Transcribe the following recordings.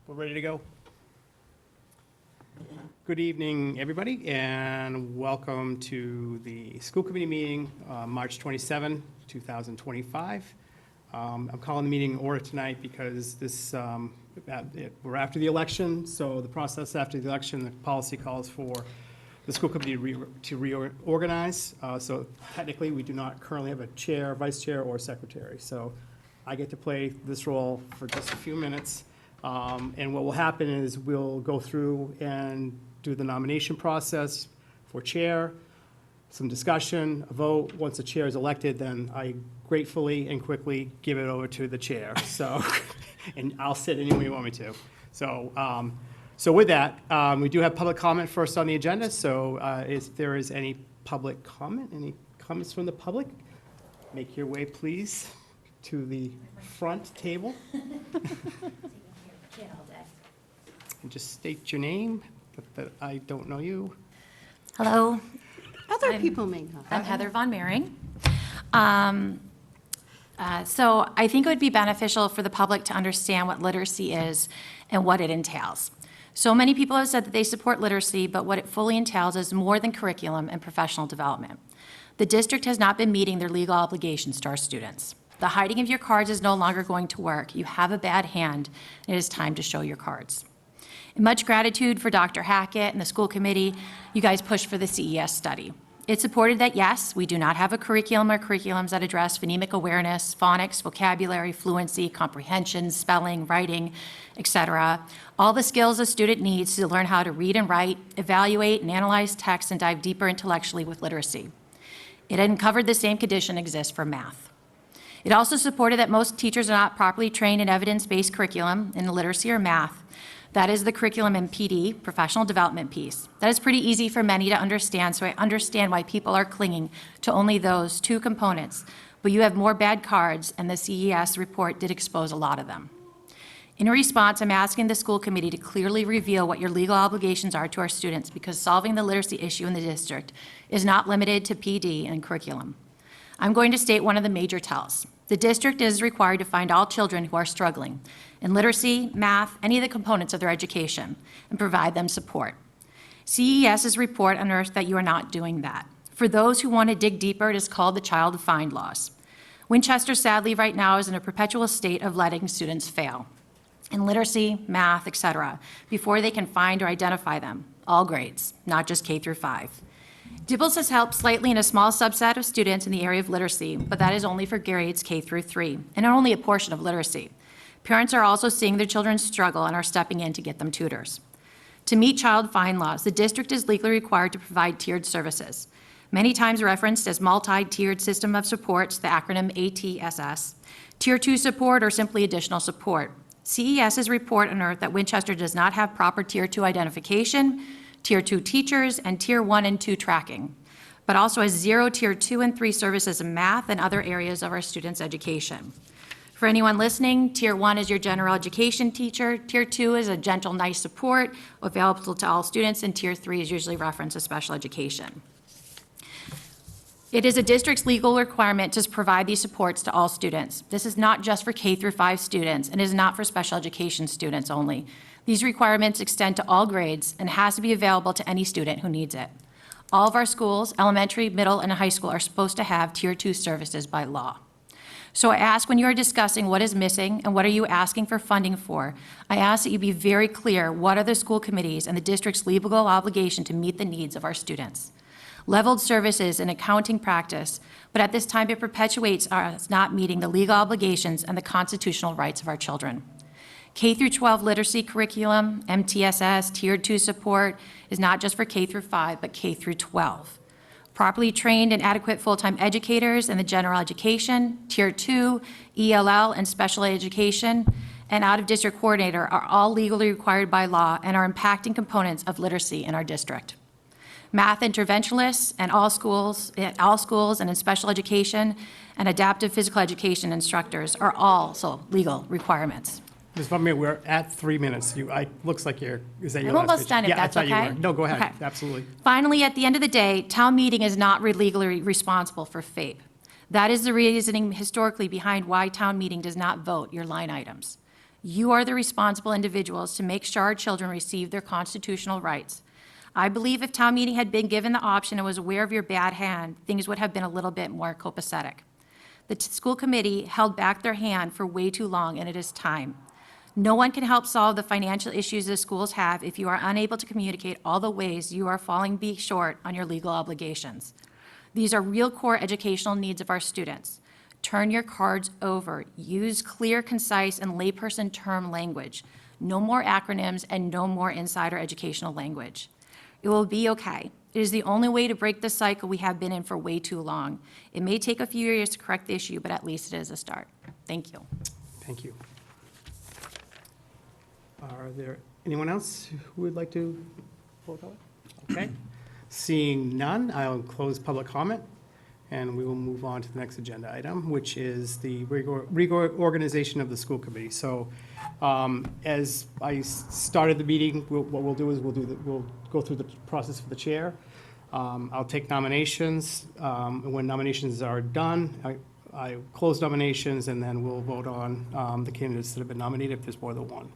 We're ready to go. Good evening, everybody, and welcome to the school committee meeting, March 27, 2025. I'm calling the meeting in order tonight because we're after the election, so the process after the election, the policy calls for the school committee to reorganize. So technically, we do not currently have a chair, vice chair, or secretary. So I get to play this role for just a few minutes. And what will happen is we'll go through and do the nomination process for chair, some discussion, a vote. Once the chair is elected, then I gratefully and quickly give it over to the chair. So, and I'll sit any way you want me to. So with that, we do have public comment first on the agenda. So if there is any public comment, any comments from the public, make your way, please, to the front table. And just state your name, that I don't know you. Hello. Other people may know. I'm Heather Von Mering. So I think it would be beneficial for the public to understand what literacy is and what it entails. So many people have said that they support literacy, but what it fully entails is more than curriculum and professional development. The district has not been meeting their legal obligations to our students. The hiding of your cards is no longer going to work. You have a bad hand, and it is time to show your cards. And much gratitude for Dr. Hackett and the school committee. You guys pushed for the CES study. It supported that, yes, we do not have a curriculum or curriculums that address phonemic awareness, phonics, vocabulary, fluency, comprehension, spelling, writing, etc. All the skills a student needs to learn how to read and write, evaluate and analyze text, and dive deeper intellectually with literacy. It uncovered the same condition exists for math. It also supported that most teachers are not properly trained in evidence-based curriculum in literacy or math. That is the curriculum in PD, professional development piece. That is pretty easy for many to understand, so I understand why people are clinging to only those two components. But you have more bad cards, and the CES report did expose a lot of them. In response, I'm asking the school committee to clearly reveal what your legal obligations are to our students, because solving the literacy issue in the district is not limited to PD and curriculum. I'm going to state one of the major tells. The district is required to find all children who are struggling in literacy, math, any of the components of their education, and provide them support. CES's report unearthed that you are not doing that. For those who want to dig deeper, it is called the child find laws. Winchester, sadly, right now is in a perpetual state of letting students fail in literacy, math, etc., before they can find or identify them, all grades, not just K through 5. DIBELS has helped slightly in a small subset of students in the area of literacy, but that is only for grades K through 3, and only a portion of literacy. Parents are also seeing their children struggle and are stepping in to get them tutors. To meet child find laws, the district is legally required to provide tiered services, many times referenced as multi-tiered system of supports, the acronym ATSS, Tier 2 support, or simply additional support. CES's report unearthed that Winchester does not have proper Tier 2 identification, Tier 2 teachers, and Tier 1 and 2 tracking, but also has 0 Tier 2 and 3 services in math and other areas of our students' education. For anyone listening, Tier 1 is your general education teacher, Tier 2 is a gentle, nice support available to all students, and Tier 3 is usually referenced as special education. It is a district's legal requirement to provide these supports to all students. This is not just for K through 5 students, and is not for special education students only. These requirements extend to all grades and has to be available to any student who needs it. All of our schools, elementary, middle, and high school, are supposed to have Tier 2 services by law. So I ask, when you are discussing what is missing and what are you asking for funding for, I ask that you be very clear what are the school committees and the district's legal obligation to meet the needs of our students. Leveled services and accounting practice, but at this time it perpetuates us not meeting the legal obligations and the constitutional rights of our children. K through 12 literacy curriculum, MTSS, Tier 2 support is not just for K through 5, but K through 12. Properly trained and adequate full-time educators in the general education, Tier 2, ELL, and special education, and out-of-district coordinator are all legally required by law and are impacting components of literacy in our district. Math interventionists and all schools and in special education and adaptive physical education instructors are also legal requirements. Ms. Von Mering, we're at 3 minutes. Looks like is that your I'm last almost pitch? done, if Yeah, that's I thought okay. you were. No, go ahead. Okay. Absolutely. Finally, at the end of the day, town meeting is not legally responsible for FAPE. That is the reasoning historically behind why town meeting does not vote your line items. You are the responsible individuals to make sure our children receive their constitutional rights. I believe if town meeting had been given the option and was aware of your bad hand, things would have been a little bit more copacetic. The school committee held back their hand for way too long, and it is time. No one can help solve the financial issues the schools have if you are unable to communicate all the ways you are falling short on your legal obligations. These are real core educational needs of our students. Turn your cards over. Use clear, concise, and layperson term language. No more acronyms and no more insider educational language. It will be okay. It is the only way to break the cycle we have been in for way too long. It may take a few years to correct the issue, but at least it is a start. Thank you. Thank you. Are there anyone else who would like to vote on it? Okay. Seeing none, I'll close public comment, and we will move on to the next agenda item, which is the reorganization of the school committee. So as I started the meeting, what we'll do is we'll go through the process for the chair. I'll take nominations, and when nominations are done, I close nominations, and then we'll vote on the candidates that have been nominated if there's more than one.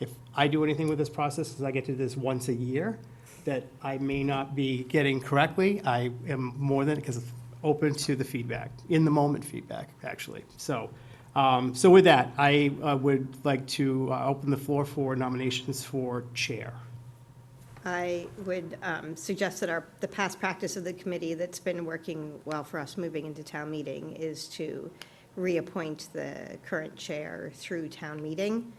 If I do anything with this process, because I get to do this once a year, that I may not be getting correctly, I am more than, because open to the feedback, in the moment feedback, actually. So with that, I would like to open the floor for nominations for chair. I would suggest that the past practice of the committee that's been working well for us moving into town meeting is to reappoint the current chair through town meeting,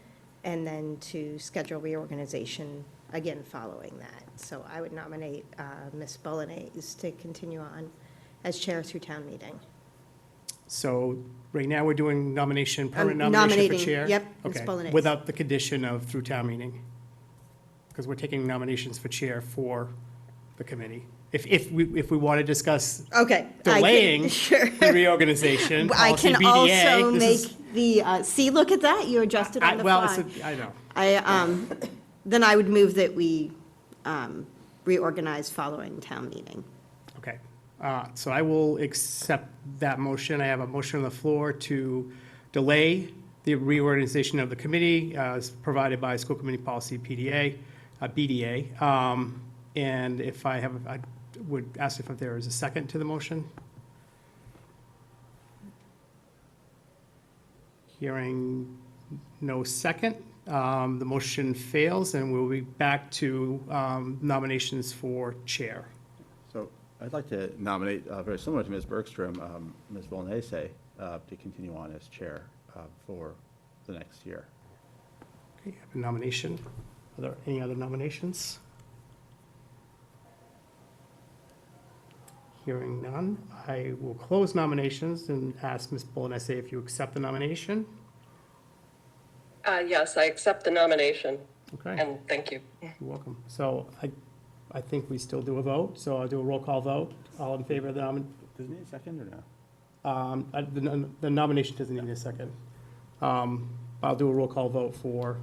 and then to schedule reorganization again following that. So I would nominate Ms. Bolognese to continue on as chair through town meeting. So right now, we're doing permanent nomination for chair? Yep, Ms. Okay, Bolognese. without the condition of through town meeting? Because we're taking nominations for chair for the committee. If we want to discuss Okay. delaying Sure. the reorganization, I policy can BDA. also this is- make the, see, look at that, you adjusted on the Well, fly. I know. Then I would move that we reorganize following town meeting. Okay, so I will accept that motion. I have a motion on the floor to delay the reorganization of the committee as provided by School Committee Policy BDA. And if I would ask if there is a second to the motion. Hearing no second, the motion fails, and we'll be back to nominations for chair. So I'd like to nominate, very similar to Ms. Bergstrom, Ms. Bolognese to continue on as chair for the next year. Okay, I have a nomination. Are there any other nominations? Hearing none, I will close nominations and ask Ms. Bolognese if you accept the nomination. Yes, I accept the nomination, Okay, and thank you. you're welcome. So I think we still do a vote, so I'll do a roll call vote. All in favor of the nomination? Does it need a second or no? The nomination doesn't need a second. I'll do a roll call vote for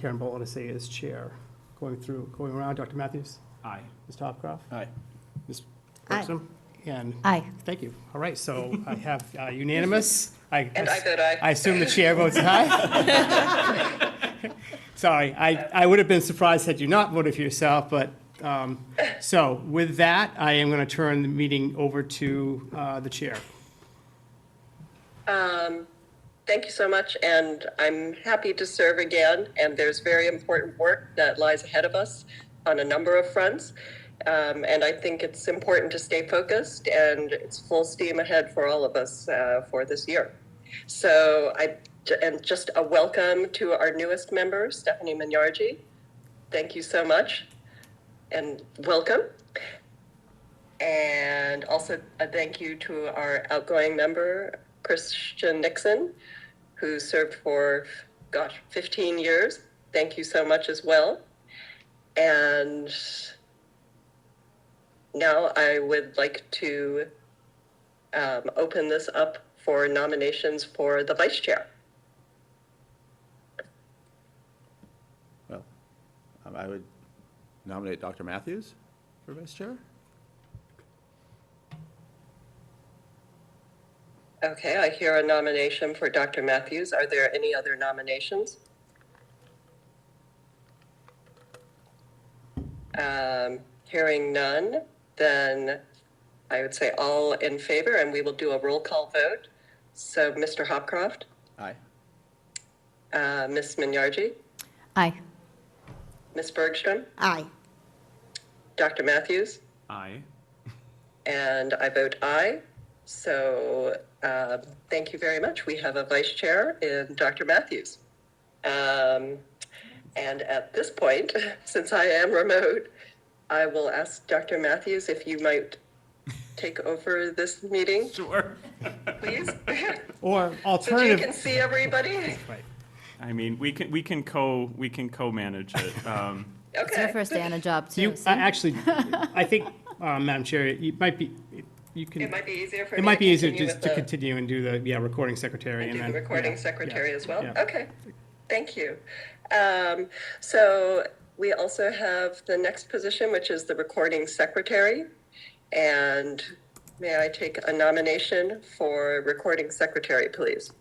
Karen Bolognese as chair. Going around, Dr. Matthews? Aye. Ms. Topcroft? Aye. Ms. Aye. Bergstrom? And Aye. thank you. All right, so I have unanimous. And I vote aye. I assume the chair votes aye? Sorry, I would have been surprised had you not voted for yourself, but, so with that, I am going to turn the meeting over to the chair. Thank you so much, and I'm happy to serve again, and there's very important work that lies ahead of us on a number of fronts. And I think it's important to stay focused, and it's full steam ahead for all of us for this year. So and just a welcome to our newest member, Stephanie Mignardi. Thank you so much, and welcome. And also a thank you to our outgoing member, Christian Nixon, who served for, 15 years. Thank you so much as well. And now I would like to open this up for nominations for the vice chair. Well, I would nominate Dr. Matthews for vice chair. Okay, I hear a nomination for Dr. Matthews. Are there any other nominations? Hearing none, then I would say all in favor, and we will do a roll call vote. So Mr. Hopcroft, Aye. Ms. Minyarji, Aye. Ms. Bergstrom, Aye. Dr. Matthews, Aye. and I vote aye. So thank you very much. We have a vice chair in Dr. Matthews. And at this point, since I am remote, I will ask Dr. Matthews if you might take over this meeting, Sure. please. Or So you alternative, can see everybody. right. I mean, we can co-manage it. It's your Okay. first day on a job, Do you, too. see? actually, I think, Madam Chair, you might be, you can. It might be easier for It me might to be easier continue just with to the, continue and do the, recording secretary and and do then. the recording yeah, secretary yeah, as well? yeah. Okay, thank you. So we also have the next position, which is the recording secretary. And may I take a nomination for recording secretary, please?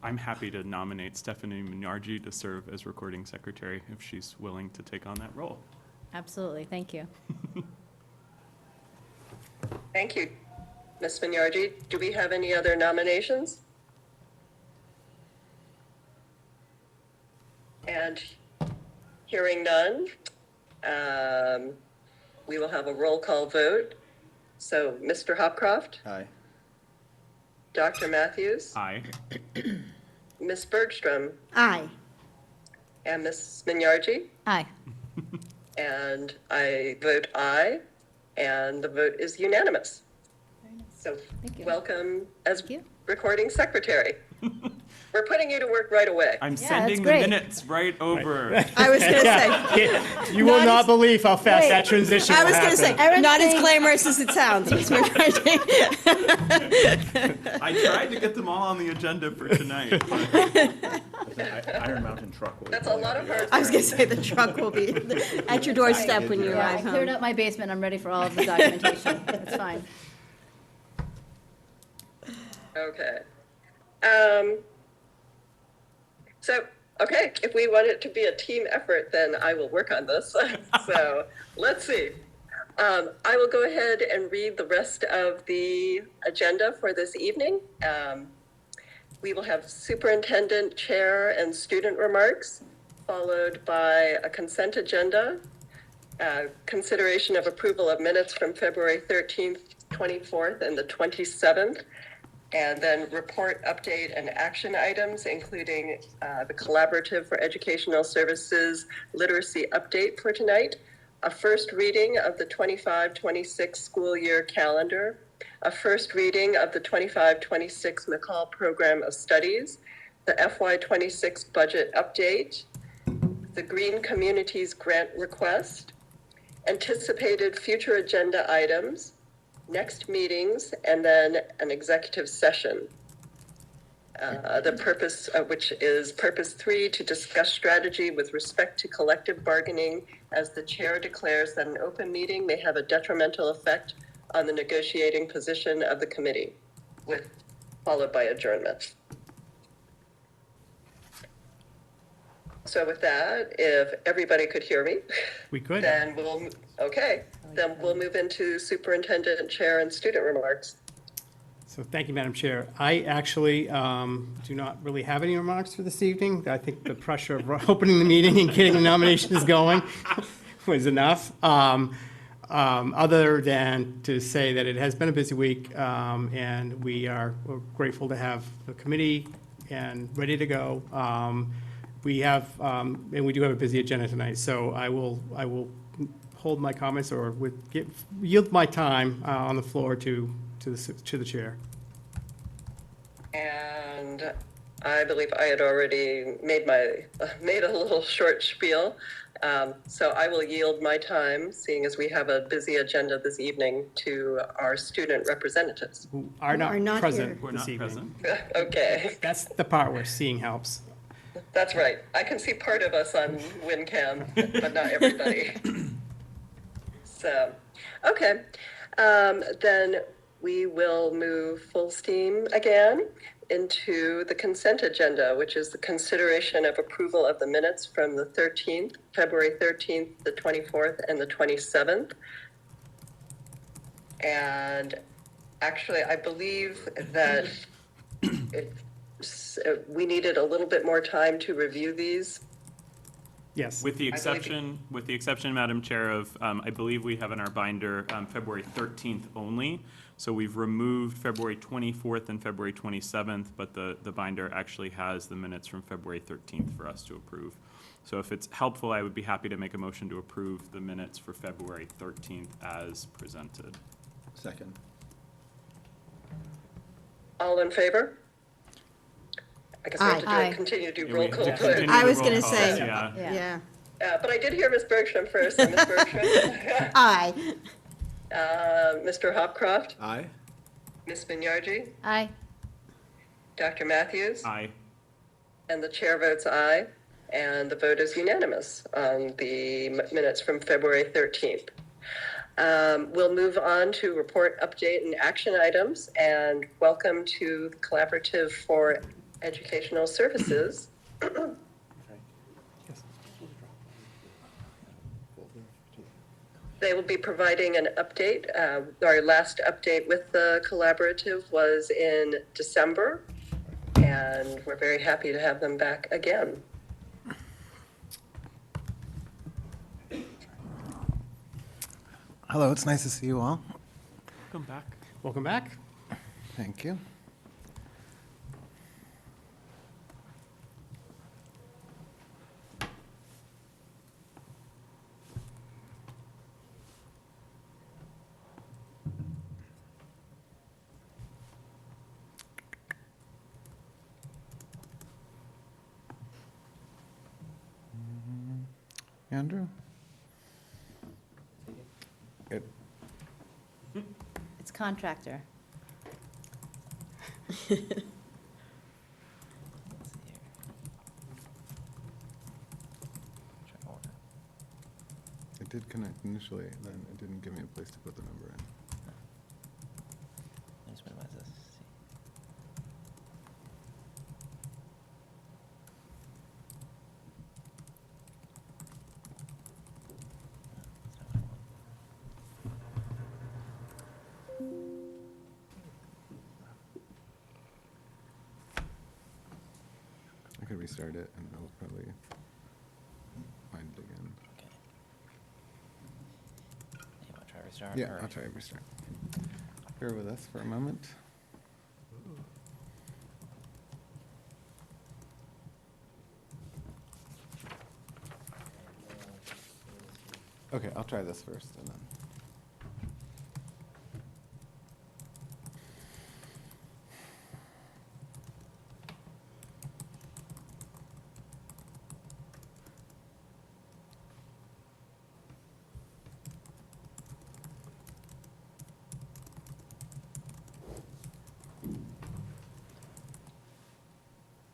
I'm happy to nominate Stephanie Minyarji to serve as recording secretary if she's willing to take on that role. Absolutely, thank you. Thank you, Ms. Minyarji. Do we have any other nominations? And hearing none, we will have a roll call vote. So Mr. Hopcroft, Aye. Dr. Matthews, Aye. Ms. Bergstrom, Aye. and Ms. Minyarji. Aye. And I vote aye, and the vote is unanimous. So Thank you. welcome as Thank you. recording secretary. We're putting you to work right away. I'm that's sending the great. minutes right over. I was going to say, You will Not not as- believe how fast Wait, that transition I will was going to say, happen. not as Everything- glamorous as it sounds, Ms. McCarthy. I tried to get them all on the agenda for tonight. but Iron Mountain truck. will be That's a pulling lot up of the- hard I was going to say the truck will be at your doorstep when you Yeah, I arrive cleared home. up my basement, I'm ready for all of the documentation. It's fine. Okay. So, okay, if we want it to be a team effort, then I will work on this. So, let's see. I will go ahead and read the rest of the agenda for this evening. We will have superintendent, chair, and student remarks, followed by a consent agenda, consideration of approval of minutes from February 13th, 24th, and the 27th, and then report, update, and action items, including the Collaborative for Educational Services Literacy Update for tonight, a first reading of the 25-26 school year calendar, a first reading of the 25-26 McCall Program of Studies, the FY26 budget update, the Green Communities grant request, anticipated future agenda items, next meetings, and then an executive session. The purpose of which is purpose 3, to discuss strategy with respect to collective bargaining, as the chair declares that an open meeting may have a detrimental effect on the negotiating position of the committee, followed by adjournment. So with that, if everybody could hear me, We could. then we'll move into superintendent, chair, and student remarks. So thank you, Madam Chair. I actually do not really have any remarks for this evening. I think the pressure of opening the meeting and getting the nominations going was enough. Other than to say that it has been a busy week, and we're grateful to have the committee and ready to go. We have, and we do have a busy agenda tonight, so I will hold my comments or yield my time on the floor to the chair. And I believe I had already made a little short spiel. So I will yield my time, seeing as we have a busy agenda this evening, to our student representatives. Who are Who are not not present here. We're this not evening. present. Okay, That's the part where seeing helps. that's right. I can see part of us on WinCam, but not everybody. So, okay. Then we will move full steam again into the consent agenda, which is the consideration of approval of the minutes from the 13th, February 13th, the 24th, and the 27th. And actually, I believe that we needed a little bit more time to review these. Yes. With the I believe- exception, Madam Chair, of, I believe we have in our binder, February 13th only. So we've removed February 24th and February 27th, but the binder actually has the minutes from February 13th for us to approve. So if it's helpful, I would be happy to make a motion to approve the minutes for February 13th as presented. Second. All in favor? I guess we have to Aye. continue to do Yeah, roll we call. have to continue I the was roll gonna calls, say, Yeah. Yeah. Yeah. But I did hear Ms. Bergstrom first. So Ms. Bergstrom, Aye. Mr. Hopcroft, Aye. Ms. Minyarji, Aye. Dr. Matthews, Aye. and the chair votes aye, and the vote is unanimous on the minutes from February 13th. We'll move on to report, update, and action items, and welcome to the Collaborative for Educational Services. They will be providing an update. Our last update with the collaborative was in December, and we're very happy to have them back again. Hello, it's nice to see you all. Welcome back. Welcome back. Thank you. Andrew? It, It's contractor. it did connect initially, then it didn't give me a place to put the number in. I could restart it and I'll probably find it again. You want to try restart? Yeah, or- I'll try restart. Bear with us for a moment. Okay, I'll try this first and then.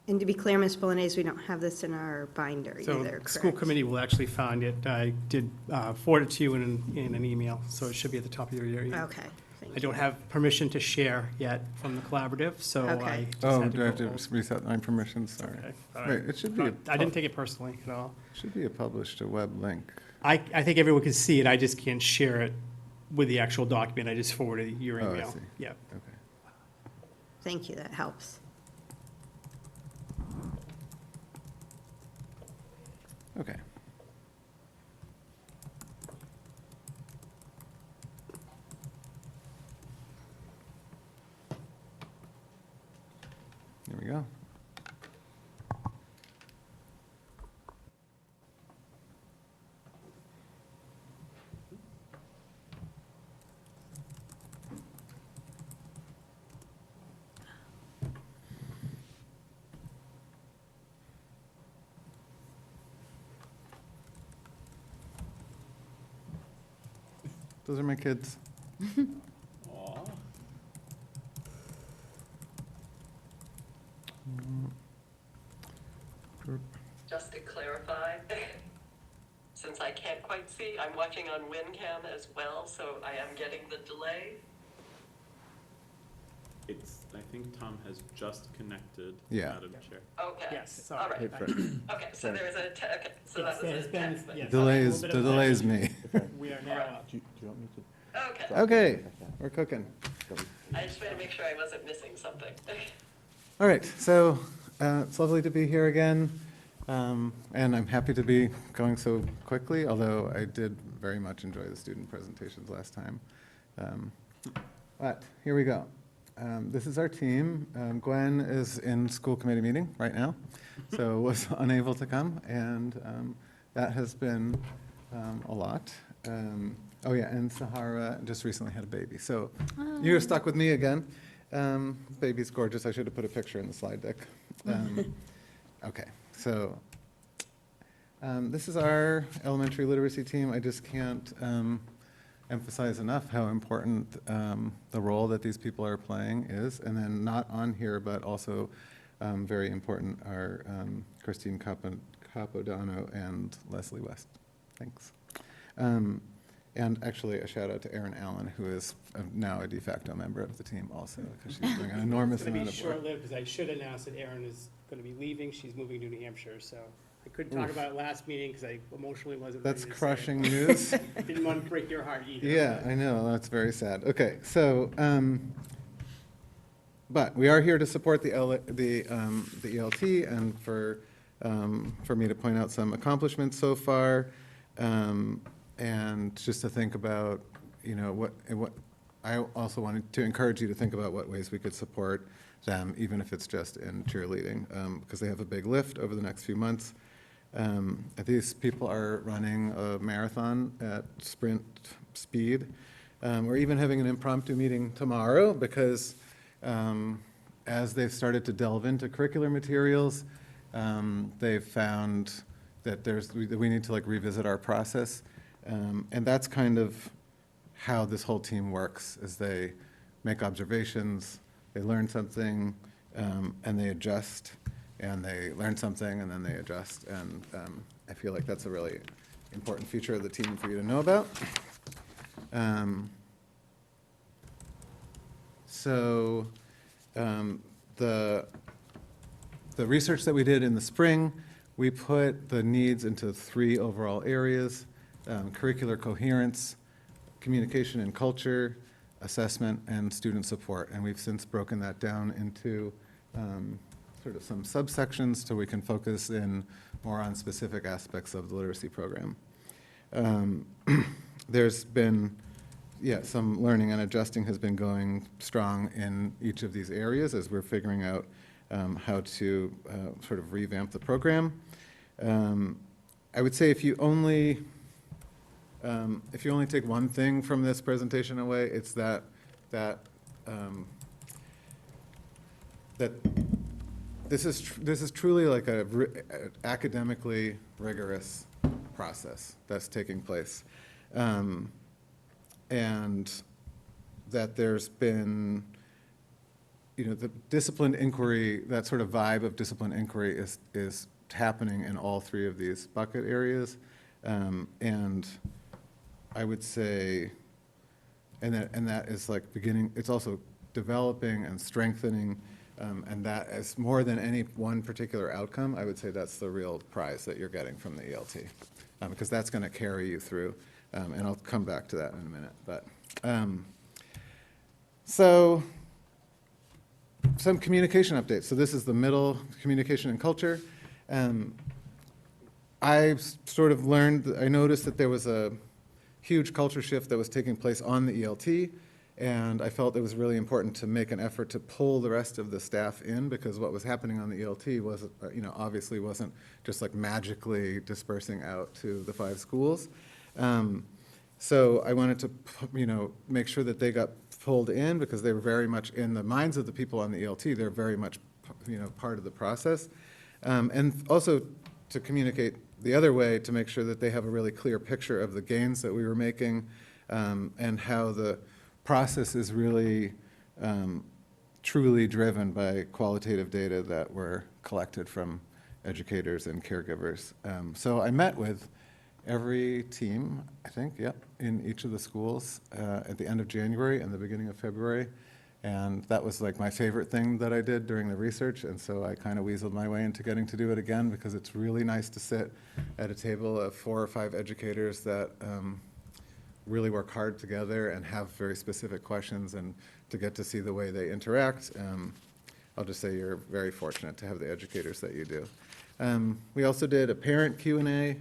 And to be clear, Ms. Bolognese, we don't have this in our binder So either, the school correct? committee will actually find it. I did forward it to you in an email, so it should be at the top of your email. Okay, thank I you. don't have permission to share yet from the collaborative, so Okay. I just Oh, had do I have go to hold. reset my permissions? Sorry. Okay, all Wait, right. it should be, I didn't take it personally at all. should be a published to web link. I think everyone can see it, I just can't share it with the actual document, I just forwarded your Oh, I email. see. Yeah. Okay. Thank you, that helps. Okay. There we go. Those are my kids. Just to clarify, since I can't quite see, I'm watching on WinCam as well, so I am getting the delay. I think Tom has just connected, Yeah. Madam Chair. Okay. Yes, All sorry. right. Okay, so there was okay, so that was It's a been, text. yes, Delays, a the little bit of delays glitch. me. We are now, Do you want me to? Okay, Okay, we're cooking. I just wanted to make sure I wasn't missing something. All right, so it's lovely to be here again, and I'm happy to be going so quickly, although I did very much enjoy the student presentations last time. But here we go. This is our team. Gwen is in school committee meeting right now, so was unable to come, and that has been a lot. Oh yeah, and Sahara just recently had a baby, so you're stuck with me again. Baby's gorgeous. I should have put a picture in the slide deck. Okay, so this is our elementary literacy team. I just can't emphasize enough how important the role that these people are playing is. And then not on here, but also very important are Christine Capodano and Leslie West. Thanks. And actually, a shout out to Erin Allen, who is now a de facto member of the team also, because she's doing an enormous it's going amount to be of work. short-lived, because I should announce that Erin is going to be leaving. She's moving to New Hampshire, so I couldn't talk about it last meeting because I emotionally wasn't ready That's to say it. crushing news. I didn't want to break your heart either. Yeah, I know, that's very sad. Okay, so, but we are here to support the ELT and for me to point out some accomplishments so far, and just to think about, you know, what I also wanted to encourage you to think about what ways we could support them, even if it's just in cheerleading, because they have a big lift over the next few months. These people are running a marathon at sprint speed. We're even having an impromptu meeting tomorrow because as they've started to delve into curricular materials, they've found that we need to like revisit our process. And that's kind of how this whole team works, is they make observations, they learn something, and they adjust, and they learn something, and then they adjust. And I feel like that's a really important feature of the team for you to know about. So the research that we did in the spring, we put the needs into 3 overall areas: curricular coherence, communication and culture, assessment, and student support. And we've since broken that down into sort of some subsections so we can focus in more on specific aspects of the literacy program. There's been, some learning and adjusting has been going strong in each of these areas as we're figuring out how to sort of revamp the program. I would say if you only take one thing from this presentation away, it's that this is truly like a academically rigorous process that's taking place, and that there's been, the disciplined inquiry, that sort of vibe of disciplined inquiry is happening in all 3 of these bucket areas, and I would say, and that is like beginning, it's also developing and strengthening, and that is more than any one particular outcome. I would say that's the real prize that you're getting from the ELT, because that's going to carry you through, and I'll come back to that in a minute. But so some communication updates. So this is the middle, communication and culture. I sort of learned, I noticed that there was a huge culture shift that was taking place on the ELT, and I felt it was really important to make an effort to pull the rest of the staff in, because what was happening on the ELT was, obviously wasn't just like magically dispersing out to the 5 schools. So I wanted to, make sure that they got pulled in, because they were very much in the minds of the people on the ELT. They're very much, part of the process, and also to communicate the other way, to make sure that they have a really clear picture of the gains that we were making, and how the process is really truly driven by qualitative data that were collected from educators and caregivers. So I met with every team, I think, in each of the schools at the end of January and the beginning of February, And that was like my favorite thing that I did during the research, and so I kind of weaseled my way into getting to do it again, because it's really nice to sit at a table of 4 or 5 educators that really work hard together and have very specific questions, and to get to see the way they interact. I'll just say you're very fortunate to have the educators that you do. We also did a parent Q&A,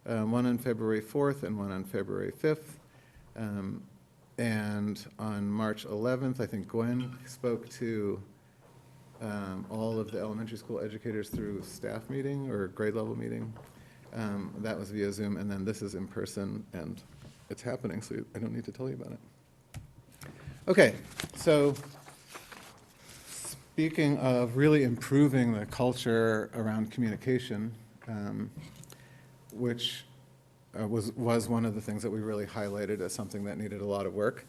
one on February 4th and one on February 5th. And on March 11th, I think Gwen spoke to all of the elementary school educators through staff meeting or grade level meeting. That was via Zoom, and then this is in person, and it's happening, so I don't need to tell you about it. Okay, so speaking of really improving the culture around communication, which was one of the things that we really highlighted as something that needed a lot of work.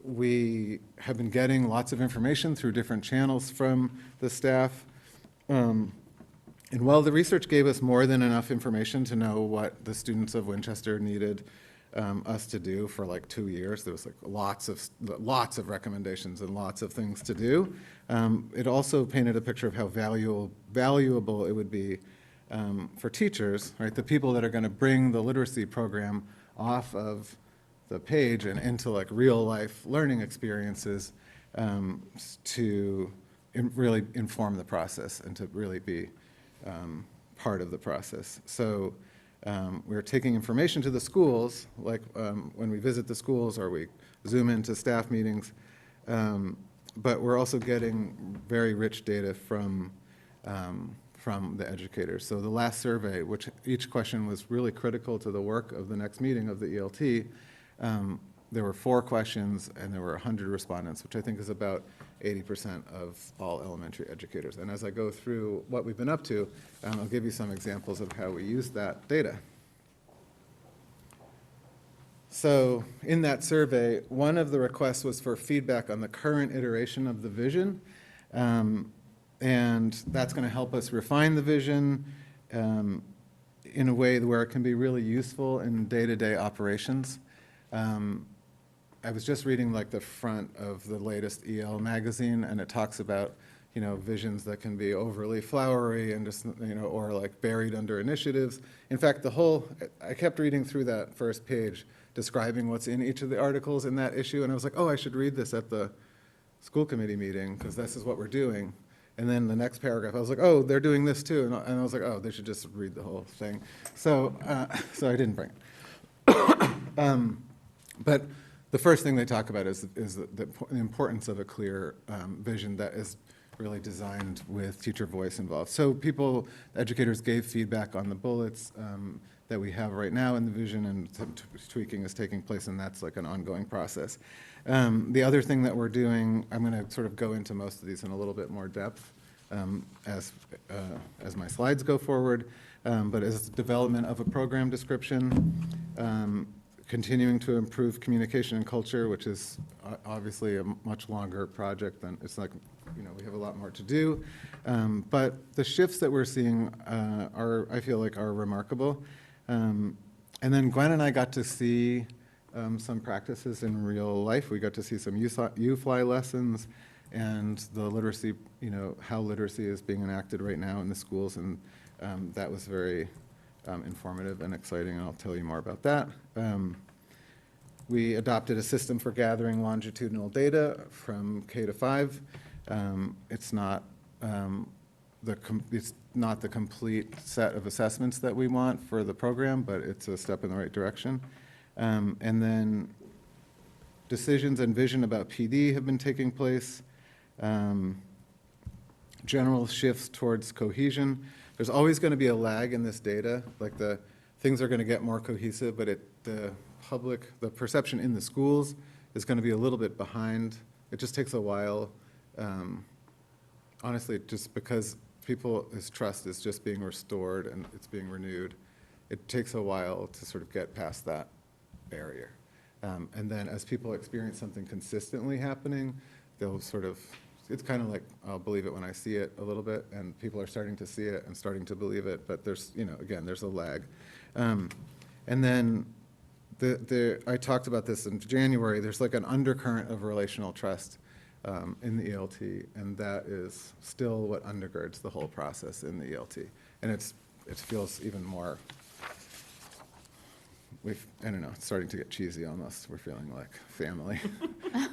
We have been getting lots of information through different channels from the staff. And while the research gave us more than enough information to know what the students of Winchester needed us to do for like 2 years, there was like lots of recommendations and lots of things to do. It also painted a picture of how valuable it would be for teachers, right, the people that are going to bring the literacy program off of the page and into like real life learning experiences, to really inform the process and to really be part of the process. So we're taking information to the schools, like when we visit the schools or we Zoom into staff meetings, but we're also getting very rich data from the educators. So the last survey, which each question was really critical to the work of the next meeting of the ELT, there were 4 questions and there were 100 respondents, which I think is about 80% of all elementary educators. And as I go through what we've been up to, I'll give you some examples of how we use that data. So in that survey, one of the requests was for feedback on the current iteration of the vision. And that's going to help us refine the vision in a way where it can be really useful in day-to-day operations. I was just reading like the front of the latest EL magazine, and it talks about, you know, visions that can be overly flowery and just, you know, or like buried under initiatives. In fact, I kept reading through that first page describing what's in each of the articles in that issue, and I was like, oh, I should read this at the school committee meeting because this is what we're doing. And then the next paragraph, I was like, oh, they're doing this too. And I was like, oh, they should just read the whole thing. So I didn't bring it. But the first thing they talk about is the importance of a clear vision that is really designed with teacher voice involved. So educators gave feedback on the bullets that we have right now in the vision, and some tweaking is taking place, and that's like an ongoing process. The other thing that we're doing, I'm going to sort of go into most of these in a little bit more depth as my slides go forward, but is development of a program description, continuing to improve communication and culture, which is obviously a much longer project than, it's like, you know, we have a lot more to do. But the shifts that we're seeing I feel like are remarkable. And then Gwen and I got to see some practices in real life. We got to see some U-Fly lessons and the literacy, you know, how literacy is being enacted right now in the schools, and that was very informative and exciting, and I'll tell you more about that. We adopted a system for gathering longitudinal data from K to 5. It's not the complete set of assessments that we want for the program, but it's a step in the right direction. And then decisions and vision about PD have been taking place. General shifts towards cohesion. There's always going to be a lag in this data. Like the things are going to get more cohesive, but the perception in the schools is going to be a little bit behind. It just takes a while. Honestly, just because people's trust is just being restored and it's being renewed, it takes a while to sort of get past that barrier. And then as people experience something consistently happening, they'll sort of, it's kind of like, I'll believe it when I see it a little bit, and people are starting to see it and starting to believe it, but there's, you know, again, there's a lag. And then I talked about this in January, there's like an undercurrent of relational trust in the ELT, and that is still what undergirds the whole process in the ELT. And it feels even more, I don't know, it's starting to get cheesy almost. We're feeling like family.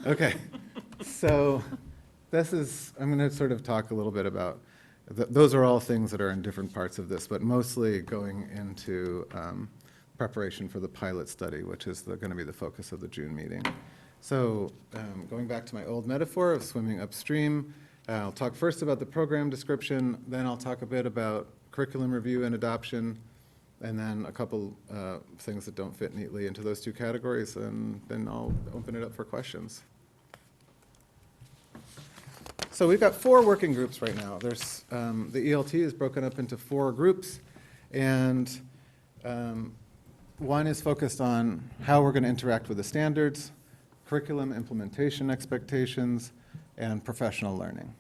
Okay, so I'm going to sort of talk a little bit about, those are all things that are in different parts of this, but mostly going into preparation for the pilot study, which is going to be the focus of the June meeting. So going back to my old metaphor of swimming upstream, I'll talk first about the program description, then I'll talk a bit about curriculum review and adoption, and then a couple things that don't fit neatly into those two categories, and then I'll open it up for questions. So we've got 4 working groups right now. There's, the ELT is broken up into 4 groups, and one is focused on how we're going to interact with the standards, curriculum implementation expectations, and professional learning.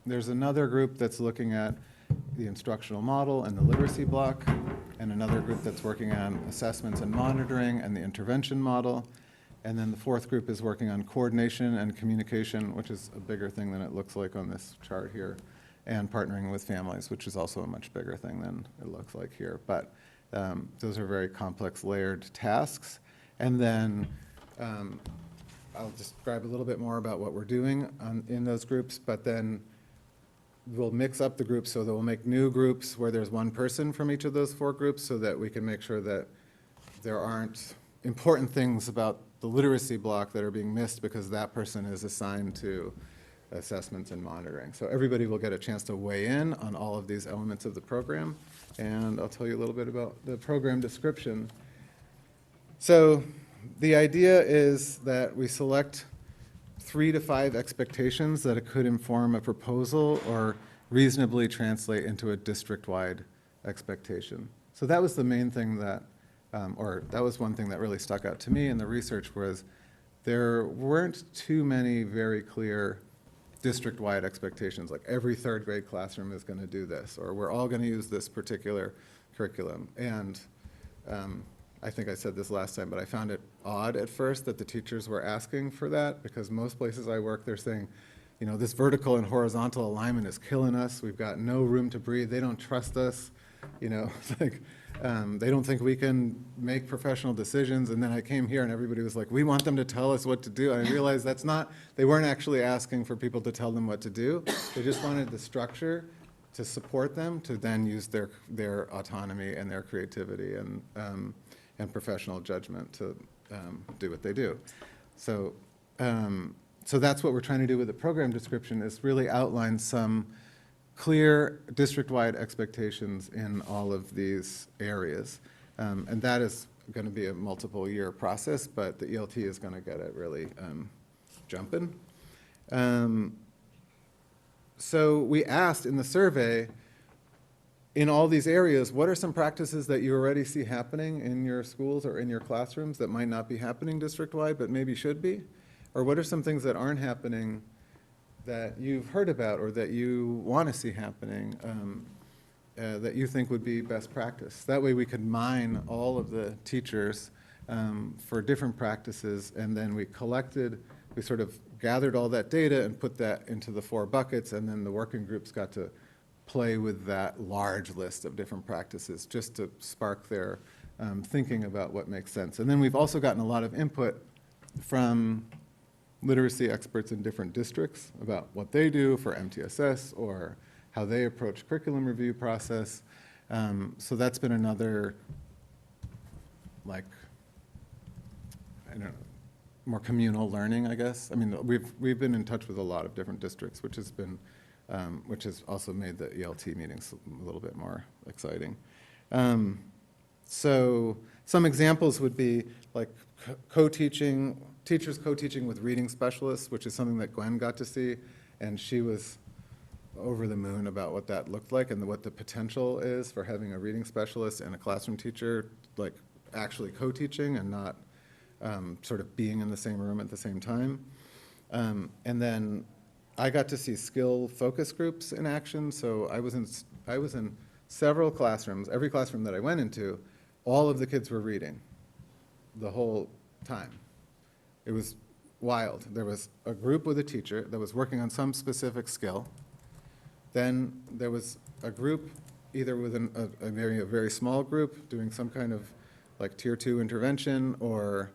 There's another group that's looking at the instructional model and the literacy block, and another group that's working on assessments and monitoring and the intervention model. And then the 4th group is working on coordination and communication, which is a bigger thing than it looks like on this chart here, and partnering with families, which is also a much bigger thing than it looks like here. But those are very complex, layered tasks. And then I'll describe a little bit more about what we're doing in those groups, but then we'll mix up the groups so that we'll make new groups where there's one person from each of those 4 groups so that we can make sure that there aren't important things about the literacy block that are being missed because that person is assigned to assessments and monitoring. So everybody will get a chance to weigh in on all of these elements of the program, and I'll tell you a little bit about the program description. So the idea is that we select 3 to 5 expectations that it could inform a proposal or reasonably translate into a district-wide expectation. So that was the main thing that, or that was one thing that really stuck out to me in the research, was there weren't too many very clear district-wide expectations, like every 3rd grade classroom is going to do this, or we're all going to use this particular curriculum. And I think I said this last time, but I found it odd at first that the teachers were asking for that, because most places I work, they're saying, you know, this vertical and horizontal alignment is killing us. We've got no room to breathe. They don't trust us. You know, it's like they don't think we can make professional decisions. And then I came here and everybody was like, we want them to tell us what to do. And I realized that's not, they weren't actually asking for people to tell them what to do. They just wanted the structure to support them to then use their autonomy and their creativity and professional judgment to do what they do. So, so that's what we're trying to do with the program description, is really outline some clear district-wide expectations in all of these areas. And that is going to be a multiple-year process, but the ELT is going to get it really jumping. So we asked in the survey, in all these areas, what are some practices that you already see happening in your schools or in your classrooms that might not be happening district-wide but maybe should be? Or what are some things that aren't happening that you've heard about or that you want to see happening that you think would be best practice? That way we could mine all of the teachers for different practices, and then we sort of gathered all that data and put that into the 4 buckets, and then the working groups got to play with that large list of different practices just to spark their thinking about what makes sense. And then we've also gotten a lot of input from literacy experts in different districts about what they do for MTSS or how they approach curriculum review process. So that's been another, like, I don't know, more communal learning, I guess. I mean, we've been in touch with a lot of different districts, which has been which has also made the ELT meetings a little bit more exciting. So some examples would be like co-teaching, teachers co-teaching with reading specialists, which is something that Gwen got to see, and she was over the moon about what that looked like and what the potential is for having a reading specialist and a classroom teacher like actually co-teaching and not sort of being in the same room at the same time. And then I got to see skill focus groups in action. So I was in several classrooms. Every classroom that I went into, all of the kids were reading the whole time. It was wild. There was a group with a teacher that was working on some specific skill. Then there was a group, either within a very small group, doing some kind of like tier 2 intervention or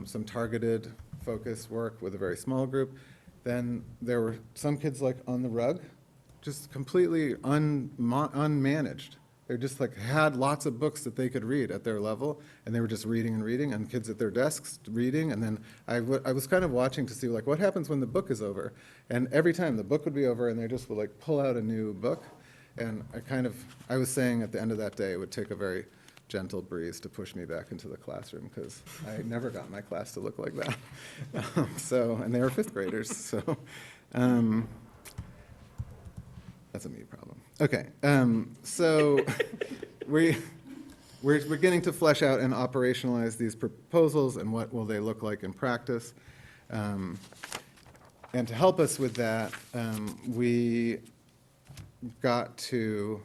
some targeted focus work with a very small group. Then there were some kids like on the rug, just completely unmanaged. They just like had lots of books that they could read at their level, and they were just reading and reading, and kids at their desks reading. And then I was kind of watching to see like what happens when the book is over. And every time the book would be over, and they just would like pull out a new book. And I was saying at the end of that day, it would take a very gentle breeze to push me back into the classroom, because I never got my class to look like that. And they were 5th graders, so that's a me problem. Okay, so we're beginning to flesh out and operationalize these proposals, and what will they look like in practice. And to help us with that, we got to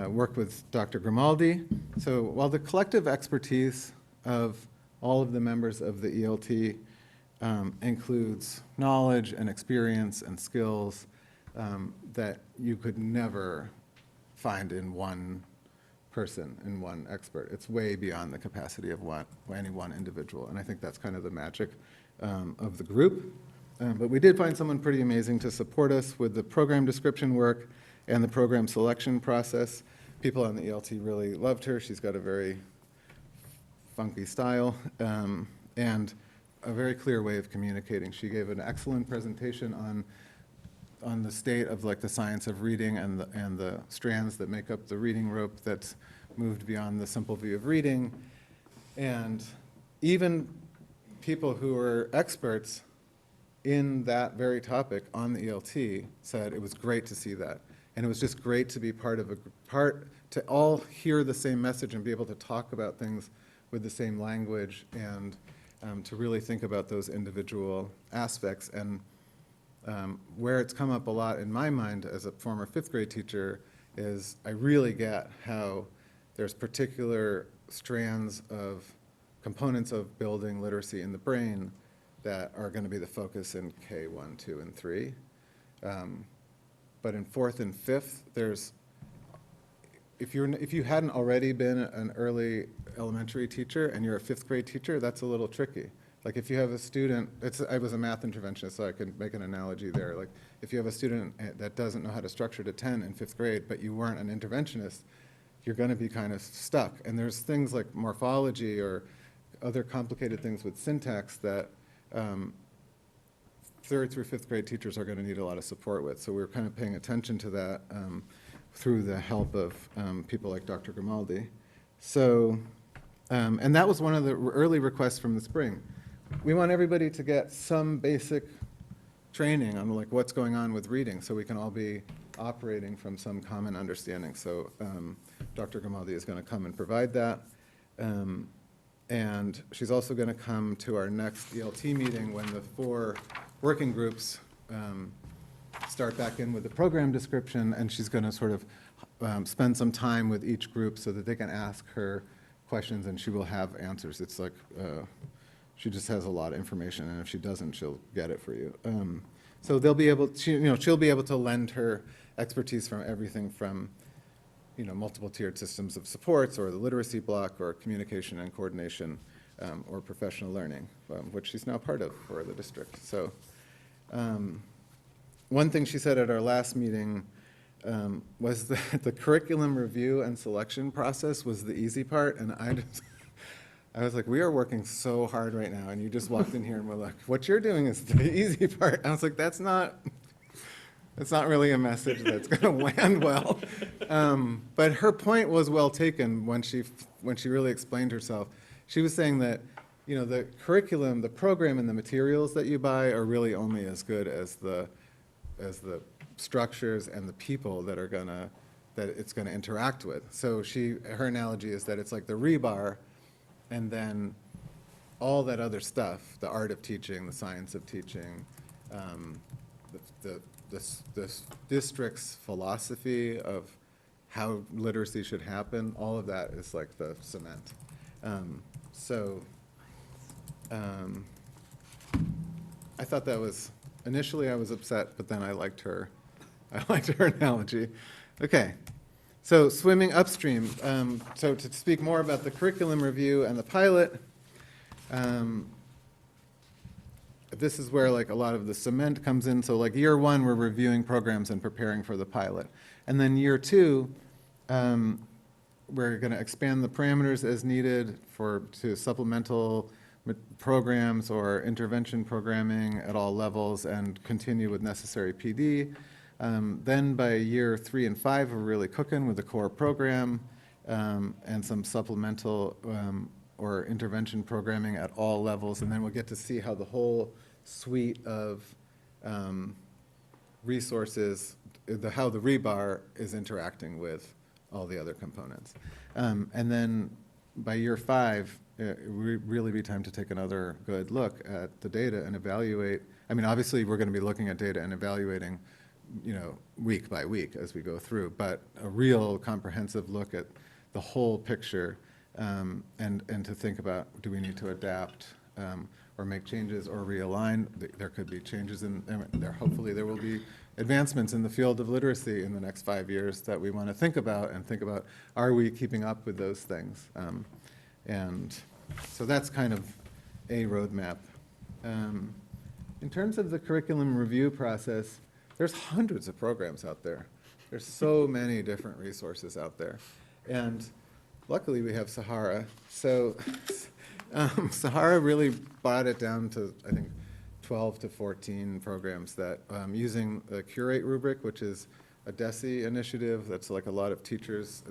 work with Dr. Grimaldi. So while the collective expertise of all of the members of the ELT includes knowledge and experience and skills that you could never find in one person, in one expert. It's way beyond the capacity of any one individual, and I think that's kind of the magic of the group. But we did find someone pretty amazing to support us with the program description work and the program selection process. People on the ELT really loved her. She's got a very funky style and a very clear way of communicating. She gave an excellent presentation on the state of like the science of reading and the strands that make up the reading rope that's moved beyond the simple view of reading. And even people who are experts in that very topic on the ELT said it was great to see that. And it was just great to be to all hear the same message and be able to talk about things with the same language, and to really think about those individual aspects. And where it's come up a lot in my mind as a former 5th grade teacher is I really get how there's particular strands of components of building literacy in the brain that are going to be the focus in K1, 2, and 3. But in 4th and 5th, if you hadn't already been an early elementary teacher and you're a 5th grade teacher, that's a little tricky. Like if you have a student, I was a math interventionist, so I can make an analogy there. Like if you have a student that doesn't know how to structure to 10 in 5th grade, but you weren't an interventionist, you're going to be kind of stuck. And there's things like morphology or other complicated things with syntax that 3rd through 5th grade teachers are going to need a lot of support with. So we're kind of paying attention to that through the help of people like Dr. Grimaldi. So, and that was one of the early requests from the spring. We want everybody to get some basic training on like what's going on with reading, so we can all be operating from some common understanding. So Dr. Grimaldi is going to come and provide that. And she's also going to come to our next ELT meeting when the 4 working groups start back in with the program description, and she's going to sort of spend some time with each group so that they can ask her questions, and she will have answers. It's like she just has a lot of information, and if she doesn't, she'll get it for you. So they'll be able, she'll be able to lend her expertise from everything from multiple tiered systems of supports, or the literacy block, or communication and coordination, or professional learning, which she's now part of for the district. So one thing she said at our last meeting was that the curriculum review and selection process was the easy part, and I was like, we are working so hard right now, and you just walked in here and we're like, what you're doing is the easy part. And I was like, that's not really a message that's going to land well. But her point was well taken when she really explained herself. She was saying that, the curriculum, the program, and the materials that you buy are really only as good as the structures and the people that it's going to interact with. So her analogy is that it's like the rebar, and then all that other stuff, the art of teaching, the science of teaching, the district's philosophy of how literacy should happen, all of that is like the cement. I thought that was, initially I was upset, but then I liked her analogy. Okay, so swimming upstream. So to speak more about the curriculum review and the pilot, this is where like a lot of the cement comes in. So like year one, we're reviewing programs and preparing for the pilot. And then year two, we're going to expand the parameters as needed to supplemental programs or intervention programming at all levels and continue with necessary PD. Then by year 3 and 5, we're really cooking with the core program and some supplemental or intervention programming at all levels. And then we'll get to see how the whole suite of resources, how the rebar is interacting with all the other components. And then by year 5, it would really be time to take another good look at the data and evaluate. I mean, obviously, we're going to be looking at data and evaluating, week by week as we go through, but a real comprehensive look at the whole picture and to think about, do we need to adapt or make changes or realign? There could be changes hopefully there will be advancements in the field of literacy in the next 5 years that we want to think about, are we keeping up with those things? And so that's kind of a roadmap. In terms of the curriculum review process, there's hundreds of programs out there. There's so many different resources out there. And luckily we have Sahara. So Sahara really brought it down to, I think, 12 to 14 programs that using the Curate rubric, which is a DESE initiative. That's like a lot of teachers.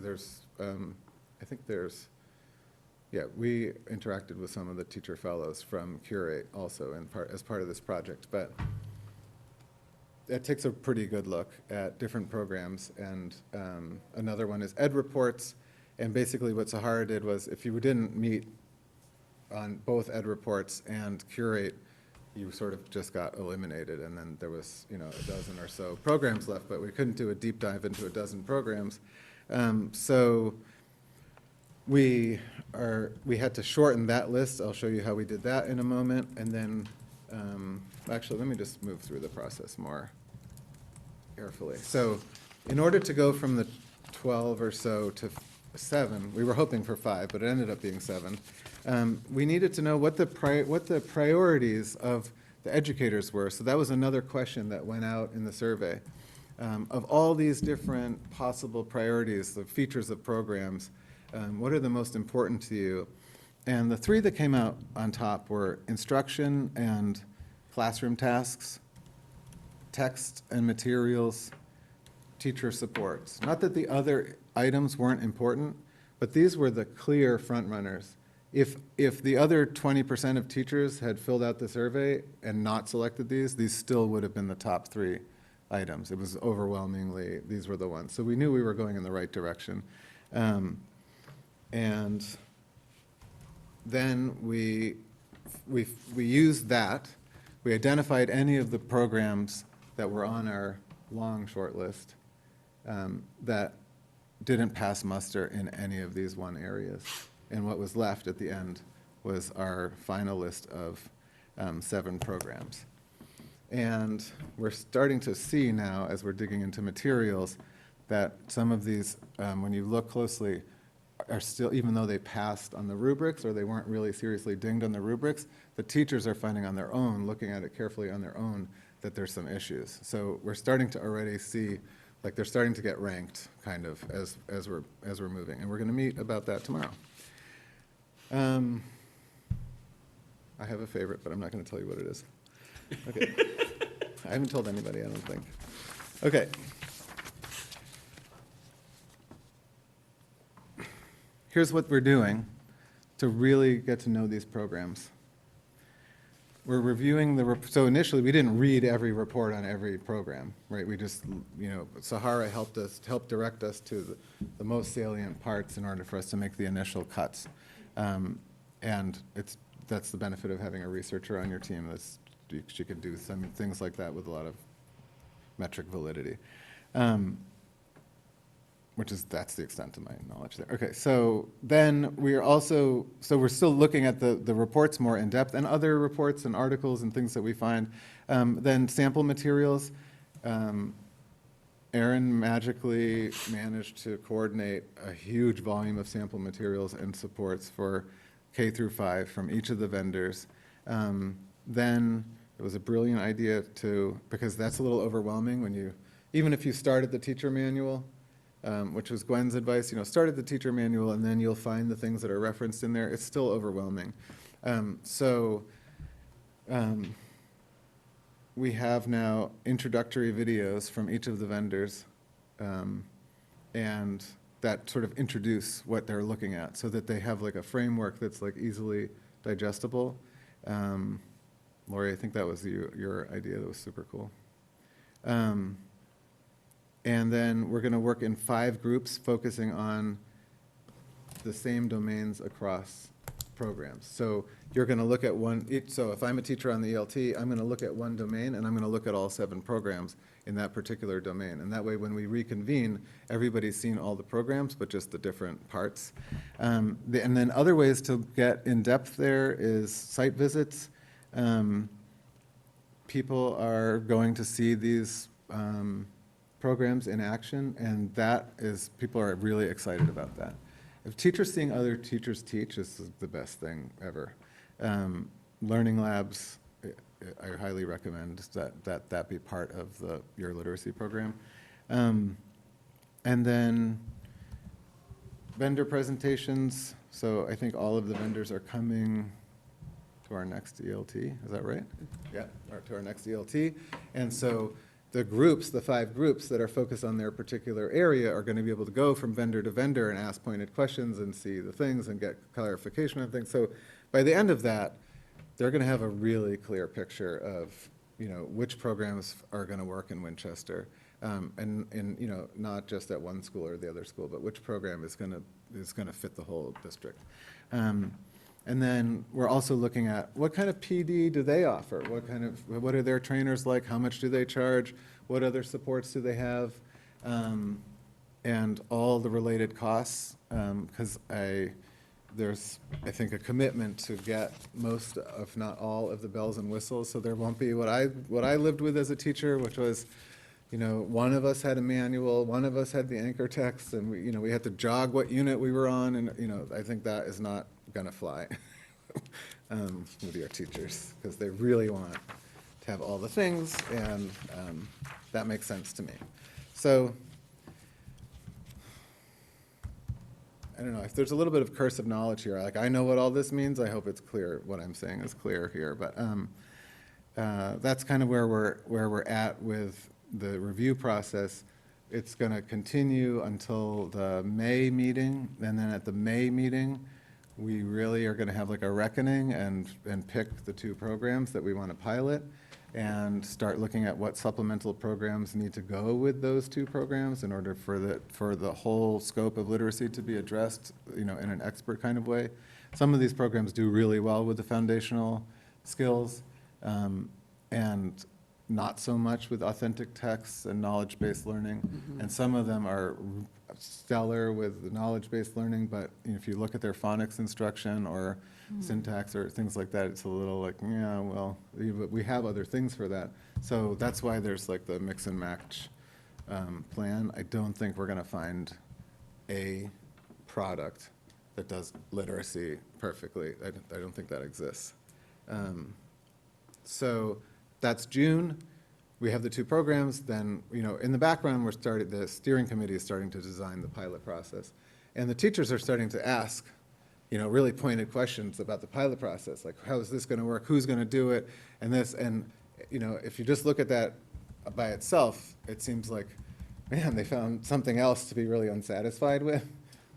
We interacted with some of the teacher fellows from Curate also as part of this project. But it takes a pretty good look at different programs. And another one is Ed Reports. And basically what Sahara did was if you didn't meet on both Ed Reports and Curate, you sort of just got eliminated, and then there was, a dozen or so programs left, but we couldn't do a deep dive into a dozen programs. So we had to shorten that list. I'll show you how we did that in a moment, and then, actually, let me just move through the process more carefully. So in order to go from the 12 or so to 7, we were hoping for 5, but it ended up being 7. We needed to know what the priorities of the educators were. So that was another question that went out in the survey. Of all these different possible priorities, the features of programs, what are the most important to you? And the 3 that came out on top were instruction and classroom tasks, text and materials, teacher supports. Not that the other items weren't important, but these were the clear front runners. If the other 20% of teachers had filled out the survey and not selected these still would have been the top 3 items. It was overwhelmingly, these were the ones. So we knew we were going in the right direction. And then we used that. We identified any of the programs that were on our long short list that didn't pass muster in any of these 1 areas. And what was left at the end was our final list of 7 programs. And we're starting to see now, as we're digging into materials, that some of these, when you look closely, are still, even though they passed on the rubrics or they weren't really seriously dinged on the rubrics, the teachers are finding on their own, looking at it carefully on their own, that there's some issues. So we're starting to already see, like they're starting to get ranked, kind of, as we're moving. And we're going to meet about that tomorrow. I have a favorite, but I'm not going to tell you what it is. Okay. I haven't told anybody, I don't think. Okay. Here's what we're doing to really get to know these programs. We're reviewing so initially we didn't read every report on every program, right? We just, Sahara helped direct us to the most salient parts in order for us to make the initial cuts. And that's the benefit of having a researcher on your team. She can do some things like that with a lot of metric validity. We're that's the extent of my knowledge there. Okay, so then we're still looking at the reports more in depth and other reports and articles and things that we find. Then sample materials. Erin magically managed to coordinate a huge volume of sample materials and supports for K through 5 from each of the vendors. Then it was a brilliant idea because that's a little overwhelming even if you start at the teacher manual, which was Gwen's advice, start at the teacher manual and then you'll find the things that are referenced in there. It's still overwhelming. We have now introductory videos from each of the vendors, and that sort of introduce what they're looking at so that they have like a framework that's like easily digestible. Lori, I think that was your idea. That was super cool. And then we're going to work in 5 groups focusing on the same domains across programs. So you're going to look at so if I'm a teacher on the ELT, I'm going to look at one domain and I'm going to look at all 7 programs in that particular domain. And that way when we reconvene, everybody's seen all the programs, but just the different parts. And then other ways to get in depth there is site visits. People are going to see these programs in action, and people are really excited about that. If teachers seeing other teachers teach is the best thing ever. Learning labs, I highly recommend that be part of your literacy program. And then vendor presentations. So I think all of the vendors are coming to our next ELT. Is that right? Yeah, or to our next ELT. And so the 5 groups that are focused on their particular area are going to be able to go from vendor to vendor and ask pointed questions and see the things and get clarification of things. So by the end of that, they're going to have a really clear picture of, which programs are going to work in Winchester, and not just at one school or the other school, but which program is going to fit the whole district. And then we're also looking at what kind of PD do they offer? What are their trainers like? How much do they charge? What other supports do they have? And all the related costs, because there's, I think, a commitment to get most, if not all, of the bells and whistles. So there won't be what I lived with as a teacher, which was, one of us had a manual, one of us had the anchor text, and we had to jog what unit we were on, and I think that is not going to fly with your teachers, because they really want to have all the things, and that makes sense to me. So I don't know, if there's a little bit of cursive knowledge here, like I know what all this means, I hope it's clear, what I'm saying is clear here, but that's kind of where we're at with the review process. It's going to continue until the May meeting, and then at the May meeting, we really are going to have like a reckoning and pick the 2 programs that we want to pilot and start looking at what supplemental programs need to go with those 2 programs in order for the whole scope of literacy to be addressed, in an expert kind of way. Some of these programs do really well with the foundational skills, and not so much with authentic texts and knowledge-based learning. Mm-hmm. And some of them are stellar with the knowledge-based learning, but if you look at their phonics instruction or syntax or things like that, it's a little like, yeah, well, we have other things for that. So that's why there's like the mix and match plan. I don't think we're going to find a product that does literacy perfectly. I don't think that exists. So that's June. We have the 2 programs. Then, in the background, the steering committee is starting to design the pilot process. And the teachers are starting to ask, really pointed questions about the pilot process, like how is this going to work, who's going to do it, and this. And, if you just look at that by itself, it seems like, man, they found something else to be really unsatisfied with.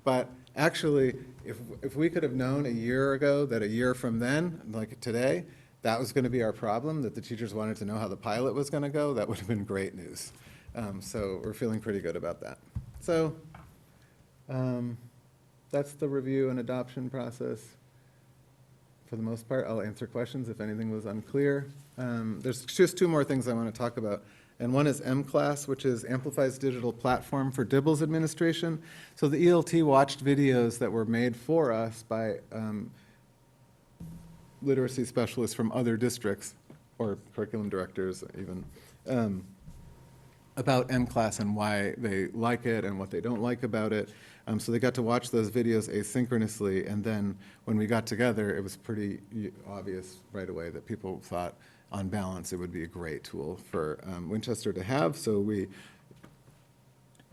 But actually, if we could have known a year ago that a year from then, like today, that was going to be our problem, that the teachers wanted to know how the pilot was going to go, that would have been great news. So we're feeling pretty good about that. So that's the review and adoption process for the most part. I'll answer questions if anything was unclear. There's just 2 more things I want to talk about. and one is M-Class, which is Amplify's digital platform for DIBELS administration. So the ELT watched videos that were made for us by literacy specialists from other districts, or curriculum directors even, about M-Class and why they like it and what they don't like about it. So they got to watch those videos asynchronously, and then when we got together, it was pretty obvious right away that people thought, on balance, it would be a great tool for Winchester to have. So we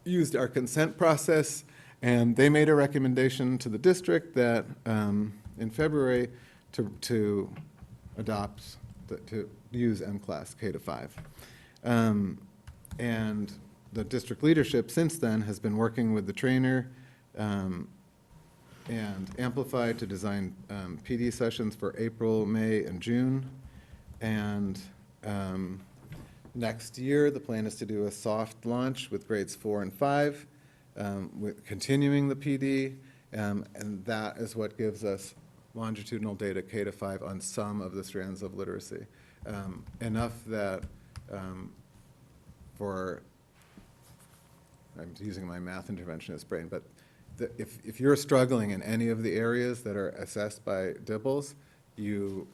used our consent process, and they made a recommendation to the district that in February to adopt, to use M-Class K to 5. And the district leadership since then has been working with the trainer and Amplify to design PD sessions for April, May, and June. And next year, the plan is to do a soft launch with grades 4 and 5, with continuing the PD, and that is what gives us longitudinal data K to 5 on some of the strands of literacy. Enough that I'm using my math interventionist brain, but if you're struggling in any of the areas that are assessed by DIBELS, your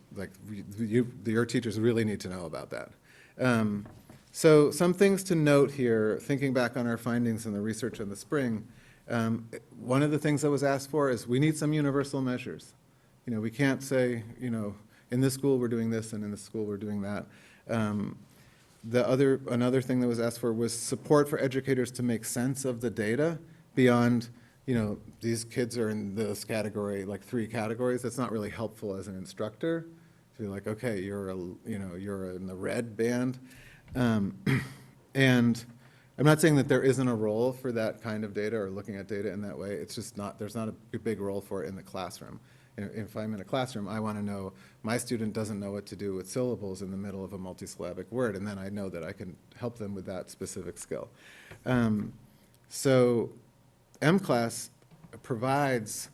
teachers really need to know about that. So some things to note here, thinking back on our findings in the research in the spring, one of the things that was asked for is we need some universal measures. We can't say, in this school we're doing this and in this school we're doing that. Another thing that was asked for was support for educators to make sense of the data beyond, these kids are in this category, like 3 categories. That's not really helpful as an instructor to be like, okay, you're in the red band. And I'm not saying that there isn't a role for that kind of data or looking at data in that way. It's just there's not a big role for it in the classroom. If I'm in a classroom, I want to know my student doesn't know what to do with syllables in the middle of a multisyllabic word, and then I know that I can help them with that specific skill. So M-Class provides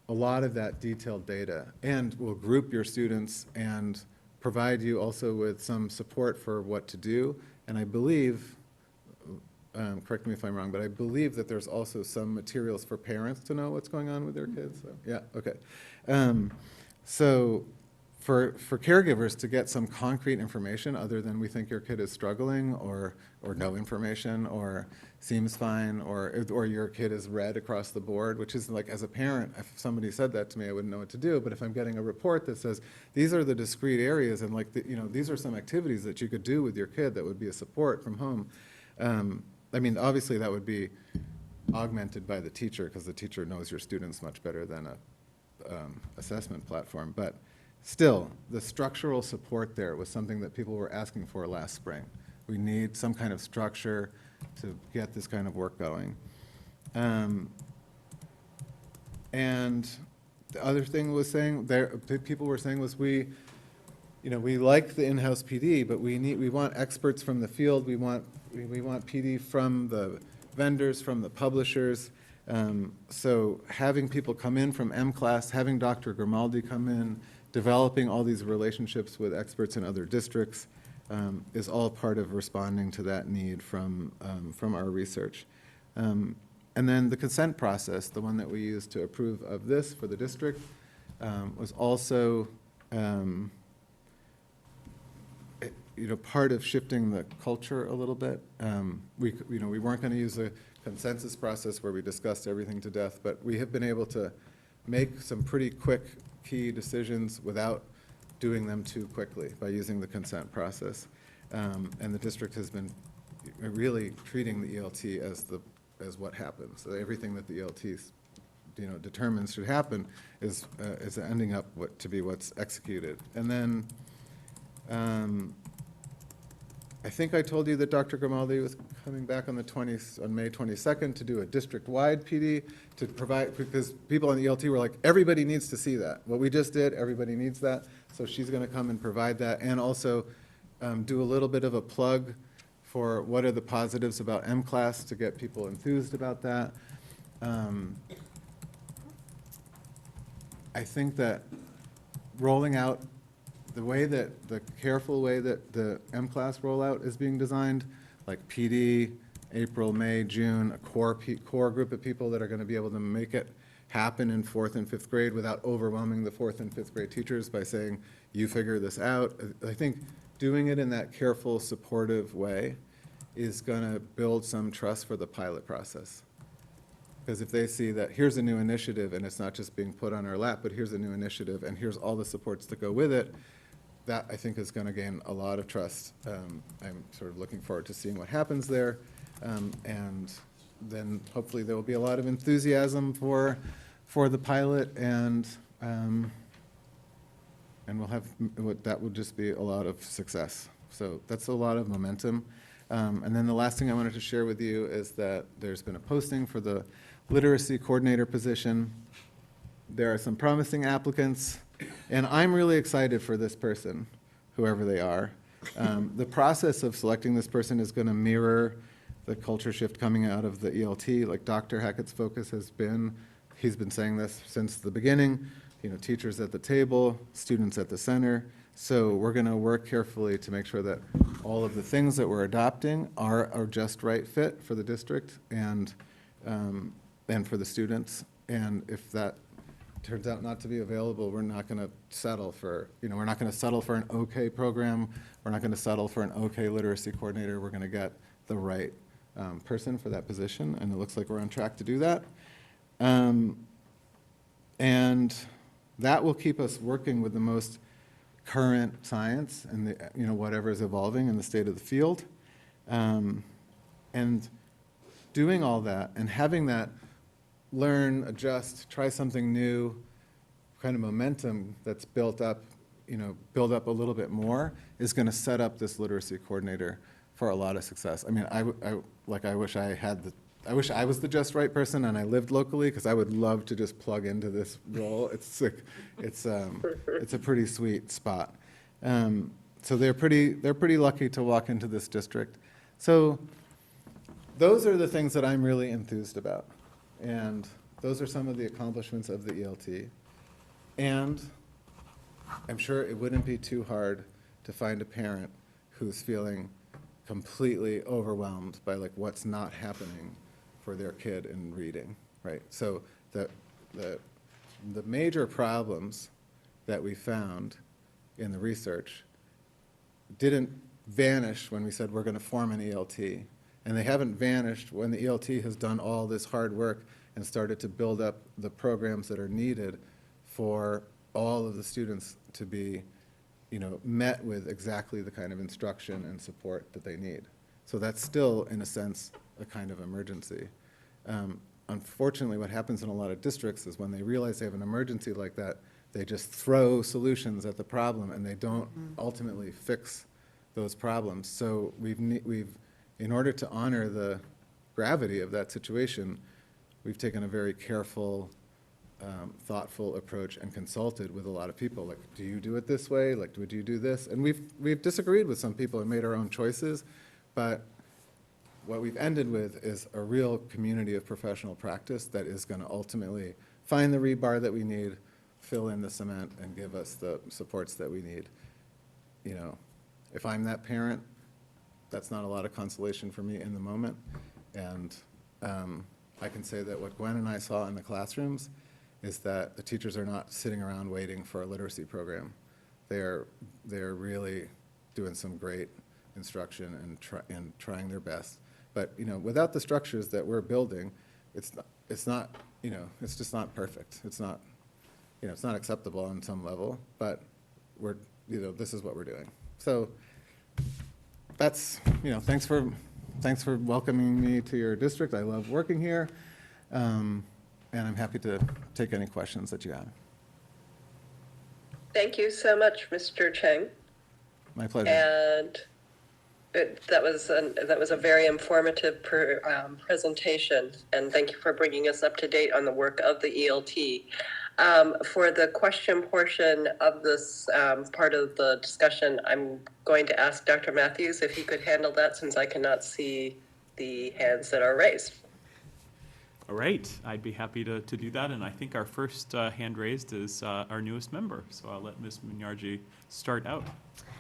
a lot of that detailed data and will group your students and provide you also with some support for what to do. And I believe, correct me if I'm wrong, but I believe that there's also some materials for parents to know what's going on with their kids. So, yeah, okay. So for caregivers to get some concrete information other than we think your kid is struggling or no information or seems fine or your kid is red across the board, which is like, as a parent, if somebody said that to me, I wouldn't know what to do. But if I'm getting a report that says, these are the discrete areas and these are some activities that you could do with your kid that would be a support from home. I mean, obviously that would be augmented by the teacher because the teacher knows your students much better than a assessment platform. But still, the structural support there was something that people were asking for last spring. We need some kind of structure to get this kind of work going. And the other thing was people were saying was we like the in-house PD, but we want experts from the field. We want PD from the vendors, from the publishers. So having people come in from M-Class, having Dr. Grimaldi come in, developing all these relationships with experts in other districts is all part of responding to that need from our research. And then the consent process, the one that we used to approve of this for the district, was also part of shifting the culture a little bit. We weren't going to use a consensus process where we discussed everything to death, but we have been able to make some pretty quick key decisions without doing them too quickly by using the consent process. And the district has been really treating the ELT as what happens. So everything that the ELT determines should happen is ending up to be what's executed. And then I think I told you that Dr. Grimaldi was coming back on May 22nd to do a district-wide PD to provide, because people on the ELT were like, everybody needs to see that. What we just did, everybody needs that. So she's going to come and provide that and also do a little bit of a plug for what are the positives about M-Class to get people enthused about that. I think that rolling out the careful way that the M-Class rollout is being designed, like PD, April, May, June, a core group of people that are going to be able to make it happen in 4th and 5th grade without overwhelming the 4th and 5th grade teachers by saying, you figure this out. I think doing it in that careful, supportive way is going to build some trust for the pilot process. Because if they see that here's a new initiative and it's not just being put on our lap, but here's a new initiative and here's all the supports that go with it, that I think is going to gain a lot of trust. I'm sort of looking forward to seeing what happens there. And then hopefully there will be a lot of enthusiasm for the pilot, and we'll have, that will just be a lot of success. So that's a lot of momentum. And then the last thing I wanted to share with you is that there's been a posting for the literacy coordinator position. There are some promising applicants, and I'm really excited for this person, whoever they are. The process of selecting this person is going to mirror the culture shift coming out of the ELT. Like Dr. Hackett's focus has been, he's been saying this since the beginning, teachers at the table, students at the center. So we're going to work carefully to make sure that all of the things that we're adopting are just right fit for the district and for the students. And if that turns out not to be available, we're not going to settle for, we're not going to settle for an okay program. We're not going to settle for an okay literacy coordinator. We're going to get the right person for that position, and it looks like we're on track to do that. And that will keep us working with the most current science and whatever is evolving in the state of the field. And doing all that and having that learn, adjust, try something new kind of momentum that's built up, build up a little bit more is going to set up this literacy coordinator for a lot of success. I mean, I wish I wish I was the just right person and I lived locally, because I would love to just plug into this role. It's like, it's a pretty sweet spot. So they're pretty lucky to walk into this district. So those are the things that I'm really enthused about. And those are some of the accomplishments of the ELT. And I'm sure it wouldn't be too hard to find a parent who's feeling completely overwhelmed by what's not happening for their kid in reading, right? So the major problems that we found in the research didn't vanish when we said we're going to form an ELT. And they haven't vanished when the ELT has done all this hard work and started to build up the programs that are needed for all of the students to be met with exactly the kind of instruction and support that they need. So that's still, in a sense, a kind of emergency. Unfortunately, what happens in a lot of districts is when they realize they have an emergency like that, they just throw solutions at the problem and they don't ultimately fix those problems. So we've, in order to honor the gravity of that situation, we've taken a very careful, thoughtful approach and consulted with a lot of people. Like, do you do it this way? Like, would you do this? And we've disagreed with some people and made our own choices, but what we've ended with is a real community of professional practice that is going to ultimately find the rebar that we need, fill in the cement, and give us the supports that we need. If I'm that parent, that's not a lot of consolation for me in the moment. And I can say that what Gwen and I saw in the classrooms is that the teachers are not sitting around waiting for a literacy program. They're really doing some great instruction and trying their best. But without the structures that we're building, it's just not perfect. It's not acceptable on some level. But this is what we're doing. So that's thanks for welcoming me to your district. I love working here, and I'm happy to take any questions that you have. Thank you so much, Mr. Cheng. My pleasure. And that was a very informative presentation, and thank you for bringing us up to date on the work of the ELT. For the question portion of this part of the discussion, I'm going to ask Dr. Matthews if he could handle that, since I cannot see the hands that are raised. All right, I'd be happy to do that, and I think our first hand raised is our newest member, so I'll let Ms. Munyarji start out.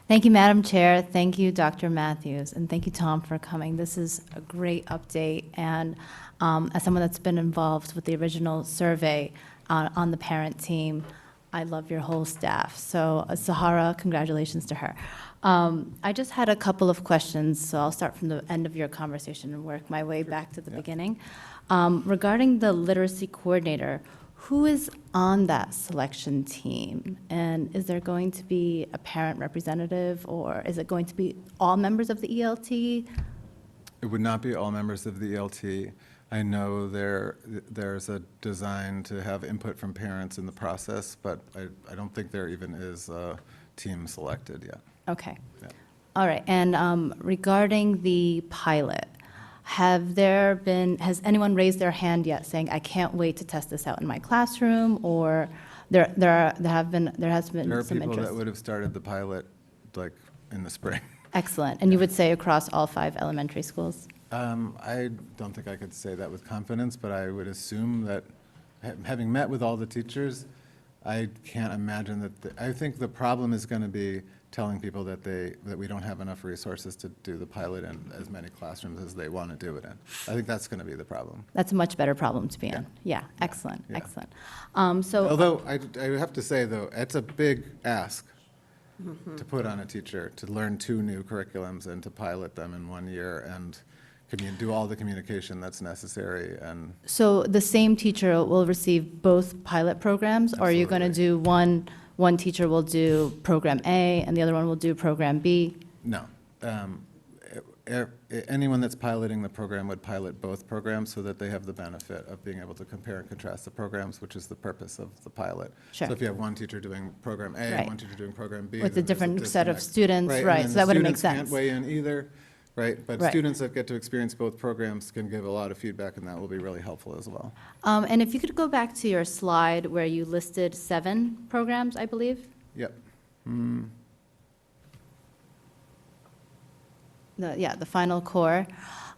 Thank you, Madam Chair. Thank you, Dr. Matthews, and thank you, Tom, for coming. This is a great update, and as someone that's been involved with the original survey on the parent team, I love your whole staff. So Sahara, congratulations to her. I just had a couple of questions, so I'll start from the end of your conversation and work my way back to the beginning. Regarding the literacy coordinator, who is on that selection team? And is there going to be a parent representative, or is it going to be all members of the ELT? It would not be all members of the ELT. I know there's a design to have input from parents in the process, but I don't think there even is a team selected yet. Okay. Yeah. All right. And regarding the pilot, has anyone raised their hand yet saying, I can't wait to test this out in my classroom, or there has been There are some people interest? that would have started the pilot like in the spring. Excellent. And you would say across all 5 elementary schools? I don't think I could say that with confidence, but I would assume that, having met with all the teachers, I can't imagine that, I think the problem is going to be telling people that we don't have enough resources to do the pilot in as many classrooms as they want to do it in. I think that's going to be the problem. That's a much better problem to be in. Yeah, excellent, yeah. excellent. So, Although I have to say, though, it's a big ask to put on a teacher to learn 2 new curriculums and to pilot them in 1 year and do all the communication that's necessary. And so the same teacher will receive both pilot programs, or are you going to do one teacher will do program A and the other one will do program B? no. Anyone that's piloting the program would pilot both programs so that they have the benefit of being able to compare and contrast the programs, which is the purpose of the pilot. Sure. So if you have one teacher doing program A and Right. one teacher doing program B. With a then there's different set of disconnect. students, and right, then so the that wouldn't make students can't sense. weigh in either, right? But Right. students that get to experience both programs can give a lot of feedback, and that will be really helpful as well. And if you could go back to your slide where you listed 7 programs, I believe? Yep. The final core.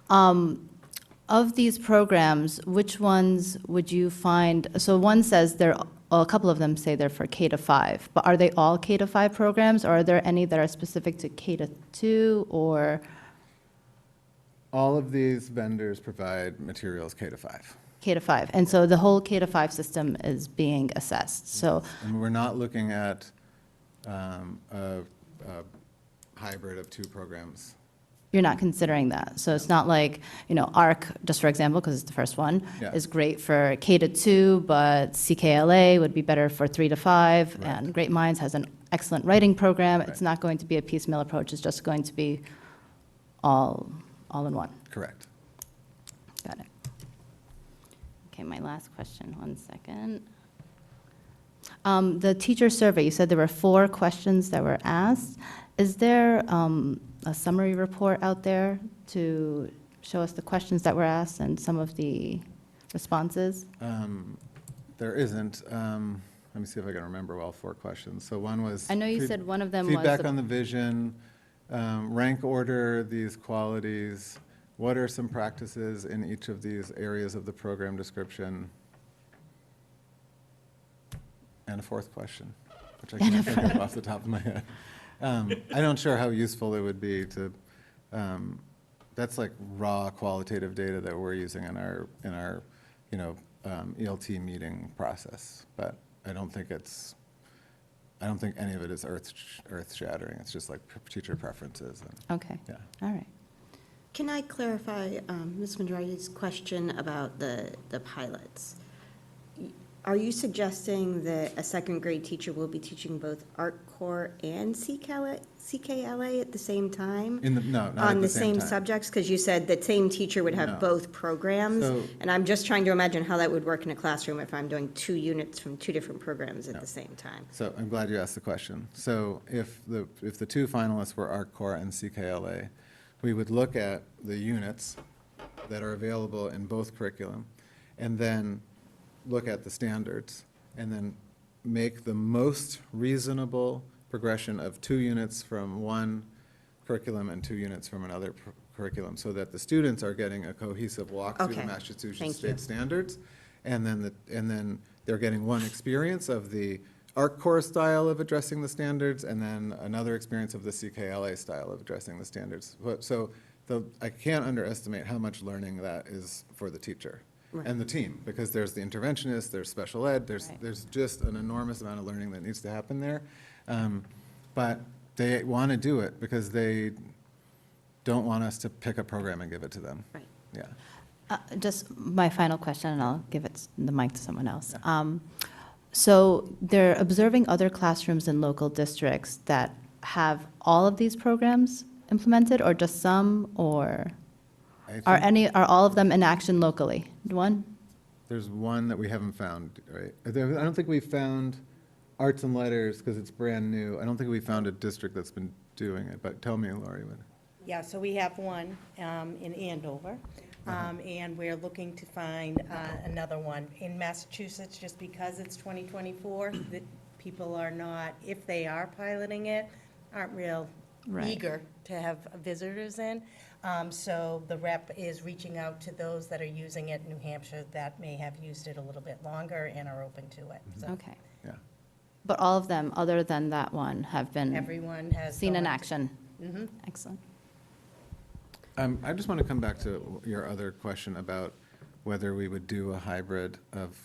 Of these programs, which ones would you find, so one says a couple of them say they're for K to 5, but are they all K to 5 programs, or are there any that are specific to K to 2, or? All of these vendors provide materials K to 5. K to 5, and so the whole K to 5 system is being assessed, so, And we're not looking at a hybrid of 2 programs. you're not considering that. So it's not like, ARC, just for example, because it's the first one, Yeah. is great for K to 2, but CKLA would be better for 3 to 5, Right. and Great Minds has an excellent writing program. It's Right. not going to be a piecemeal approach, it's just going to be all in one. Correct. Got it. Okay, my last question, 1 second. The teacher survey, you said there were 4 questions that were asked. Is there a summary report out there to show us the questions that were asked and some of the responses? There isn't. Let me see if I can remember all 4 questions. So one was. I know you said one of them was Feedback the- on the vision, rank order these qualities, what are some practices in each of these areas of the program description? And a 4th question, which I can't think of off the top of my head. I'm not sure how useful it would be to, that's like raw qualitative data that we're using in our ELT meeting process. But I don't think any of it is earth-shattering. It's just like teacher preferences. Okay, Yeah. all right. Can I clarify Ms. Mandrari's question about the pilots? Are you suggesting that a second grade teacher will be teaching both Art Core and CKLA at the same time? No, not at On the the same same time. subjects? Because you said the same teacher would No. have both programs. So- And I'm just trying to imagine how that would work in a classroom if I'm doing 2 units from 2 different programs at No. the same time. So I'm glad you asked the question. So if the 2 finalists were Art Core and CKLA, we would look at the units that are available in both curriculum, and then look at the standards, and then make the most reasonable progression of 2 units from one curriculum and 2 units from another curriculum, so that the students are getting a cohesive walk through the Okay. Massachusetts Thank you. state standards. And then they're getting one experience of the ARC core style of addressing the standards, and then another experience of the CKLA style of addressing the standards. So I can't underestimate how much learning that is for the teacher and the team, because there's the interventionist, there's special ed, Right. there's just an enormous amount of learning that needs to happen there. But they want to do it because they don't want us to pick a program and give it to them. Right. Yeah. Just my final question, and I'll give the mic to someone else. So they're observing other classrooms in local districts that have all of these programs implemented, or just some, or are all of them in action locally? One? There's one that we haven't found, right? I don't think we found arts and letters because it's brand new. I don't think we found a district that's been doing it, but tell me, Lori. Yeah, so we have one in Andover, and we're looking to find another one in Massachusetts, just because it's 2024, that people are not, if they are piloting it, aren't real Right. eager to have visitors in. So the rep is reaching out to those that are using it in New Hampshire that may have used it a little bit longer and are open to it. So Okay. Yeah. But all of them, other than that one, have been everyone has. seen in gone to- action? Mhm. Excellent. I just want to come back to your other question about whether we would do a hybrid of,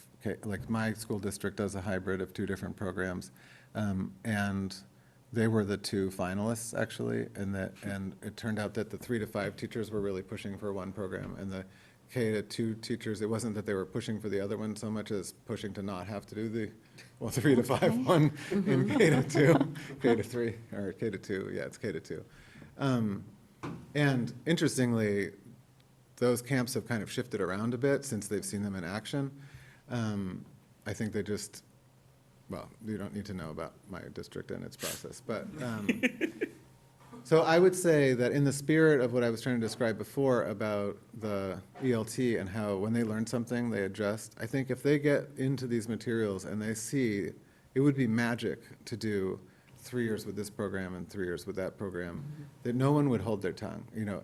like my school district does a hybrid of two different programs. And they were the two finalists, actually, and it turned out that the 3 to 5 teachers were really pushing for one program, and the K to 2 teachers, it wasn't that they were pushing for the other one so much as pushing to not have to do the, 3 to 5 one in K to 2, K to 3, or K to 2, yeah, it's K to 2. And interestingly, those camps have kind of shifted around a bit since they've seen them in action. I think they just, well, you don't need to know about my district and its process, but, so I would say that in the spirit of what I was trying to describe before about the ELT and how when they learn something, they adjust, I think if they get into these materials and they see, it would be magic to do 3 years with this program and 3 years with that program, that no one would hold their tongue. You know,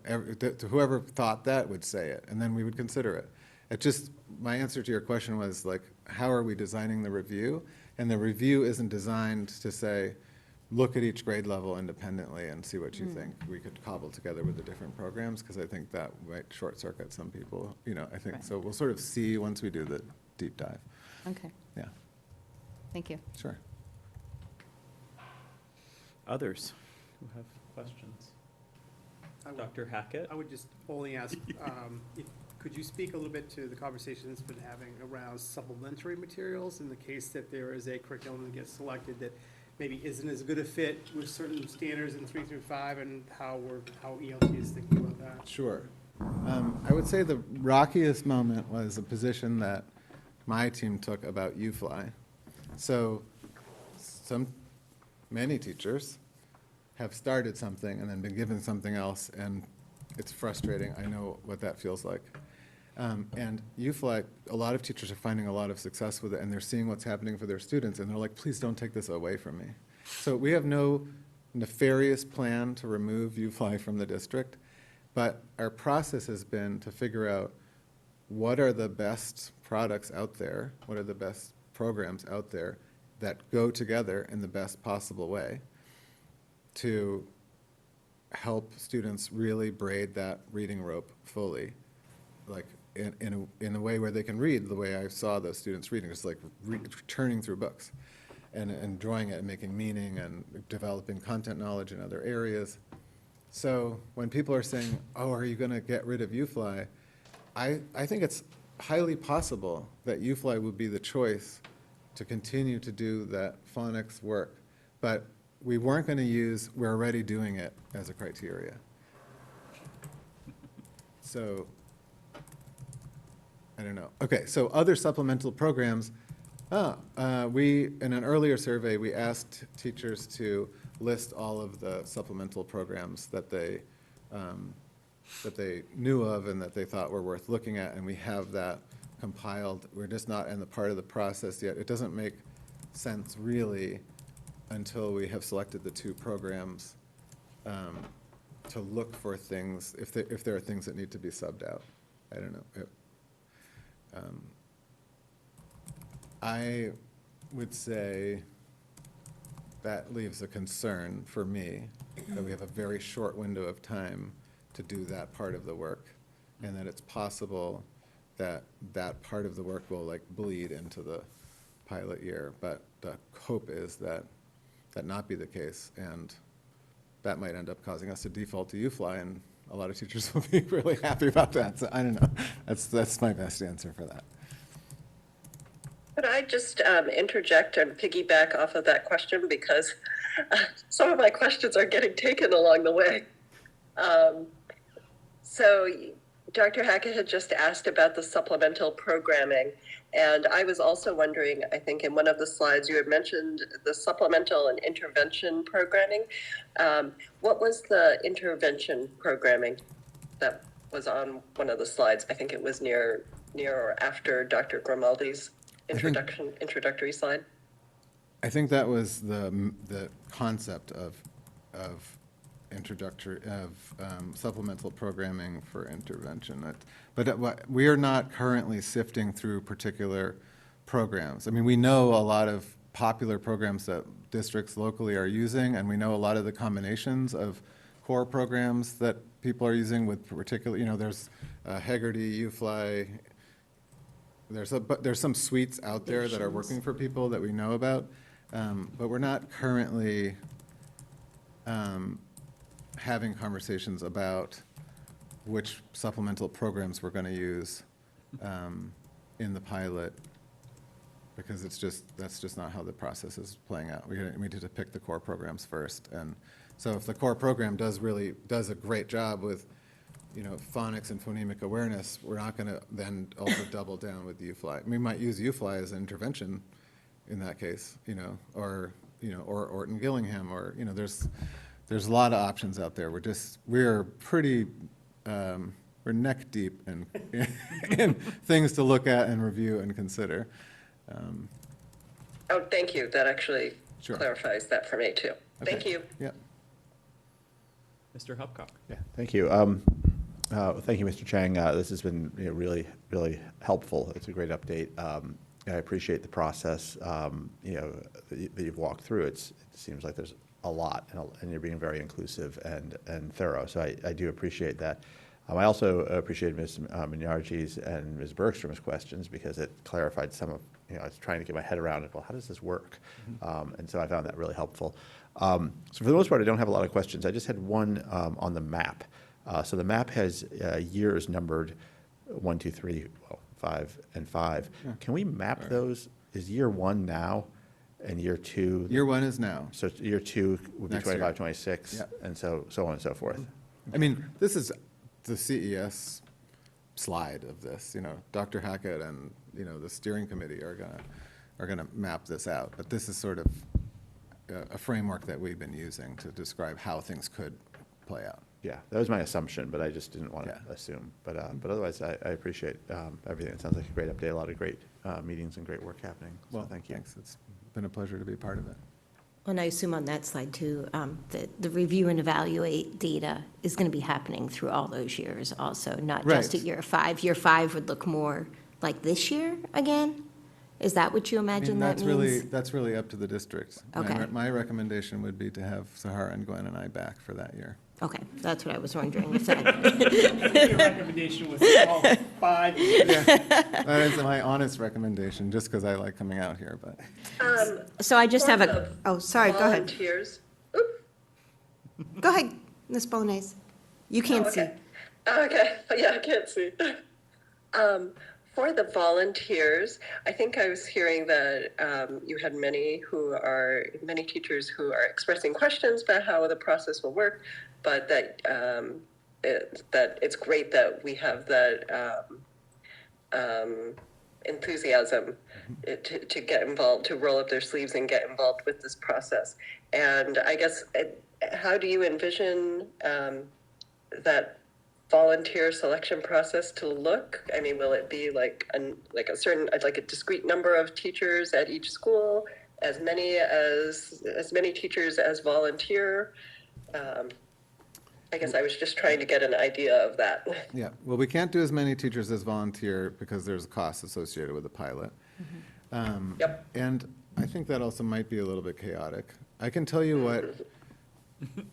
whoever thought that would say it, and then we would consider it. It just, my answer to your question was like, how are we designing the review? And the review isn't designed to say, look at each grade level independently and see what you think we could cobble together with the different programs, because I think that might short circuit some people, you know, I think, Right. so we'll sort of see once we do the deep dive. Okay, Yeah, thank you. sure. Others who have questions? Dr. Hackett? I would just only ask, could you speak a little bit to the conversation that's been having around supplementary materials in the case that there is a curriculum that gets selected that maybe isn't as good a fit with certain standards in 3 through 5, and how ELT is thinking about that? Sure. I would say the rockiest moment was a position that my team took about UFly. So many teachers have started something and then been given something else, and it's frustrating. I know what that feels like. And UFly, a lot of teachers are finding a lot of success with it, and they're seeing what's happening for their students, and they're like, please don't take this away from me. So we have no nefarious plan to remove UFly from the district, but our process has been to figure out what are the best products out there, what are the best programs out there that go together in the best possible way to help students really braid that reading rope fully, like in a way where they can read the way I saw those students reading, just like turning through books and enjoying it and making meaning and developing content knowledge in other areas. So when people are saying, oh, are you going to get rid of UFly? I think it's highly possible that UFly would be the choice to continue to do that phonics work, but we weren't going to use we're already doing it as a criteria. So, I don't know. Okay, so other supplemental programs. In an earlier survey, we asked teachers to list all of the supplemental programs that they knew of and that they thought were worth looking at, and we have that compiled. We're just not in the part of the process yet. It doesn't make sense really until we have selected the 2 programs to look for things, if there are things that need to be subbed out. I don't know. I would say that leaves a concern for me, that we have a very short window of time to do that part of the work, and that it's possible that that part of the work will like bleed into the pilot year. But the hope is that not be the case, and that might end up causing us to default to UFly, and a lot of teachers will be really happy about that. So I don't know. That's my best answer for that. Could I just interject and piggyback off of that question, because some of my questions are getting taken along the way. So Dr. Hackett had just asked about the supplemental programming, and I was also wondering, I think in one of the slides you had mentioned the supplemental and intervention programming. What was the intervention programming that was on one of the slides? I think it was near or after Dr. Grimaldi's introductory slide. I think that was the concept of supplemental programming for intervention. But we are not currently sifting through particular programs. I mean, we know a lot of popular programs that districts locally are using, and we know a lot of the combinations of core programs that people are using with particular, there's Heggerty, UFly. There's some suites out there that are working for people that we know about, but we're not currently having conversations about which supplemental programs we're going to use in the pilot, because that's just not how the process is playing out. We need to pick the core programs first, and so if the core program does a great job with phonics and phonemic awareness, we're not going to then also double down with UFly. We might use UFly as an intervention in that case, or Orton Gillingham, or there's a lot of options out there. We're pretty we're neck deep in things to look at and review and consider. Oh, thank you. That actually Sure. clarifies that for me too. Okay. Thank you. Yeah. Mr. Hupcock. Yeah, thank you. Thank you, Mr. Chang. This has been really, really helpful. It's a great update. I appreciate the process that you've walked through. It seems like there's a lot, and you're being very inclusive and thorough. So I do appreciate that. I also appreciate Ms. Minyarji's and Ms. Bergstrom's questions, because it clarified some of, I was trying to get my head around it. Well, how does this work? And so I found that really helpful. So for the most part, I don't have a lot of questions. I just had one on the map. So the map has years numbered 1, 2, 3, 5, and 5. Yeah. Can we map those? Is year 1 now and year 2? Year 1 is now. So year 2 would be Next 25, year. 26, Yeah. and so on and so forth. I mean, this is the CES slide of this. Dr. Hackett and the steering committee are gonna map this out. But this is sort of a framework that we've been using to describe how things could play out. Yeah, that was my assumption, but I just didn't want to Yeah. assume. But otherwise, I appreciate everything. It sounds like a great update, a lot of great meetings and great work happening. So Well, thank you. thanks. It's been a pleasure to be part of it. And I assume on that slide too, the review and evaluate data is going to be happening through all those years also, not just Right. at year 5. Year 5 would look more like this year again? Is that what you I imagine mean, that means? that's really up to the districts. Okay. My recommendation would be to have Sahara and Gwen and I back for that year. Okay, that's what I was wondering. If that- Your recommendation was all 5 years. That is my honest recommendation, just because I like coming out here, but. So I just have For a, the oh, sorry, go ahead. Volunteers. Go ahead, Ms. Bolognese. You can't see. Okay, yeah, I can't see. For the volunteers, I think I was hearing that you had many teachers who are expressing questions about how the process will work, but that that it's great that we have that enthusiasm to get involved, to roll up their sleeves and get involved with this process. And I guess, how do you envision that volunteer selection process to look? I mean, will it be like a discrete number of teachers at each school, as many teachers as volunteer? I guess I was just trying to get an idea of that. Yeah, well, we can't do as many teachers as volunteer because there's a cost associated with the pilot. Yep. And I think that also might be a little bit chaotic. I can tell you what,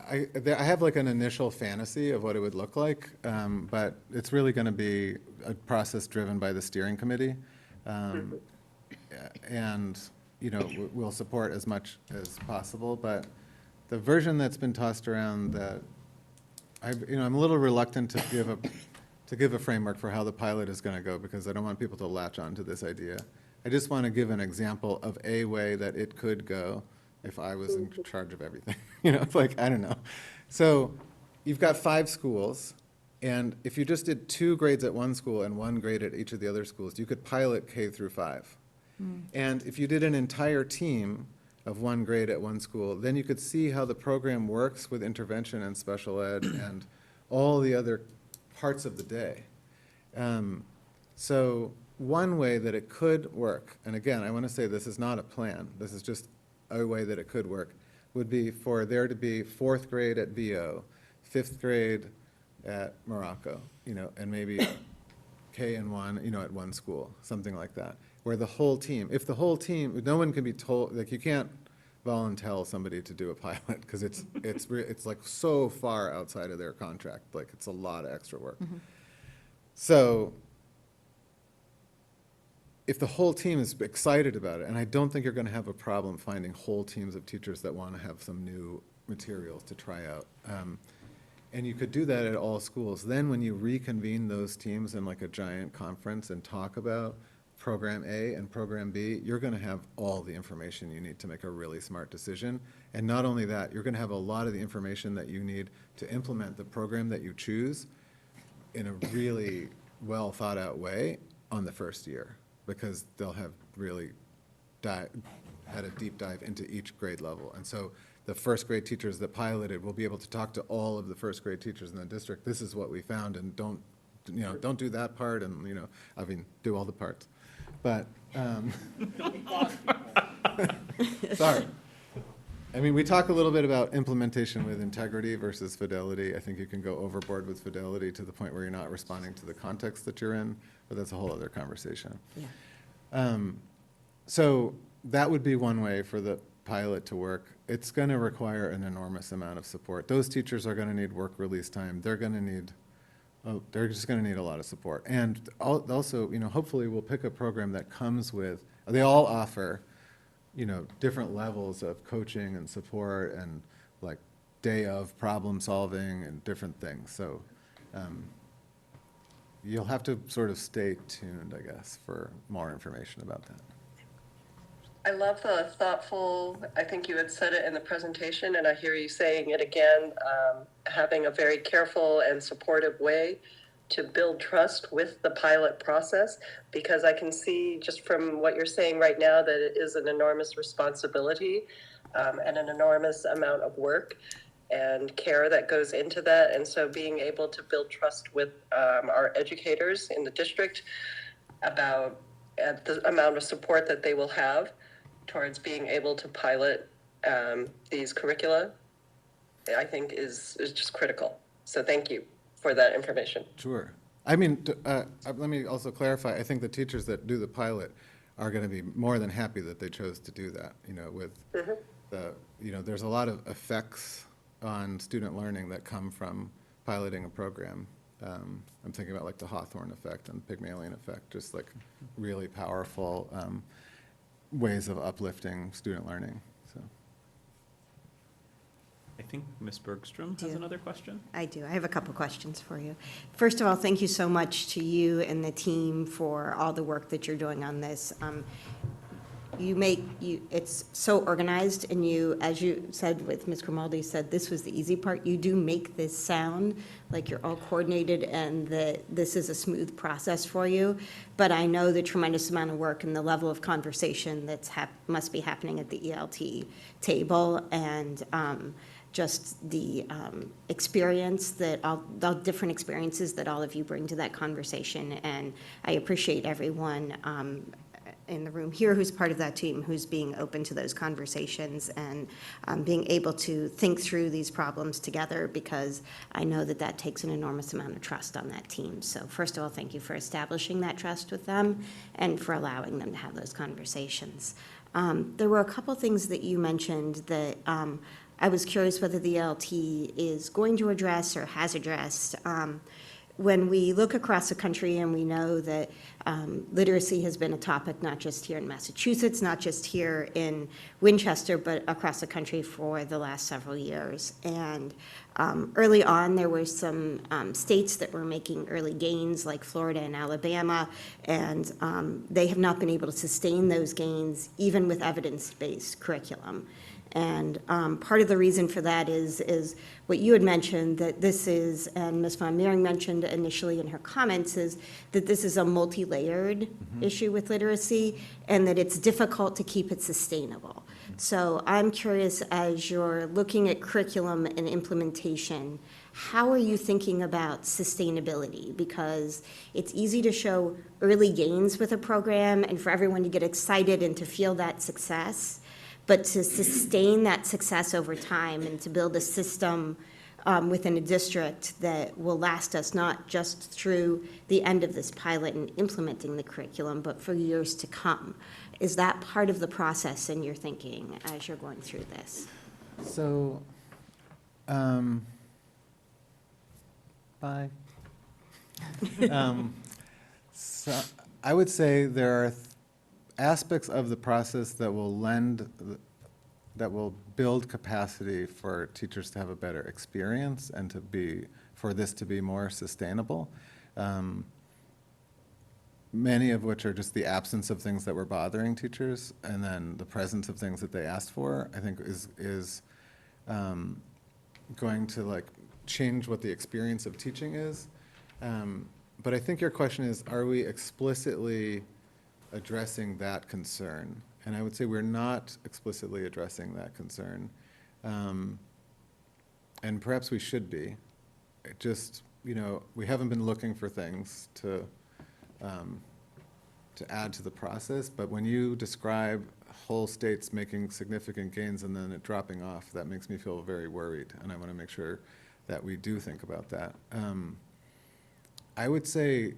I have like an initial fantasy of what it would look like, but it's really going to be a process driven by the steering committee. And, you know, we'll support as much as possible, but the version that's been tossed around that I'm a little reluctant to give a framework for how the pilot is going to go because I don't want people to latch on to this idea. I just want to give an example of a way that it could go if I was in charge of everything. You know, it's like, I don't know. So you've got 5 schools, and if you just did 2 grades at one school and 1 grade at each of the other schools, you could pilot K through 5. And if you did an entire team of 1 grade at one school, then you could see how the program works with intervention and special ed and all the other parts of the day. So one way that it could work, and again, I want to say this is not a plan, this is just a way that it could work, would be for there to be 4th grade at VO, 5th grade at Morocco, you know, and maybe K and 1, you know, at one school, something like that, where the whole team, if the whole team, no one can be told, like you can't volunteer somebody to do a pilot because it's like so far outside of their contract, like it's a lot of extra work. So if the whole team is excited about it, and I don't think you're going to have a problem finding whole teams of teachers that want to have some new materials to try out. And you could do that at all schools. Then when you reconvene those teams in like a giant conference and talk about Program A and Program B, you're going to have all the information you need to make a really smart decision. And not only that, you're going to have a lot of the information that you need to implement the program that you choose in a really well thought out way on the first year, because they'll have really had a deep dive into each grade level. And so the first grade teachers that piloted will be able to talk to all of the first grade teachers in the district. This is what we found, and don't do that part, and, you know, I mean, do all the parts. But, sorry. I mean, we talk a little bit about implementation with integrity versus fidelity. I think you can go overboard with fidelity to the point where you're not responding to the context that you're in, but that's a whole other conversation. Yeah. So that would be one way for the pilot to work. It's going to require an enormous amount of support. Those teachers are going to need work release time. They're going to need, they're just going to need a lot of support. And also, you know, hopefully we'll pick a program that comes with, they all offer, you know, different levels of coaching and support and like day of problem solving and different things. So you'll have to sort of stay tuned, I guess, for more information about that. I love the thoughtful, I think you had said it in the presentation, and I hear you saying it again, having a very careful and supportive way to build trust with the pilot process, because I can see just from what you're saying right now that it is an enormous responsibility and an enormous amount of work and care that goes into that. And so being able to build trust with our educators in the district about the amount of support that they will have towards being able to pilot these curricula, I think is just critical. So thank you for that information. Sure. I mean, let me also clarify, I think the teachers that do the pilot are going to be more than happy that they chose to do that, you know, with the, you know, there's a lot of effects on student learning that come from piloting a program. I'm thinking about like the Hawthorne effect and Pygmalion effect, just like really powerful ways of uplifting student learning. So I think Ms. Bergstrom has another question. I do. I have a couple questions for you. First of all, thank you so much to you and the team for all the work that you're doing on this. It's so organized, and you, as you said with Ms. Grimaldi said, this was the easy part. You do make this sound like you're all coordinated and that this is a smooth process for you. But I know the tremendous amount of work and the level of conversation that's must be happening at the ELT table, and just the experience that the different experiences that all of you bring to that conversation. And I appreciate everyone in the room here who's part of that team, who's being open to those conversations and being able to think through these problems together, because I know that that takes an enormous amount of trust on that team. So first of all, thank you for establishing that trust with them and for allowing them to have those conversations. There were a couple things that you mentioned that I was curious whether the LT is going to address or has addressed. When we look across the country and we know that literacy has been a topic not just here in Massachusetts, not just here in Winchester, but across the country for the last several years. And early on, there were some states that were making early gains, like Florida and Alabama, and they have not been able to sustain those gains, even with evidence-based curriculum. And part of the reason for that is what you had mentioned, that this is, and Ms. Von Meering mentioned initially in her comments, is that this is a multi-layered issue with literacy, and that it's difficult to keep it sustainable. So I'm curious, as you're looking at curriculum and implementation, how are you thinking about sustainability? Because it's easy to show early gains with a program and for everyone to get excited and to feel that success. But to sustain that success over time and to build a system within a district that will last us not just through the end of this pilot and implementing the curriculum, but for years to come. Is that part of the process in your thinking as you're going through this? So, bye. So I would say there are aspects of the process that will build capacity for teachers to have a better experience and for this to be more sustainable. Many of which are just the absence of things that were bothering teachers, and then the presence of things that they asked for, I think is going to change what the experience of teaching is. But I think your question is, are we explicitly addressing that concern? And I would say we're not explicitly addressing that concern. And perhaps we should be. It just, we haven't been looking for things to add to the process, but when you describe whole states making significant gains and then it dropping off, that makes me feel very worried, and I want to make sure that we do think about that. I would say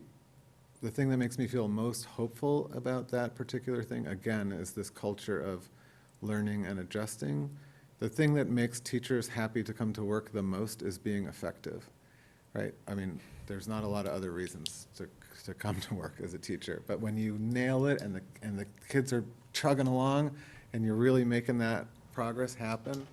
the thing that makes me feel most hopeful about that particular thing, again, is this culture of learning and adjusting. The thing that makes teachers happy to come to work the most is being effective, right? I mean, there's not a lot of other reasons to come to work as a teacher, but when you nail it and the kids are chugging along and you're really making that progress happen,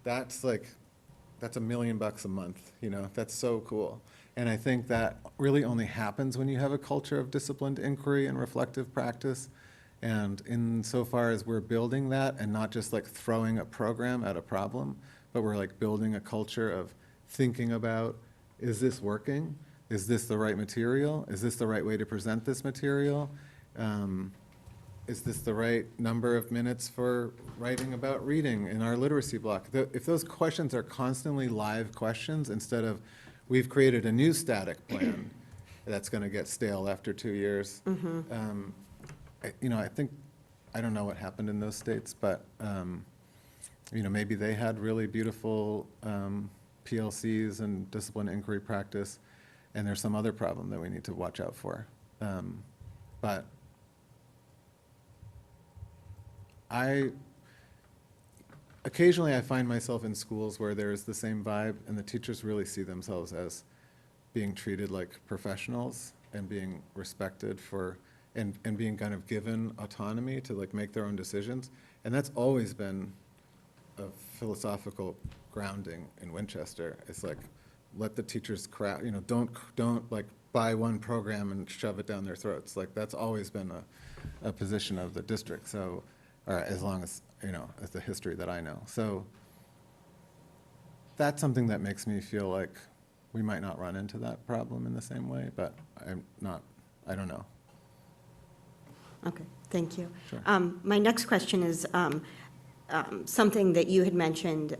that's $1 million a month, that's so cool. And I think that really only happens when you have a culture of disciplined inquiry and reflective practice. And insofar as we're building that and not just throwing a program at a problem, but we're building a culture of thinking about, is this working? Is this the right material? Is this the right way to present this material? Is this the right number of minutes for writing about reading in our literacy block? If those questions are constantly live questions instead of, we've created a new static plan that's going to get stale after 2 years. I think, I don't know what happened in those states, but maybe they had really beautiful PLCs and discipline inquiry practice, and there's some other problem that we need to watch out for. But occasionally I find myself in schools where there's the same vibe and the teachers really see themselves as being treated like professionals and being respected and being kind of given autonomy to make their own decisions. And that's always been a philosophical grounding in Winchester. It's let the teachers craft, don't buy one program and shove it down their throats. That's always been a position of the district. So, or as long as, as the history that I know. So that's something that makes me feel like we might not run into that problem in the same way, but I don't know. Okay, thank you. Sure. My next question is something that you had mentioned,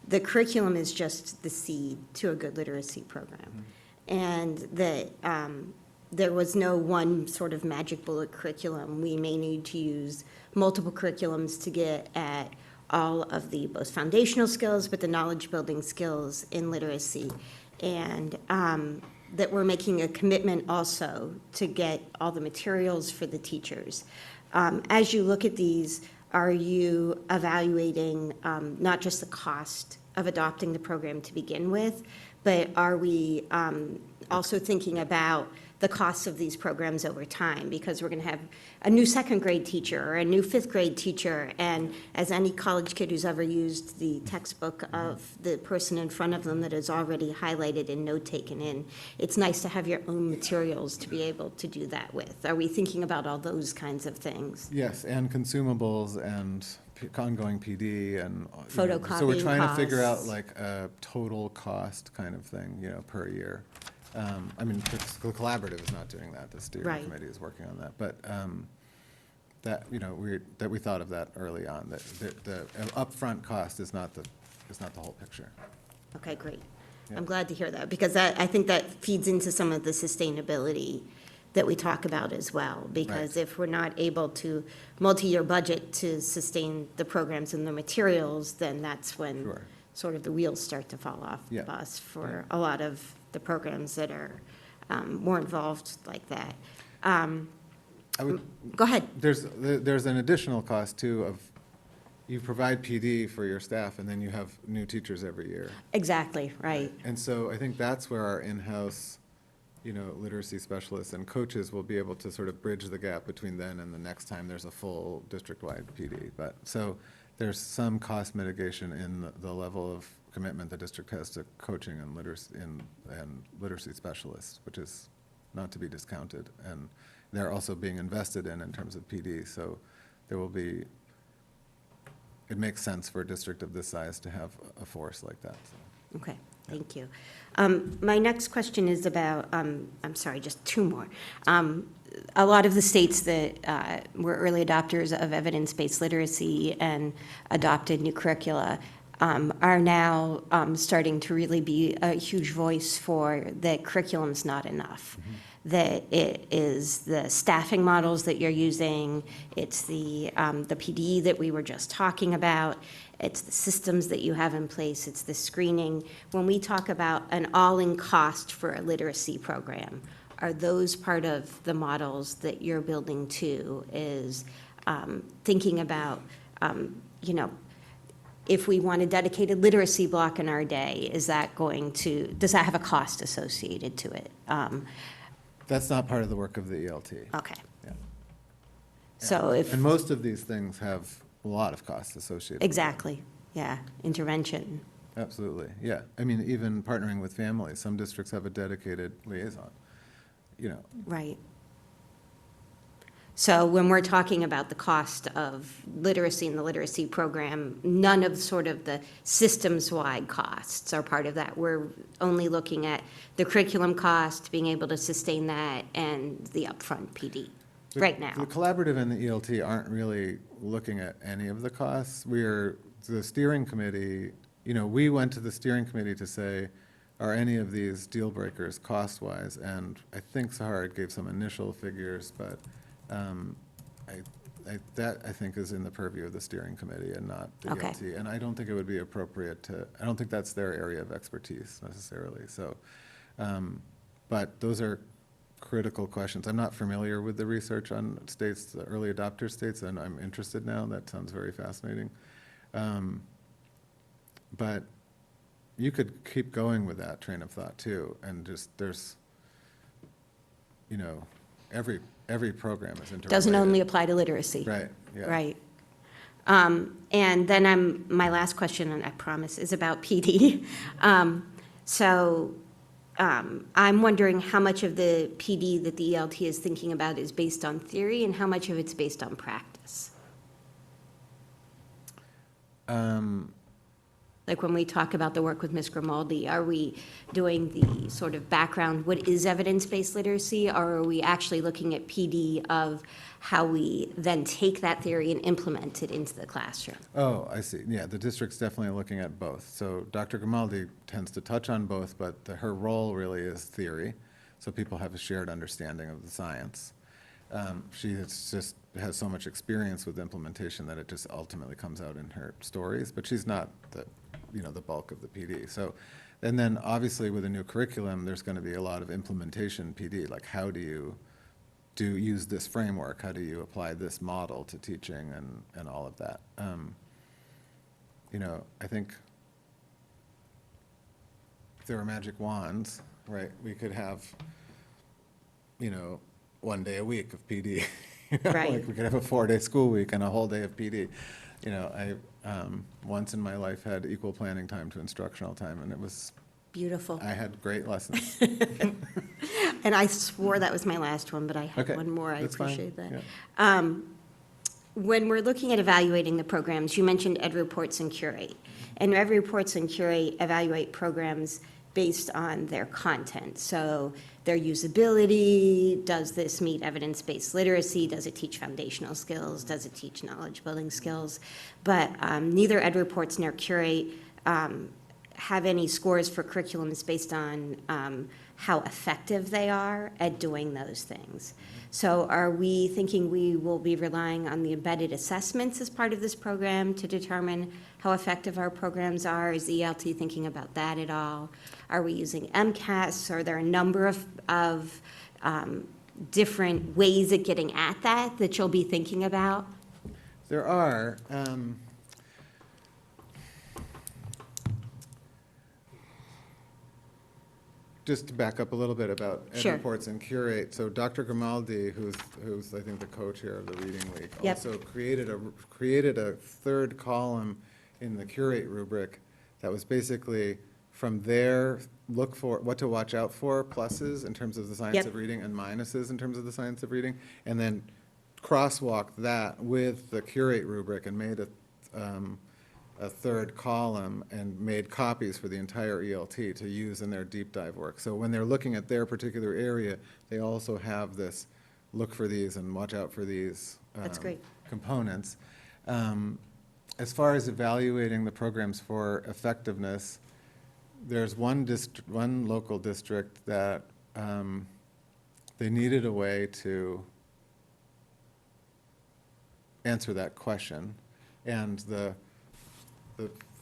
the curriculum is just the seed to a good literacy program. And that there was no one sort of magic bullet curriculum. We may need to use multiple curriculums to get at all of the both foundational skills, but the knowledge building skills in literacy. And that we're making a commitment also to get all the materials for the teachers. As you look at these, are you evaluating not just the cost of adopting the program to begin with, but are we also thinking about the costs of these programs over time? Because we're going to have a new second grade teacher or a new fifth grade teacher, and as any college kid who's ever used the textbook of the person in front of them that is already highlighted and note taken in, it's nice to have your own materials to be able to do that with. Are we thinking about all those kinds of things? Yes, and consumables and ongoing PD and. So we're Photocopying trying to figure out costs. like a total cost kind of thing, per year. I mean, the collaborative is not doing that, the steering Right. committee is working on that, but that we thought of that early on, that the upfront cost is not the whole picture. Okay, great. Yeah. I'm glad to hear that, because I think that feeds into some of the sustainability that we talk about as well. Because Right. if we're not able to multi-year budget to sustain the programs and the materials, then that's when Sure. sort of the wheels start to fall off the Yeah. bus for a lot of the programs that are more involved like that. I would, Go ahead. there's an additional cost too of, you provide PD for your staff and then you have new teachers every year. Exactly, right. And so I think that's where our in-house, literacy specialists and coaches will be able to sort of bridge the gap between then and the next time there's a full district-wide PD. But, so there's some cost mitigation in the level of commitment the district has to coaching and literacy specialists, which is not to be discounted. And they're also being invested in terms of PD. So there will be, it makes sense for a district of this size to have a force like that. So. Okay, thank you. My next question is about, I'm sorry, just two more. A lot of the states that were early adopters of evidence-based literacy and adopted new curricula are now starting to really be a huge voice for that curriculum's not enough. That it is the staffing models that you're using, it's the PD that we were just talking about, it's the systems that you have in place, it's the screening. When we talk about an all-in cost for a literacy program, are those part of the models that you're building too, is thinking about, if we want a dedicated literacy block in our day, does that have a cost associated to it? That's not part of the work of the ELT. Okay. Yeah. So if, And most of these things have a lot of costs associated with them. exactly, yeah, intervention. Absolutely, yeah. I mean, even partnering with families, some districts have a dedicated liaison, Right. So when we're talking about the cost of literacy and the literacy program, none of sort of the systems-wide costs are part of that. We're only looking at the curriculum cost, being able to sustain that, and the upfront PD right now. The collaborative and the ELT aren't really looking at any of the costs. The steering committee, we went to the steering committee to say, are any of these deal breakers cost-wise? And I think Sahara gave some initial figures, but that I think is in the purview of the steering committee and not the Okay. ELT. And I don't think it would be appropriate I don't think that's their area of expertise necessarily. So, but those are critical questions. I'm not familiar with the research on states, the early adopter states, and I'm interested now. That sounds very fascinating. But you could keep going with that train of thought too, and just there's, every program is interrelated. Doesn't only apply to literacy. Right, yeah. Right. And then my last question, and I promise, is about PD. I'm wondering how much of the PD that the ELT is thinking about is based on theory and how much of it's based on practice? Like when we talk about the work with Ms. Grimaldi, are we doing the sort of background, what is evidence-based literacy? Or are we actually looking at PD of how we then take that theory and implement it into the classroom? Oh, I see. Yeah, the district's definitely looking at both. So Dr. Grimaldi tends to touch on both, but her role really is theory. so people have a shared understanding of the science. She has so much experience with implementation that it just ultimately comes out in her stories, but she's not the bulk of the PD. So, and then obviously with a new curriculum, there's going to be a lot of implementation PD, like how do you use this framework? How do you apply this model to teaching and all of that? I think if there were magic wands, right, we could have, 1 day a week of PD. Right. Like we could have a 4-day school week and a whole day of PD. I once in my life had equal planning time to instructional time, and it was, Beautiful. I had great lessons. And I swore that was my last one, but I had Okay, one more. I that's fine, appreciate that. yeah. When we're looking at evaluating the programs, you mentioned Ed Reports and Curate. And Ed Reports and Curate evaluate programs based on their content. So their usability, does this meet evidence-based literacy? Does it teach foundational skills? Does it teach knowledge-building skills? But neither Ed Reports nor Curate have any scores for curriculums based on how effective they are at doing those things. So are we thinking we will be relying on the embedded assessments as part of this program to determine how effective our programs are? Is the ELT thinking about that at all? Are we using MCAS? Are there a number of different ways of getting at that you'll be thinking about? There are. Just to back up a little bit about Ed Sure. Reports and Curate, so Dr. Grimaldi, who's I think the co-chair of the Reading League, Yep. also created a third column in the Curate rubric that was basically from there, look for what to watch out for, pluses in terms of the science Yep. of reading and minuses in terms of the science of reading, and then crosswalked that with the Curate rubric and made a third column and made copies for the entire ELT to use in their deep dive work. So when they're looking at their particular area, they also have this look for these and watch out for these That's great. components. As far as evaluating the programs for effectiveness, there's one local district that they needed a way to answer that question. And the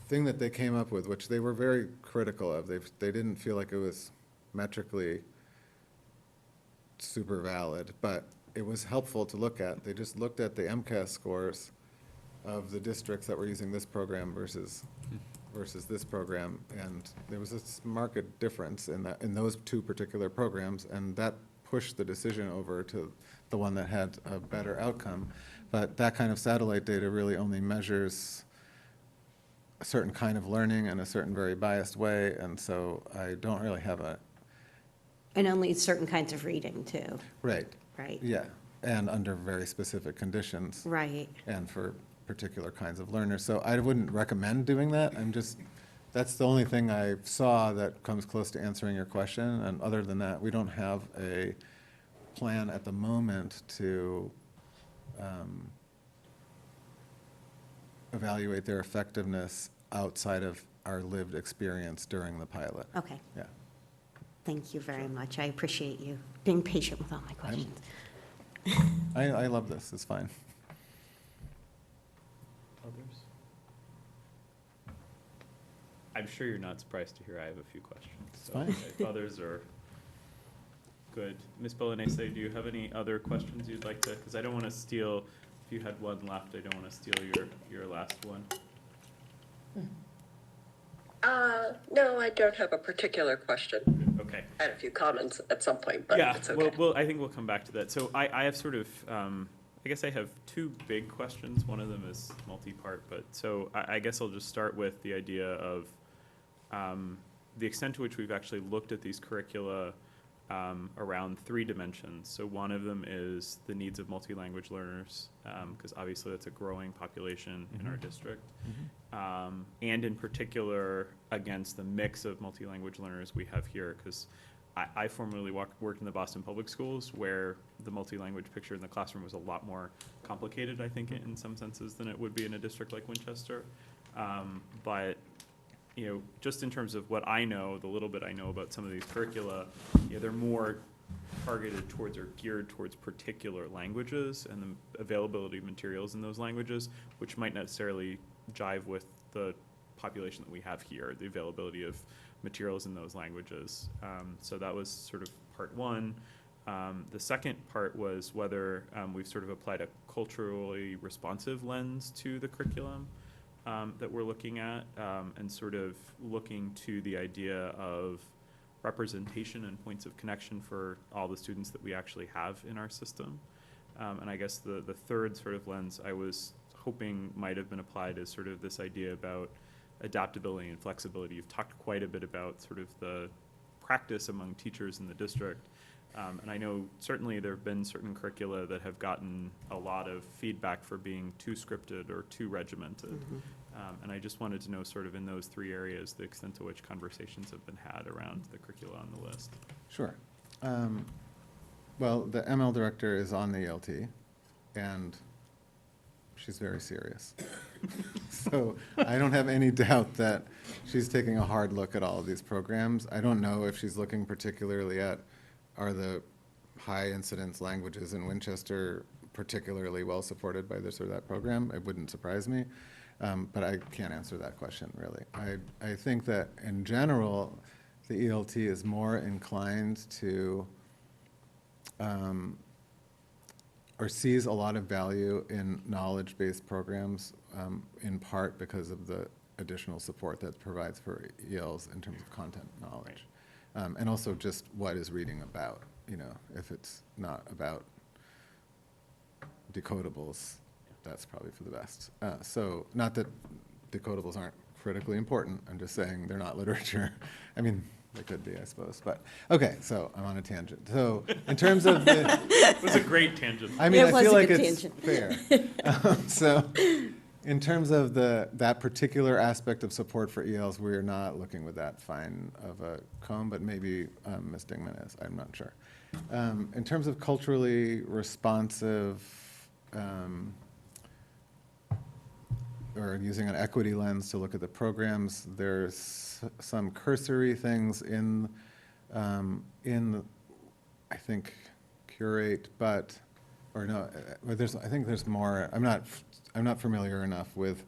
thing that they came up with, which they were very critical of, they didn't feel like it was metrically super valid, but it was helpful to look at. They just looked at the MCAS scores of the districts that were using this program versus this program, and there was a marked difference in those two particular programs, and that pushed the decision over to the one that had a better outcome. But that kind of satellite data really only measures a certain kind of learning in a certain very biased way, and so I don't really have And only certain kinds of reading, too. Right. Right. Yeah, and under very specific conditions. Right. And for particular kinds of learners. So I wouldn't recommend doing that. That's the only thing I saw that comes close to answering your question. And other than that, we don't have a plan at the moment to evaluate their effectiveness outside of our lived experience during the pilot. Okay. Yeah. Thank you very much. I appreciate you being patient with all my questions. I love this. It's fine. Others? I'm sure you're not surprised to hear I have a few questions. It's So fine. if others are good. Ms. Bolognese, do you have any other questions you'd like to, because I don't want to steal, if you had one left, I don't want to steal your last one. No, I don't have a particular question. Okay. I had a few comments at some point, but Yeah, it's okay. well, I think we'll come back to that. So I have sort of, I guess I have two big questions. One of them is multi-part, but so I guess I'll just start with the idea of the extent to which we've actually looked at these curricula around 3 dimensions. So one of them is the needs of multi-language learners, because obviously that's a growing population in our district. And in particular, against the mix of multi-language learners we have here, because I formerly worked in the Boston Public Schools, where the multi-language picture in the classroom was a lot more complicated, I think, in some senses, than it would be in a district like Winchester. But you know, just in terms of what I know, the little bit I know about some of these curricula, you know, they're more targeted towards or geared towards particular languages and the availability of materials in those languages, which might necessarily jive with the population that we have here, the availability of materials in those languages. So that was sort of part one. The second part was whether we've sort of applied a culturally responsive lens to the curriculum that we're looking at, and sort of looking to the idea of representation and points of connection for all the students that we actually have in our system. And I guess the third sort of lens I was hoping might have been applied is sort of this idea about adaptability and flexibility. You've talked quite a bit about sort of the practice among teachers in the district. And I know certainly there have been certain curricula that have gotten a lot of feedback for being too scripted or too regimented. And I just wanted to know sort of in those three areas, the extent to which conversations have been had around the curricula on the list. Sure. Well, the ML director is on the ELT, and she's very serious. So I don't have any doubt that she's taking a hard look at all of these programs. I don't know if she's looking particularly at, are the high incidence languages in Winchester particularly well supported by this or that program? It wouldn't surprise me, but I can't answer that question really. I think that in general, the ELT is more inclined to, or sees a lot of value in knowledge-based programs, in part because of the additional support that provides for ELs in terms of content knowledge. And also just what is reading about, you know, if it's not about decodables, that's probably for the best. So not that decodables aren't critically important, I'm just saying they're not literature. I mean, they could be, I suppose, but, okay, so I'm on a tangent. So in terms of the. It was a great tangent. I mean, It I was feel a like good it's fair. So in terms of that particular aspect of support for ELs, we're not looking with that fine of a comb, but maybe Ms. Dingman is, I'm not sure. In terms of culturally responsive, or using an equity lens to look at the programs, there's some cursory things in I think, Curate, but, or no, I think there's more. I'm not familiar enough with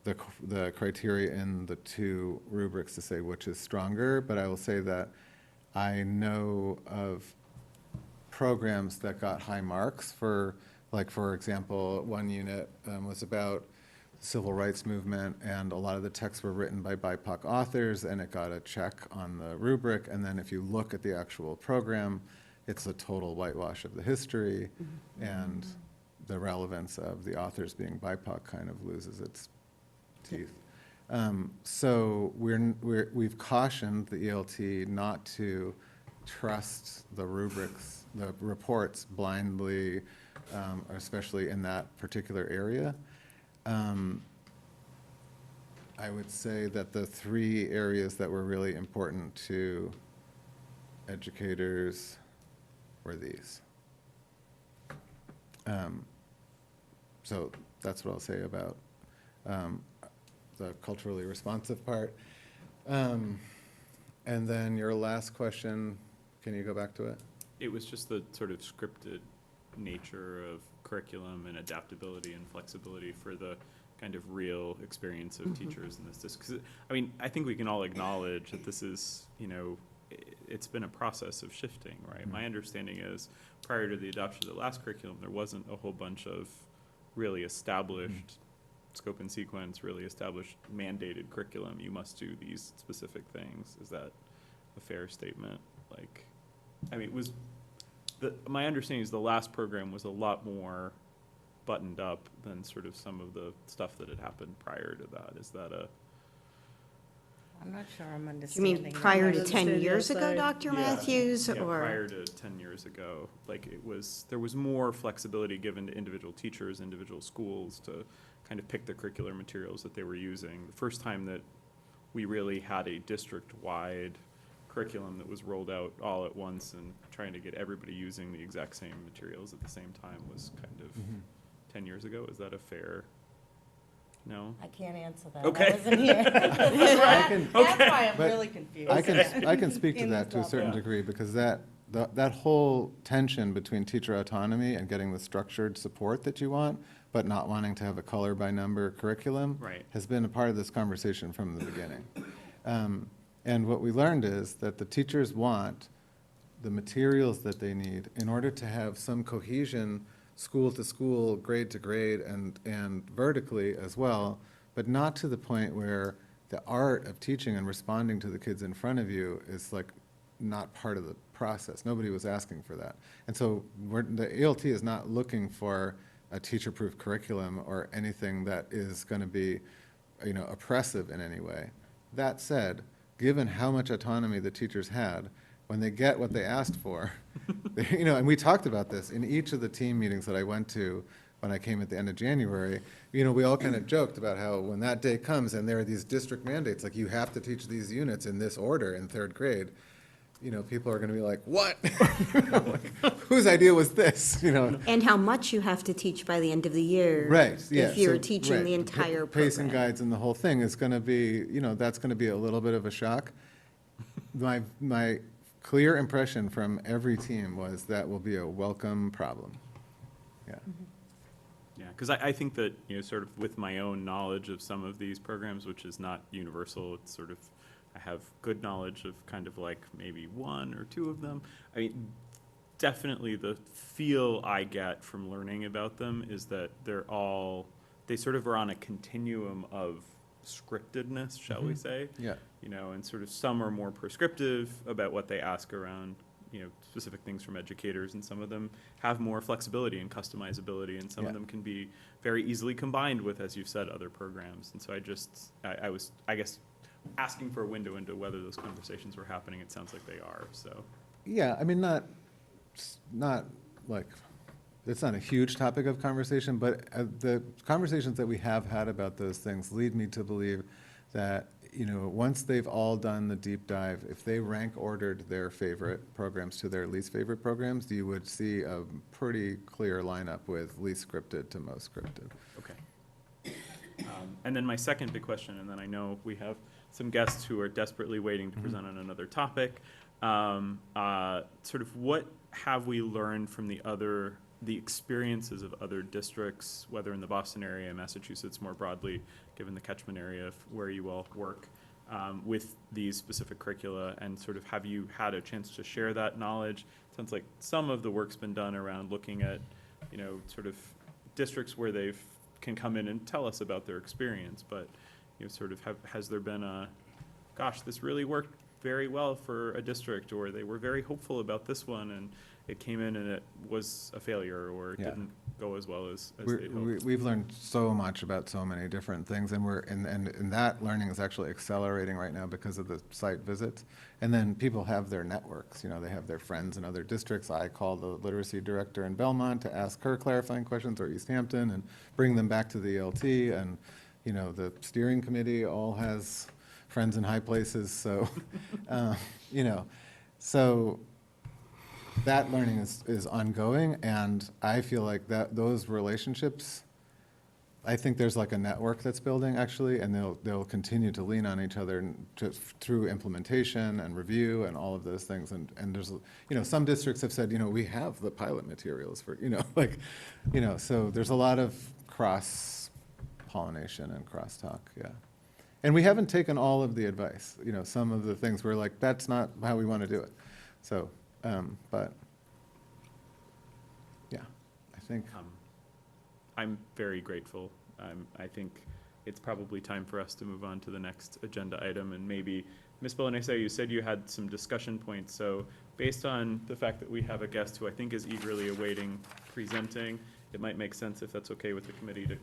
the criteria in the two rubrics to say which is stronger, but I will say that I know of programs that got high marks for, like, for example, one unit was about civil rights movement, and a lot of the texts were written by BIPOC authors, and it got a check on the rubric. And then if you look at the actual program, it's a total whitewash of the history, and the relevance of the authors being BIPOC kind of loses its teeth. So we've cautioned the ELT not to trust the rubrics, the reports blindly, especially in that particular area. I would say that the three areas that were really important to educators were these. So that's what I'll say about the culturally responsive part. And then your last question, can you go back to it? It was just the sort of scripted nature of curriculum and adaptability and flexibility for the kind of real experience of teachers in this. Because, I mean, I think we can all acknowledge that this is, you know, it's been a process of shifting, right? My understanding is prior to the adoption of the last curriculum, there wasn't a whole bunch of really established scope and sequence, really established mandated curriculum. You must do these specific things. Is that a fair statement? Like, I mean, my understanding is the last program was a lot more buttoned up than sort of some of the stuff that had happened prior to that. Is that a? I'm not sure I'm You understanding. mean that. prior to Understand 10 years your ago, side. Dr. Yeah. Matthews, Yeah, or? prior to 10 years ago, like there was more flexibility given to individual teachers, individual schools to kind of pick the curricular materials that they were using. The first time that we really had a district-wide curriculum that was rolled out all at once and trying to get everybody using the exact same materials at the same time was kind of 10 years ago. Is that a fair No? I can't answer that. Okay. I wasn't here. That's why I'm But really confused. I can speak to In that this to a certain level. degree, because that whole tension between teacher autonomy and getting the structured support that you want, but not wanting to have a color-by-number curriculum, Right. has been a part of this conversation from the beginning. And what we learned is that the teachers want the materials that they need in order to have some cohesion, school to school, grade to grade, and vertically as well, but not to the point where the art of teaching and responding to the kids in front of you is like not part of the process. Nobody was asking for that. And so the ELT is not looking for a teacher-proof curriculum or anything that is going to be, oppressive in any way. That said, given how much autonomy the teachers had, when they get what they asked for, and we talked about this in each of the team meetings that I went to when I came at the end of January, we all kind of joked about how when that day comes and there are these district mandates, like you have to teach these units in this order in third grade, people are going to be like, what? Whose idea was this? And how much you have to teach by the end of the year. Right, yeah. If you're so- teaching right, the entire Pacing program. guides and the whole thing is going to be, that's going to be a little bit of a shock. My clear impression from every team was that will be a welcome problem. Yeah. Yeah, because I think that, sort of with my own knowledge of some of these programs, which is not universal, it's sort of, I have good knowledge of kind of like maybe one or two of them. I mean, definitely the feel I get from learning about them is that they sort of are on a continuum of scriptedness, shall we say? Yeah. And sort of some are more prescriptive about what they ask around, specific things from educators, and some of them have more flexibility and customizability, and some Yeah. of them can be very easily combined with, as you've said, other programs. And so I was, I guess, asking for a window into whether those conversations were happening. It sounds like they are, so. Yeah, I mean, not like, it's not a huge topic of conversation, but the conversations that we have had about those things lead me to believe that, once they've all done the deep dive, if they rank ordered their favorite programs to their least favorite programs, you would see a pretty clear lineup with least scripted to most scripted. Okay. And then my second big question, and then I know we have some guests who are desperately waiting to present on another topic. Sort of what have we learned from the experiences of other districts, whether in the Boston area, Massachusetts more broadly, given the catchment area of where you all work, with these specific curricula, and sort of have you had a chance to share that knowledge? Sounds like some of the work's been done around looking at, sort of districts where can come in and tell us about their experience, but sort of has there been gosh, this really worked very well for a district, or they were very hopeful about this one and it came in and it was a failure, or it Yeah. didn't go as well as they'd hoped? We've learned so much about so many different things, and and that learning is actually accelerating right now because of the site visits. And then people have their networks, they have their friends in other districts. I call the literacy director in Belmont to ask her clarifying questions, or East Hampton, and bring them back to the ELT. And, the steering committee all has friends in high places, so, so that learning is ongoing, and I feel like those relationships, I think there's like a network that's building actually, and they'll continue to lean on each other through implementation and review and all of those things. And there's, some districts have said, we have the pilot materials for, so there's a lot of cross-pollination and crosstalk, yeah. And we haven't taken all of the advice, some of the things we're like, that's not how we want to do it. So, but, yeah, I think. I'm very grateful. I think it's probably time for us to move on to the next agenda item, and maybe, Ms. Bolognese, you said you had some discussion points, so based on the fact that we have a guest who I think is eagerly awaiting presenting, it might make sense, if that's okay with the committee, to.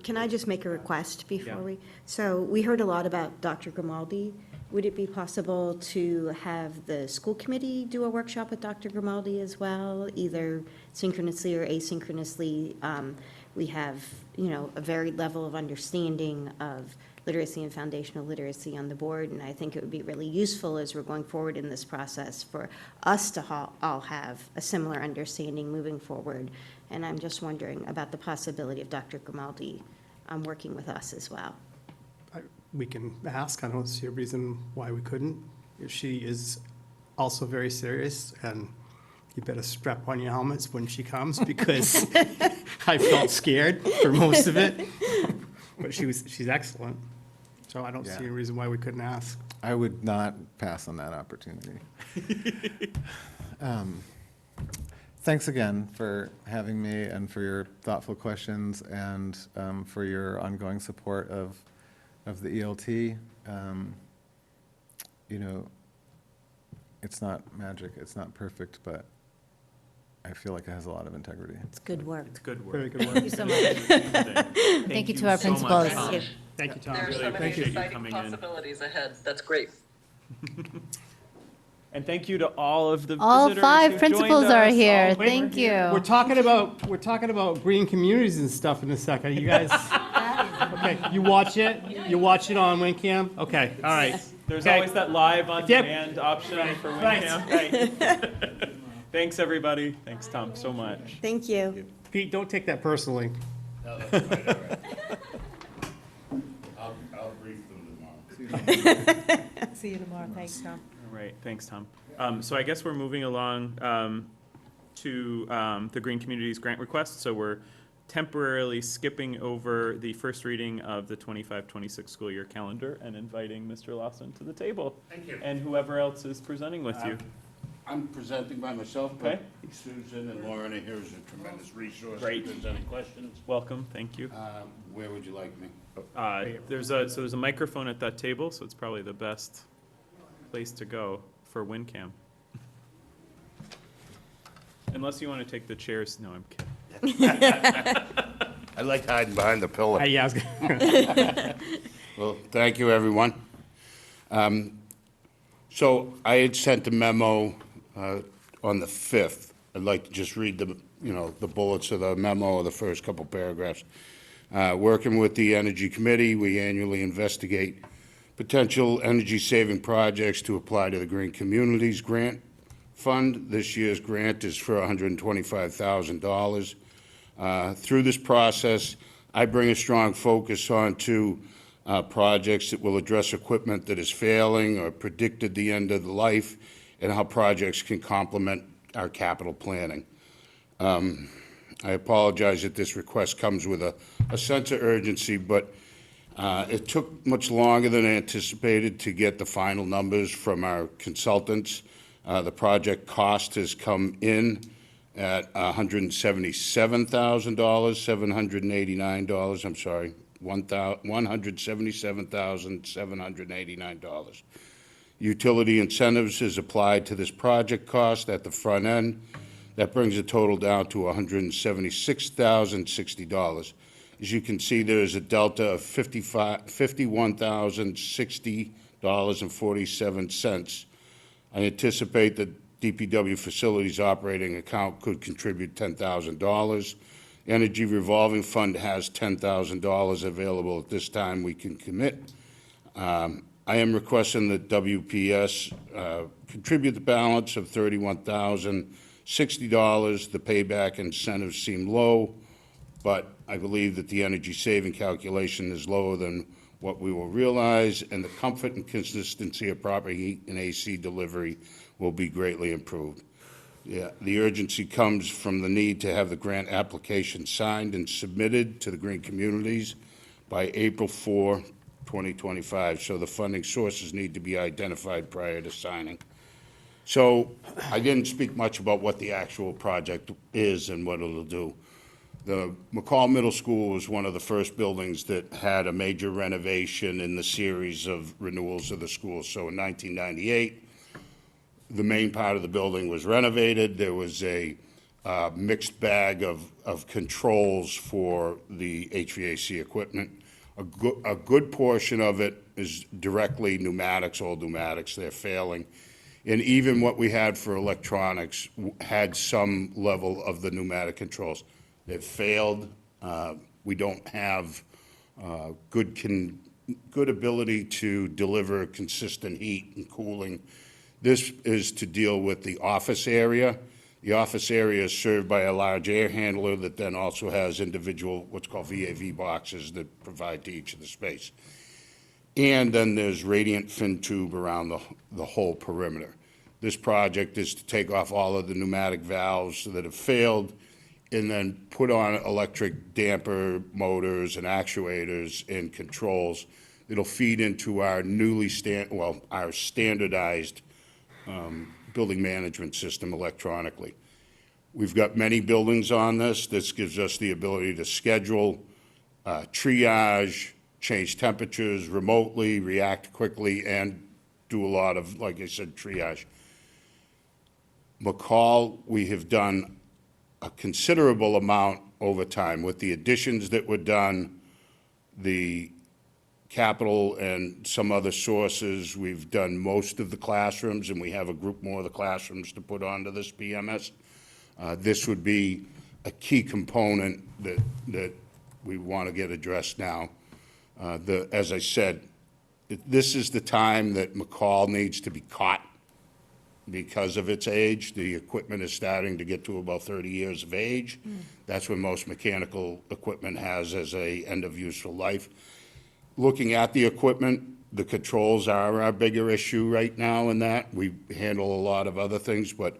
Can I just make a request before Yeah. So we heard a lot about Dr. Grimaldi. Would it be possible to have the school committee do a workshop with Dr. Grimaldi as well, either synchronously or asynchronously? We have, a varied level of understanding of literacy and foundational literacy on the board, and I think it would be really useful as we're going forward in this process for us to all have a similar understanding moving forward. And I'm just wondering about the possibility of Dr. Grimaldi working with us as well. We can ask, I don't see a reason why we couldn't. She is also very serious, and you better strap on your helmets when she comes, because I felt scared for most of it. But she's excellent, so I don't see Yeah. a reason why we couldn't ask. I would not pass on that opportunity. Thanks again for having me and for your thoughtful questions and for your ongoing support of the ELT. You know, it's not magic, it's not perfect, but I feel like it has a lot of integrity. It's good work. It's good work. Very good work. Thank you so much. Thank you to our so much, principals. Tom. Thank you. Thank you, Tom. There are so Really many appreciate you exciting coming in. possibilities ahead. That's great. And thank you to all of the All visitors 5 who principals joined are us. here. All wait, Thank we're We're you. talking about green communities and stuff in a second. You guys, okay, you watch it? You watch it on WinCam? Okay, all right. There's Okay. always that live on Yep. demand option for Thanks. WinCam. Right. Thanks, everybody. Thanks, Tom, so much. Thank you. Pete, don't take that personally. No, that's right, all right. I'll brief them tomorrow. See you tomorrow. Thanks, Tom. All right, thanks, Tom. So I guess we're moving along to the Green Communities grant request. So we're temporarily skipping over the first reading of the 25-26 school year calendar and inviting Mr. Lawson to the table. Thank you. And whoever else is presenting with you. I'm presenting by myself, Okay. but Susan and Lauren are here as a tremendous resource. Great. If there's any questions, Welcome, thank you. where would you like me? There's a microphone at that table, so it's probably the best place to go for WinCam. Unless you want to take the chairs, no, I'm kidding. I like hiding behind the pillar. Yeah, I was gonna. Well, thank you, everyone. So I had sent a memo on the 5th. I'd like to just read the bullets of the memo or the first couple paragraphs. Working with the Energy Committee, we annually investigate potential energy-saving projects to apply to the Green Communities Grant Fund. This year's grant is for $125,000. Through this process, I bring a strong focus onto projects that will address equipment that is failing or predicted the end of the life, and how projects can complement our capital planning. I apologize that this request comes with a sense of urgency, but it took much longer than anticipated to get the final numbers from our consultants. The project cost has come in at $177,789, I'm sorry, $177,789. Utility incentives is applied to this project cost at the front end. That brings the total down to $176,060. As you can see, there is a delta of $51,060.47. I anticipate that DPW Facilities Operating Account could contribute $10,000. Energy Revolving Fund has $10,000 available at this time we can commit. I am requesting that WPS contribute the balance of $31,060. The payback incentives seem low, but I believe that the energy saving calculation is lower than what we will realize, and the comfort and consistency of proper heat and AC delivery will be greatly improved. Yeah, the urgency comes from the need to have the grant application signed and submitted to the Green Communities by April 4, 2025, so the funding sources need to be identified prior to signing. So I didn't speak much about what the actual project is and what it'll do. The McCall Middle School was one of the first buildings that had a major renovation in the series of renewals of the school. So in 1998, the main part of the building was renovated. There was a mixed bag of controls for the HVAC equipment. A good portion of it is directly pneumatics, old pneumatics. They're failing. And even what we had for electronics had some level of the pneumatic controls. They've failed. We don't have good ability to deliver consistent heat and cooling. This is to deal with the office area. The office area is served by a large air handler that then also has individual, what's called VAV boxes that provide to each of the space. And then there's radiant fin tube around the whole perimeter. This project is to take off all of the pneumatic valves that have failed and then put on electric damper motors and actuators and controls that'll feed into our our standardized building management system electronically. We've got many buildings on this. This gives us the ability to schedule, triage, change temperatures remotely, react quickly, and do a lot of, like I said, triage. McCall, we have done a considerable amount over time with the additions that were done, the capital and some other sources. We've done most of the classrooms, and we have a group more of the classrooms to put onto this PMS. This would be a key component that we want to get addressed now. As I said, this is the time that McCall needs to be caught because of its age. The equipment is starting to get to about 30 years of age. That's when most mechanical equipment has as a end of useful life. Looking at the equipment, the controls are our bigger issue right now in that. We handle a lot of other things, but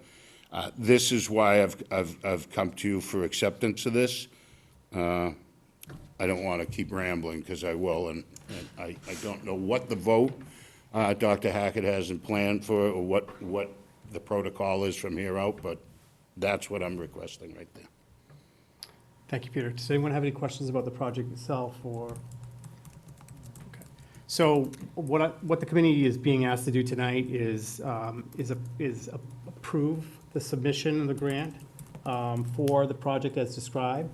this is why I've come to you for acceptance of this. I don't want to keep rambling because I will, and I don't know what the vote Dr. Hackett hasn't planned for or what the protocol is from here out, but that's what I'm requesting right there. Thank you, Peter. Does anyone have any questions about the project itself or? Okay. So what the committee is being asked to do tonight is approve the submission of the grant for the project as described.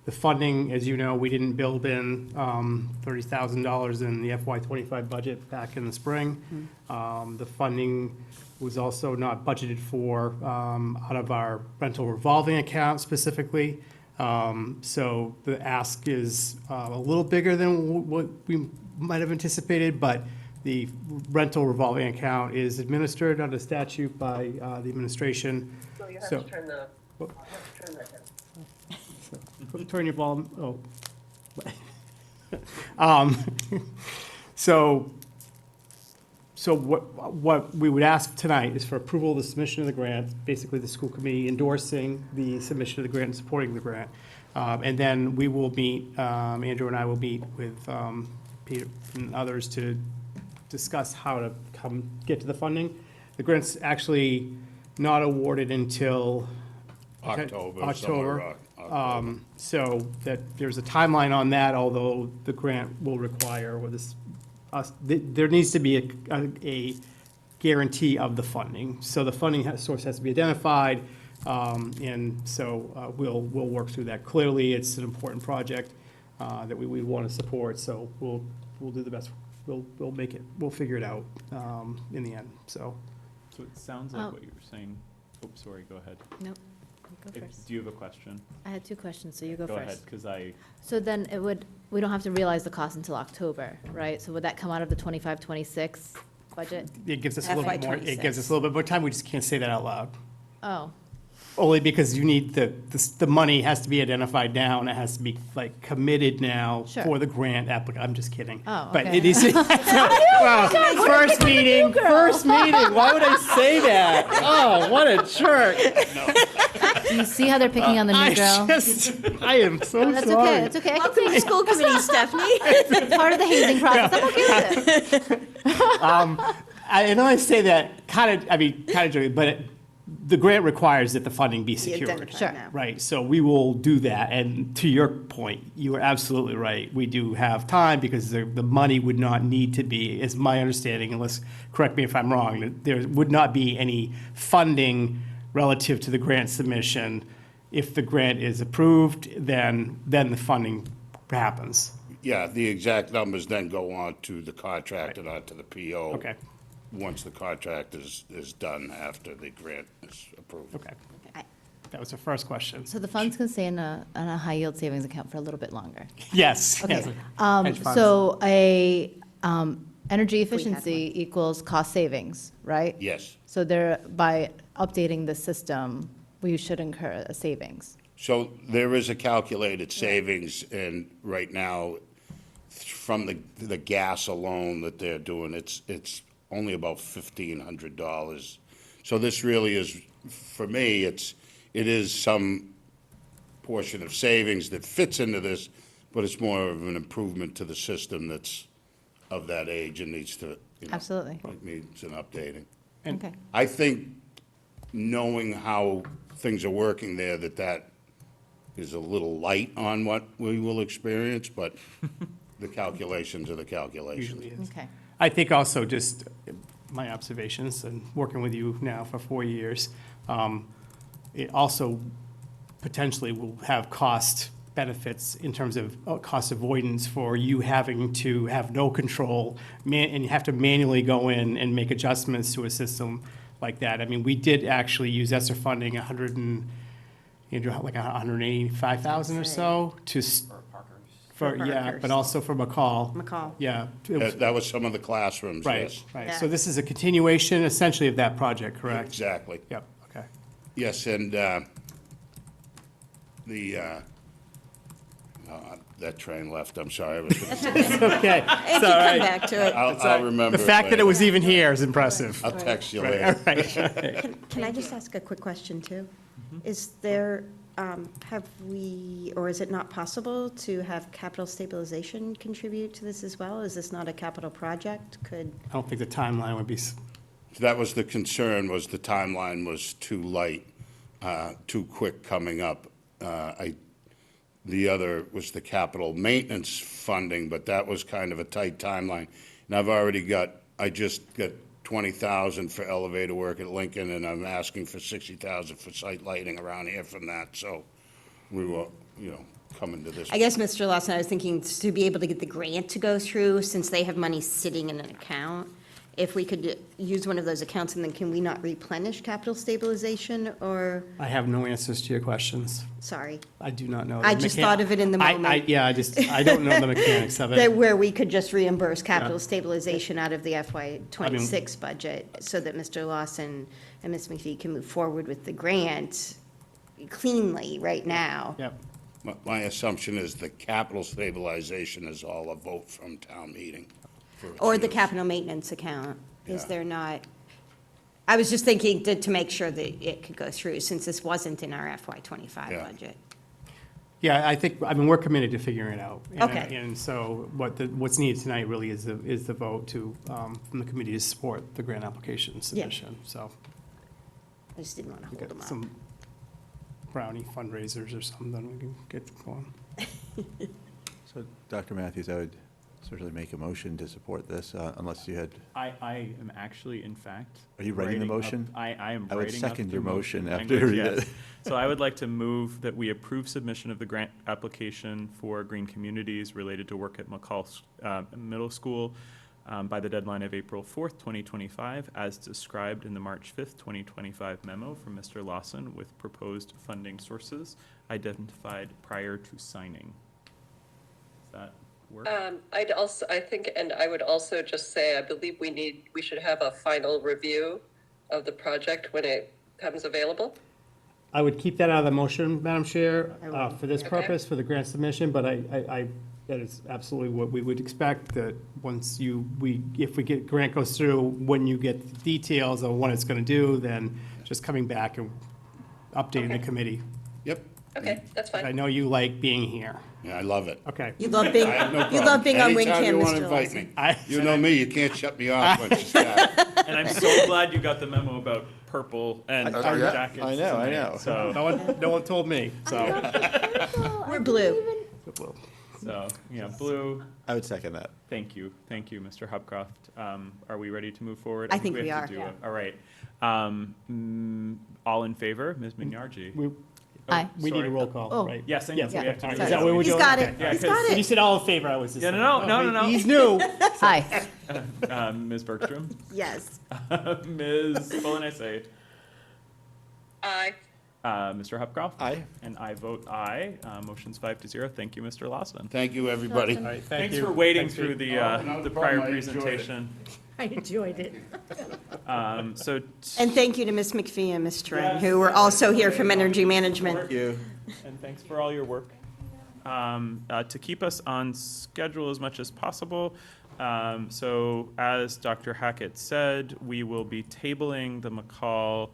The funding, as you know, we didn't build in $30,000 in the FY25 budget back in the spring. The funding was also not budgeted for out of our rental revolving account specifically. So the ask is a little bigger than what we might have anticipated, but the rental revolving account is administered under statute by the administration. So you have to turn that down. Turn your volume, So what we would ask tonight is for approval of the submission of the grant, basically the school committee endorsing the submission of the grant and supporting the grant. And then we will meet, Andrew and I will meet with Peter and others to discuss how to get to the funding. The grant's actually not awarded until October. So that there's a timeline on that, although the grant will require, there needs to be a guarantee of the funding. So the funding source has to be identified, and so we'll work through that. Clearly, it's an important project that we want to support, so we'll do the best. We'll make it, we'll figure it out in the end, so. So it sounds like what you were saying. Oh, sorry, go ahead. Nope, you go first. Do you have a question? I had two questions, so you go first. Go ahead, because So then we don't have to realize the cost until October, right? So would that come out of the 25-26 budget? It gives us a little bit more, it gives us a little bit more time, we just can't say that out loud. Oh, Only because you need the money has to be identified now, and it has to be like committed now Sure. for the grant applicant. I'm just kidding. Oh, But okay. it is, well, first meeting, why would I say that? Oh, what a jerk. do you see how they're picking on the new girl? I am so That's sorry. okay, that's okay. I can Welcome to take school committee, Stephanie. it. Part of the hazing process, I'm okay with it. I know I say that kind of joking, but the grant requires that the funding be secured. identified Sure. now. Right, so we will do that, and to your point, you are absolutely right. We do have time because the money would not need to be, is my understanding, unless, correct me if I'm wrong, that there would not be any funding relative to the grant submission. If the grant is approved, then the funding happens. Yeah, the exact numbers then go on to the contract and on to the PO. Okay, Once the contract is done after the grant is approved. okay. That was the first question. So the funds can stay in a high-yield savings account for a little bit longer. Yes. Okay, yes. Hedge funds. so energy efficiency equals cost savings, right? Yes, So by updating the system, we should incur a savings. So there is a calculated savings, and right now, from the gas alone that they're doing, it's only about $1,500. So this really is, for me, it is some portion of savings that fits into this, but it's more of an improvement to the system that's of that age and needs to, Absolutely. it needs an updating. Okay. I think knowing how things are working there, that is a little light on what we will experience, but the calculations are the calculations. Usually is. Okay. I think also just my observations and working with you now for 4 years, it also potentially will have cost benefits in terms of cost avoidance for you having to have no control and you have to manually go in and make adjustments to a system like that. I mean, we did actually use ESSER funding, like 185,000 or so Parker's. but also for McCall. McCall. Yeah. It was- That was some of the classrooms, Right, yes. right. Yeah. So this is a continuation essentially of that project, correct? Exactly. Yep, okay. Yes, and that train left, I'm sorry. I was gonna say- Okay, It it's can all come right. back to it. I'll remember The it fact that it later. was even here is impressive. I'll text you Right, all later. right. Can I just ask a quick question, too? Mm-hmm. Is there, have we, or is it not possible to have capital stabilization contribute to this as well? Is this not a capital project? Could, I don't think the timeline would be, That was the concern, was the timeline was too light, too quick coming up. The other was the capital maintenance funding, but that was kind of a tight timeline. And I just got 20,000 for elevator work at Lincoln, and I'm asking for 60,000 for site lighting around here from that, so we were, coming to this. I guess, Mr. Lawson, I was thinking to be able to get the grant to go through, since they have money sitting in an account, if we could use one of those accounts, and then can we not replenish capital stabilization, or, I have no answers to your questions. sorry, I do not know. I just thought of it in the moment. Yeah, I don't know the mechanics of that it. where we could just reimburse capital Yeah. stabilization out of the FY '26 budget, so that Mr. Lawson and Ms. McPhee can move forward with the grant cleanly right now? Yep. My assumption is the capital stabilization is all a vote from town meeting. for its Or the use. capital maintenance account, is Yeah. there not? I was just thinking to make sure that it could go through, since this wasn't in our FY '25 Yeah. budget. Yeah, we're committed to figuring it out. And- Okay. And so what's needed tonight really is the vote from the committee to support the grant application submission. So I just didn't want to we hold them got up. some brownie fundraisers or something we can get going. So, Dr. Matthews, I would certainly make a motion to support this, unless you had, I am actually, in fact. Are you writing the up- motion? I am I would writing up second the your motion after language, you read yes. it. So I would like to move that we approve submission of the grant application for Green Communities related to work at McCall Middle School by the deadline of April 4th, 2025, as described in the March 5th, 2025 memo from Mr. Lawson with proposed funding sources identified prior to signing. Does that work? I think, and I would also just say, I believe we should have a final review of the project when it comes available. I would keep that out of the motion, Madam Chair, for this Okay. purpose, for the grant submission, but that is absolutely what we would expect, that once if grant goes through, when you get the details of what it's gonna do, then just coming back and updating the Okay. committee. Yep, Okay, that's I fine. know you like being here. yeah, I love it. Okay. You love being, I have no you love problem. being on Anytime you WinCam, wanna Mr. invite Lawson. me. You know me, you can't shut me off once you start. And I'm so glad you got the memo about purple and yeah, jackets I know, tonight. So, No one told me, so. We're blue. Blue, I would second that. thank you, Mr. Hubcroft. Are we ready to move forward? I think we have are. to do it. All right. All in favor, Ms. Minyarji? Aye. We need a Sorry. roll call, Oh. right? Yes, I know. Yes, We okay. have to All do right. Is that. that what we're He's doing? got Okay. it, Yeah, he's 'cause got When you it. said all in favor, I was just. Yeah, no. He's new. Aye. Ms. Bergstrom? Yes. Ms. Bolanese? Aye. Mr. Hubcroft? Aye. And I vote aye. Motion's 5-0. Thank you, Mr. Lawson. Thank you, everybody. All right, thank Thanks you. for waiting Thanks through Oh, the no the problem. prior I enjoyed it. presentation. I enjoyed it. So And thank you to Ms. McPhee and Ms. Turin, who were also here from Energy Management. Thank you. and thanks for all your work. To keep us on schedule as much as possible, so as Dr. Hackett said, we will be tabling the McCall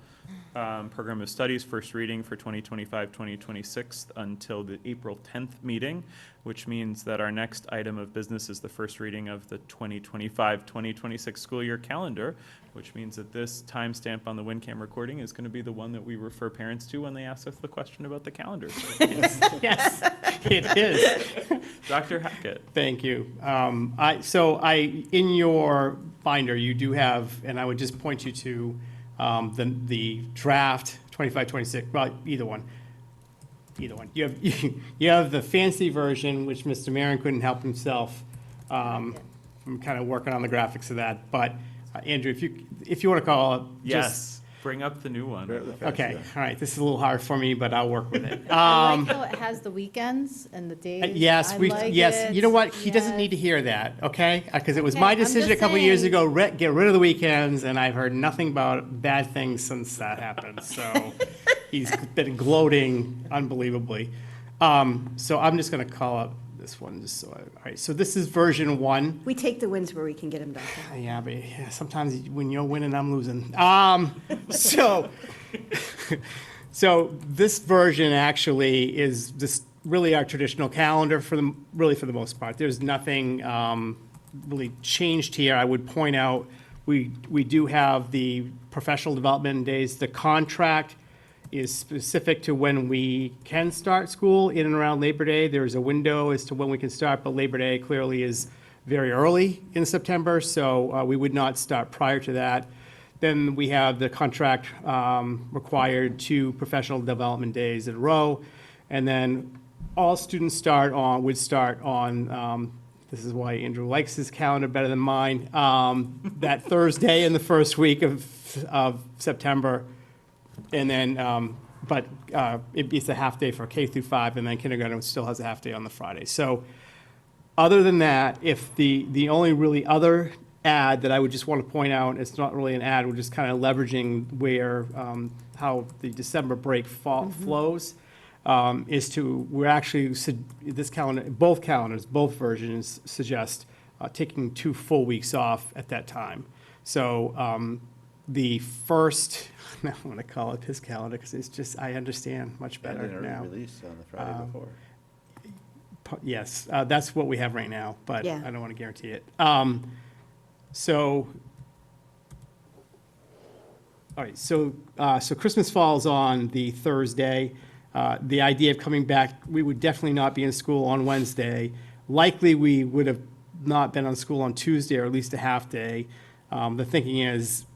Program of Studies first reading for 2025-2026 until the April 10th meeting, which means that our next item of business is the first reading of the 2025-2026 school year calendar, which means that this timestamp on the WinCam recording is going to be the one that we refer parents to when they ask us the question about the calendar. So, Yes, it is. Dr. Hackett. Thank you. In your binder, you do have, and I would just point you to the draft 25, 26, well, either one. You have the fancy version, which Mr. Maron couldn't help himself. I'm kind of working on the graphics of that, but Andrew, if you want to call it. Yes, bring up the new one. Okay, all right, this is a little hard for me, but I'll work with it. I like how it has the weekends and the days. Yes, I we, like yes, it. you know what, he doesn't Yes. need to hear that, okay? Because it was Okay, my I'm decision a just couple years saying. ago, get rid of the weekends, and I've heard nothing about bad things since that happened, so he's been gloating unbelievably. So I'm just gonna call up this one, just so, all right, so this is version 1. We take the wins where we can get them, Doctor. Yeah, but yeah, sometimes when you're winning, I'm losing. So, so this version actually is just really our traditional calendar for the most part. There's nothing really changed here. I would point out, we do have the professional development days. The contract is specific to when we can start school in and around Labor Day. There's a window as to when we can start, but Labor Day clearly is very early in September, so we would not start prior to that. Then we have the contract required 2 professional development days in a row, and then all students would start on, this is why Andrew likes his calendar better than mine, that Thursday in the first week of September. And then, it's a half day for K through 5, and then kindergarten still has a half day on the Friday. So other than that, if the only really other add that I would just want to point out, it's not really an add, we're just kind of leveraging where, how the December break flows, we're actually, this calendar, both calendars, both versions suggest taking 2 full weeks off at that time. So the first, I want to call it his calendar because it's just, I understand much better And an now. early release on the Friday before. Yes, that's what we have right now, but Yeah. I don't want to guarantee it. So, all right, so Christmas falls on the Thursday. The idea of coming back, we would definitely not be in school on Wednesday. Likely, we would have not been on school on Tuesday, or at least a half day. The thinking is,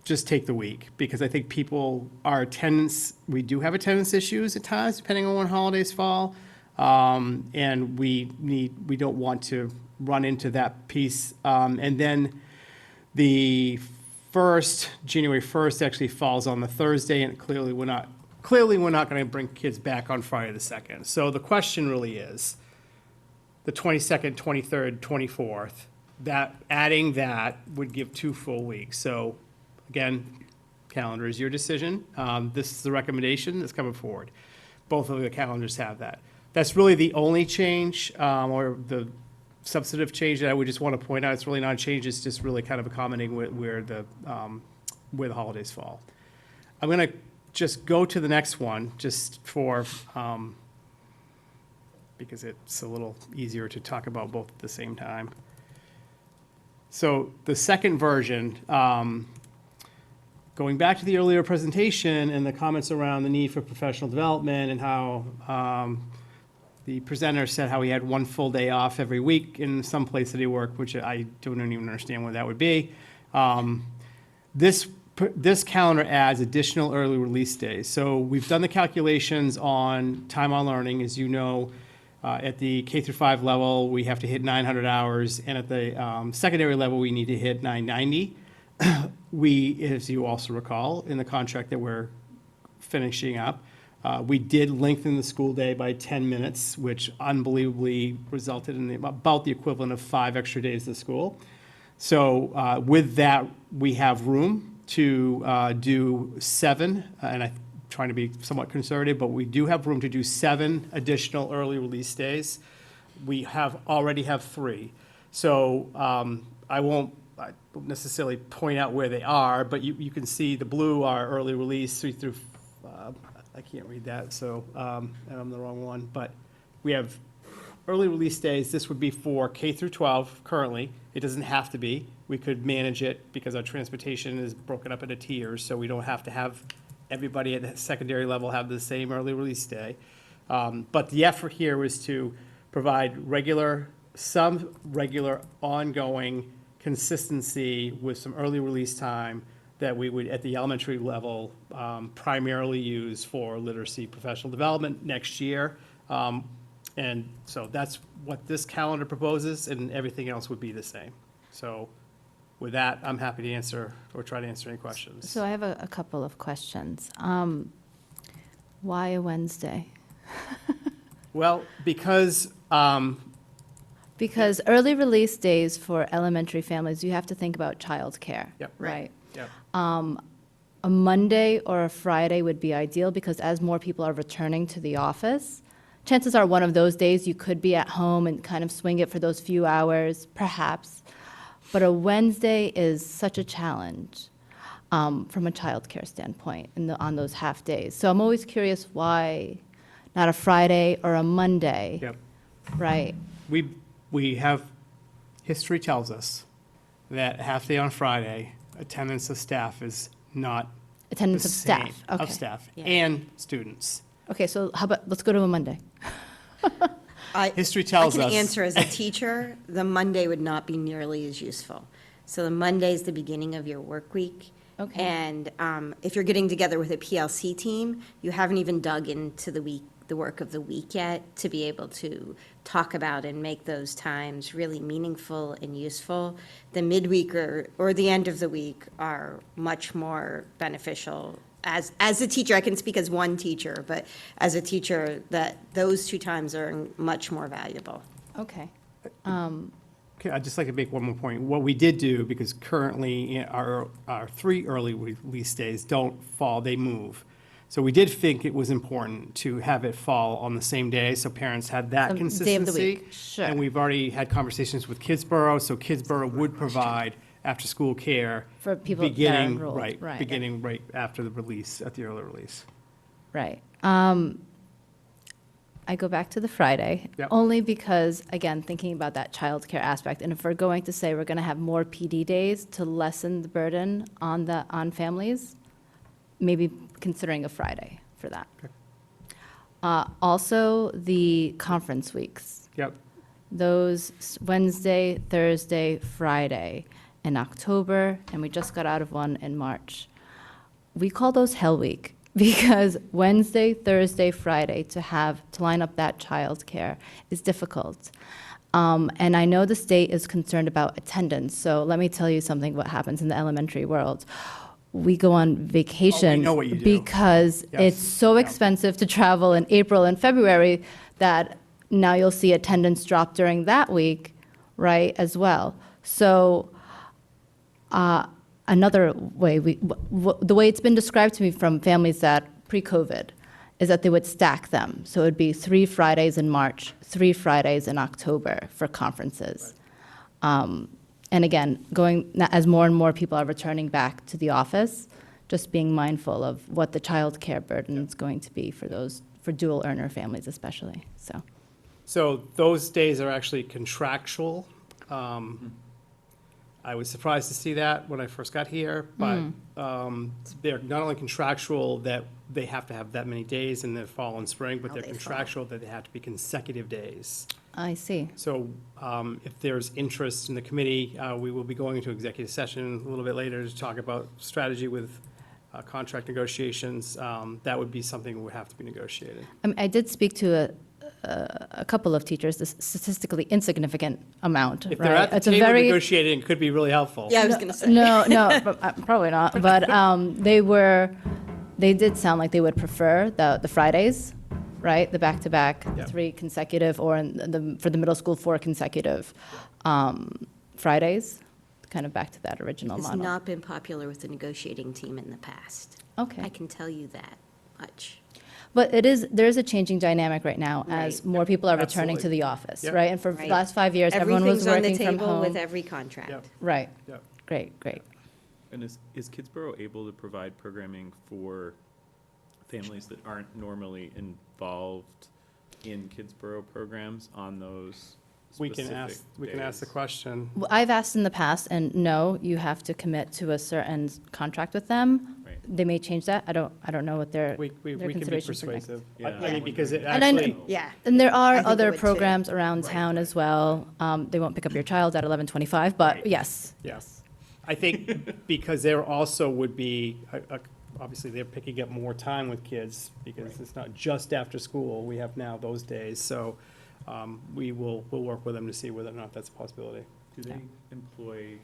just take the week, because I think we do have attendance issues at times, depending on when holidays fall. And we don't want to run into that piece. And then the January 1st actually falls on the Thursday, and clearly we're not going to bring kids back on Friday the 2nd. So the question really is, the 22nd, 23rd, 24th, adding that would give 2 full weeks. So again, calendar is your decision. This is the recommendation that's coming forward. Both of the calendars have that. That's really the only change, or the substantive change that I would just want to point out. It's really not a change, it's just really kind of accommodating where the holidays fall. I'm going to just go to the next one, just for, because it's a little easier to talk about both at the same time. So the second version, going back to the earlier presentation and the comments around the need for professional development and how the presenter said how he had 1 full day off every week in some place that he worked, which I don't even understand what that would be. This calendar adds additional early release days. So we've done the calculations on time on learning. As you know, at the K through 5 level, we have to hit 900 hours, and at the secondary level, we need to hit 990. As you also recall, in the contract that we're finishing up, we did lengthen the school day by 10 minutes, which unbelievably resulted in about the equivalent of 5 extra days of school. So with that, we have room to do 7, and I'm trying to be somewhat conservative, but we do have room to do 7 additional early release days. We already have 3. So I won't necessarily point out where they are, but you can see the blue are early release 3 through, I can't read that, so and I'm the wrong one, but we have early release days. This would be for K through 12 currently. It doesn't have to be. We could manage it because our transportation is broken up into tiers, so we don't have to have everybody at the secondary level have the same early release day. But the effort here was to provide some regular ongoing consistency with some early release time that we would, at the elementary level, primarily use for literacy professional development next year. And so that's what this calendar proposes, and everything else would be the same. So with that, I'm happy to answer or try to answer any questions. So I have a couple of questions. Why a Wednesday? Well, because Because early release days for elementary families, you have to think about childcare. Yep. Right? Yep. A Monday or a Friday would be ideal because as more people are returning to the office, chances are one of those days you could be at home and kind of swing it for those few hours, perhaps. But a Wednesday is such a challenge from a childcare standpoint on those half days. So I'm always curious why not a Friday or a Monday, Yep. right? We have, history tells us that a half day on Friday, attendance of staff is not Attendance the of staff, same. okay. Of staff Yeah. and students. Okay, so how about, let's go to a Monday. History tells I us. can answer as a teacher, the Monday would not be nearly as useful. So the Monday is the beginning of your work week. Okay. And if you're getting together with a PLC team, you haven't even dug into the work of the week yet to be able to talk about and make those times really meaningful and useful. The midweek or the end of the week are much more beneficial. As a teacher, I can speak as one teacher, but as a teacher, those 2 times are much more valuable. Okay. Okay, I'd just like to make one more point. What we did do, because currently our 3 early release days don't fall, they move. So we did think it was important to have it fall on the same day, so parents had that Day of the consistency. week, sure. And we've already had conversations with Kidsborough, so Kidsborough would provide after-school care. For people that are beginning enrolled, right. Beginning right after the release, at the early release. Right. I go back to the Friday, Yep. only because, again, thinking about that childcare aspect, and if we're going to say we're going to have more PD days to lessen the burden on families, maybe considering a Friday for that. Also, the conference weeks, Yep. those Wednesday, Thursday, Friday in October, and we just got out of one in March. We call those Hell Week because Wednesday, Thursday, Friday to line up that childcare is difficult. And I know the state is concerned about attendance, so let me tell you something what happens in the elementary world. We go on vacation know what you do. because Yes. it's so Yeah. expensive to travel in April and February that now you'll see attendance drop during that week, right, as well. So another way, the way it's been described to me from families that pre-COVID is that they would stack them. So it would be 3 Fridays in March, 3 Fridays in October for conferences. And again, as more and more people are returning back to the office, just being mindful of what the childcare burden is going to be for dual earner families especially, so. So those days are actually contractual. I was surprised to see that when I first got here, but they're not only contractual that they have to have that many days in the fall and spring, but they're they fall. contractual that they have to be consecutive days. I see. So if there's interest in the committee, we will be going into executive session a little bit later to talk about strategy with contract negotiations. That would be something that would have to be negotiated. I did speak to a couple of teachers, the statistically insignificant amount, right? If they're at the It's a table very- negotiating, it could be really helpful. Yeah, I was going to say. No, probably not, but they did sound like they would prefer the Fridays, right? The back-to-back, Yep. 3 consecutive, or for the middle school, 4 consecutive Fridays, kind of back to that original It's model. not been popular with the negotiating team in the past. Okay. I can tell you that much. But there is a changing dynamic right now as Right. more people are returning to Absolutely. the office, Yep. right? And for the Right. last 5 years, everyone was Everything's on the working from table with home. every contract. Yep. Right, Yep. great. And is Kidsborough able to provide programming for families that aren't normally involved in Kidsborough programs on those We can specific ask, we can ask the days? question. Well, I've asked in the past, and no, you have to commit to a certain contract with them. Right. They may change that. I don't know what their We their can be considerations for next. persuasive. Yeah. I mean, because it And I actually, Yeah. And there I are think it other would too. programs around town as well. They won't pick up your child at 11:25, but Right. yes. yes. I think because there also would be, obviously, they're picking up more time with kids because it's not just after school. We have now those days. So we'll work with them to see whether or not that's a possibility. Do they employ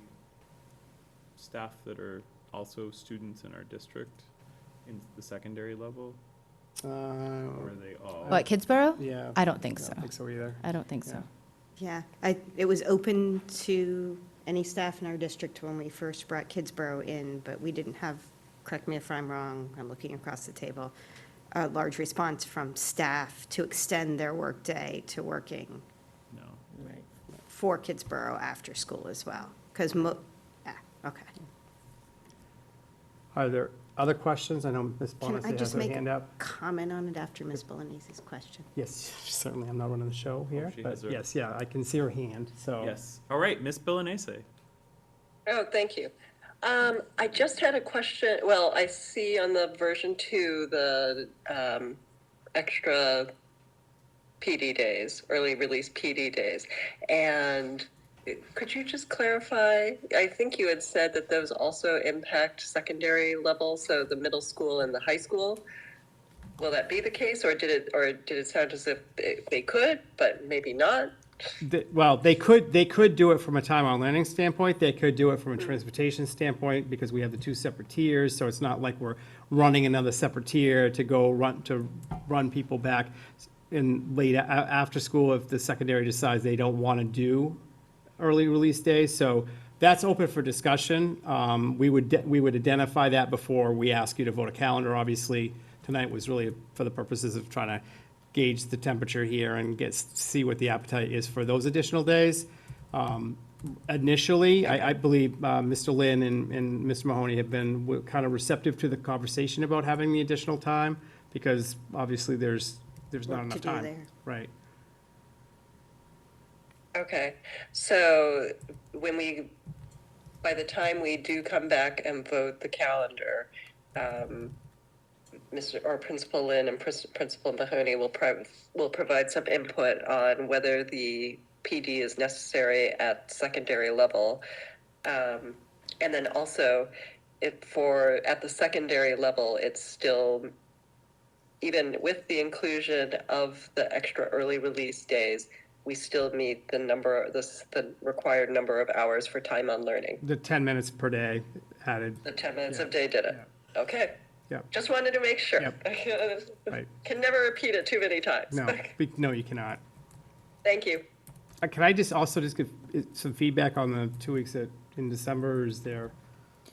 staff that are also students in our district in the secondary level, or are they all? What, Kidsborough? Yeah. I don't think I so. don't think so either. I don't think so. Yeah. Yeah, it was open to any staff in our district when we first brought Kidsborough in, but we didn't have, correct me if I'm wrong, I'm looking across the table, a large response from staff to extend their workday to working No. for Kidsborough after school as well. Because, okay. Are there other questions? I know Ms. Can I Bonacy has just her make hand up. comment on it after Ms. Bolognese's question? Yes, certainly. I'm not running the show here, she but has her- yes, yeah, I can see her hand, so. Yes. All right, Ms. Milanese. Oh, thank you. I just had a question. Well, I see on the version 2, the extra PD days, early release PD days. And could you just clarify? I think you had said that those also impact secondary level, so the middle school and the high school. Will that be the case, or did it sound as if they could, but maybe not? Well, they could do it from a time on learning standpoint. They could do it from a transportation standpoint because we have the 2 separate tiers. So it's not like we're running another separate tier to run people back in late after school if the secondary decides they don't want to do early release days. So that's open for discussion. We would identify that before we ask you to vote a calendar. Obviously, tonight was really for the purposes of trying to gauge the temperature here and see what the appetite is for those additional days. Initially, I believe Mr. Lynn and Mr. Mahoney have been kind of receptive to the conversation about having the additional time because obviously there's not Work to enough do time. there. Right. Okay, so by the time we do come back and vote the calendar, Principal Lynn and Principal Mahoney will provide some input on whether the PD is necessary at secondary level. And then also, at the secondary level, it's still, even with the inclusion of the extra early release days, we still meet the required number of hours for time on learning. The 10 minutes per day added. The 10 minutes Yeah. of day did it. Okay. Yeah. Just wanted to make sure. Yep. Right. Can never repeat it too many times. No, you cannot. Thank you. Can I just also just give some feedback on the 2 weeks in December? Is there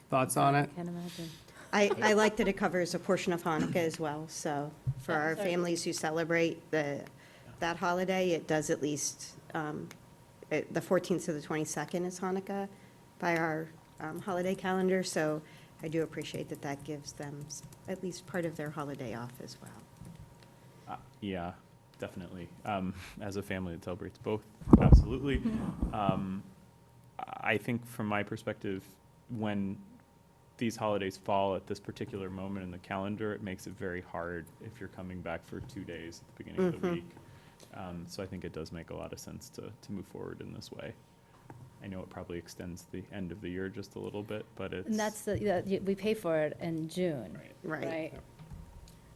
thoughts on it? Can't imagine. I like that it covers a portion of Hanukkah as well, so for our families who celebrate that holiday, it does at least, the 14th to the 22nd is Hanukkah by our holiday calendar, so I do appreciate that gives them at least part of their holiday off as well. Yeah, definitely. As a family that celebrates both, absolutely. I think from my perspective, when these holidays fall at this particular moment in the calendar, it makes it very hard if you're coming back for 2 days at the beginning of the week. So I think it does make a lot of sense to move forward in this way. I know it probably extends the end of the year just a little bit, but it's. And that's we pay for it in June, Right. right?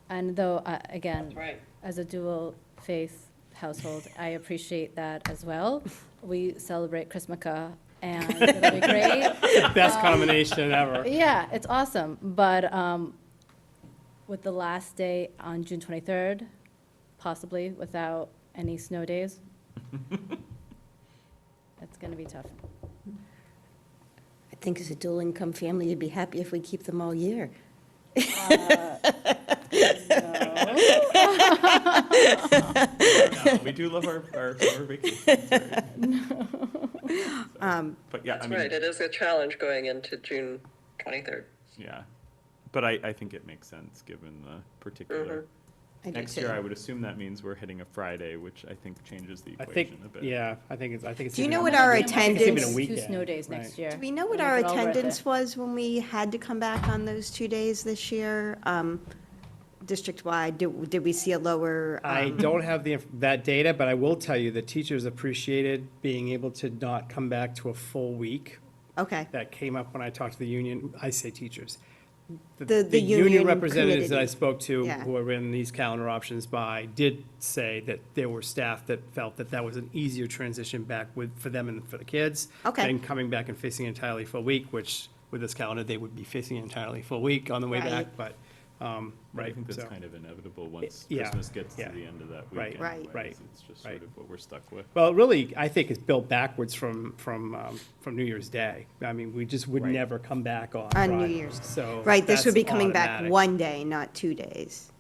And though, again, Right. as a dual faith household, I appreciate that as well. We celebrate Christmaka, and it'll be great. Best combination ever. Yeah, it's awesome, but with the last day on June 23rd, possibly without any snow days, it's going to be tough. think as a dual-income family, you'd be happy if we keep them all year. No, we do love our summer vacations. But yeah, I That's mean, right, it is a challenge going into June 23rd. yeah. But I think it makes sense, given the particular. I do Next year, too. I would assume that means we're hitting a Friday, which I think changes the I think, equation a bit. yeah, I think it's. Do you even- know what our I think it's even a attendance- Two weekend, snow days right. next year. Do we know what It'll our make it all worth attendance it. was when we had to come back on those 2 days this year? District-wide, did we see a lower? I don't have that data, but I will tell you that teachers appreciated being able to not come back to a full week. Okay, That came up when I talked to the union, I say teachers. The union representatives that I committee. spoke to, Yeah. who are in these calendar options by, did say that there were staff that felt that that was an easier transition back for them and for the kids. Okay. Than coming back and facing an entirely full week, which with this calendar, they would be facing an entirely full week on the way Right. back, but, But I right, think that's so. kind of inevitable once Yeah, Christmas gets to yeah. the end of that Right, weekend. right, anyways. right, It's just right. sort of what we're stuck with. Well, really, I think it's built backwards from New Year's Day. I mean, we just would Right. never come back on On New Friday, Year's. so. Right, this would be that's coming back automatic. 1 day, not 2 days.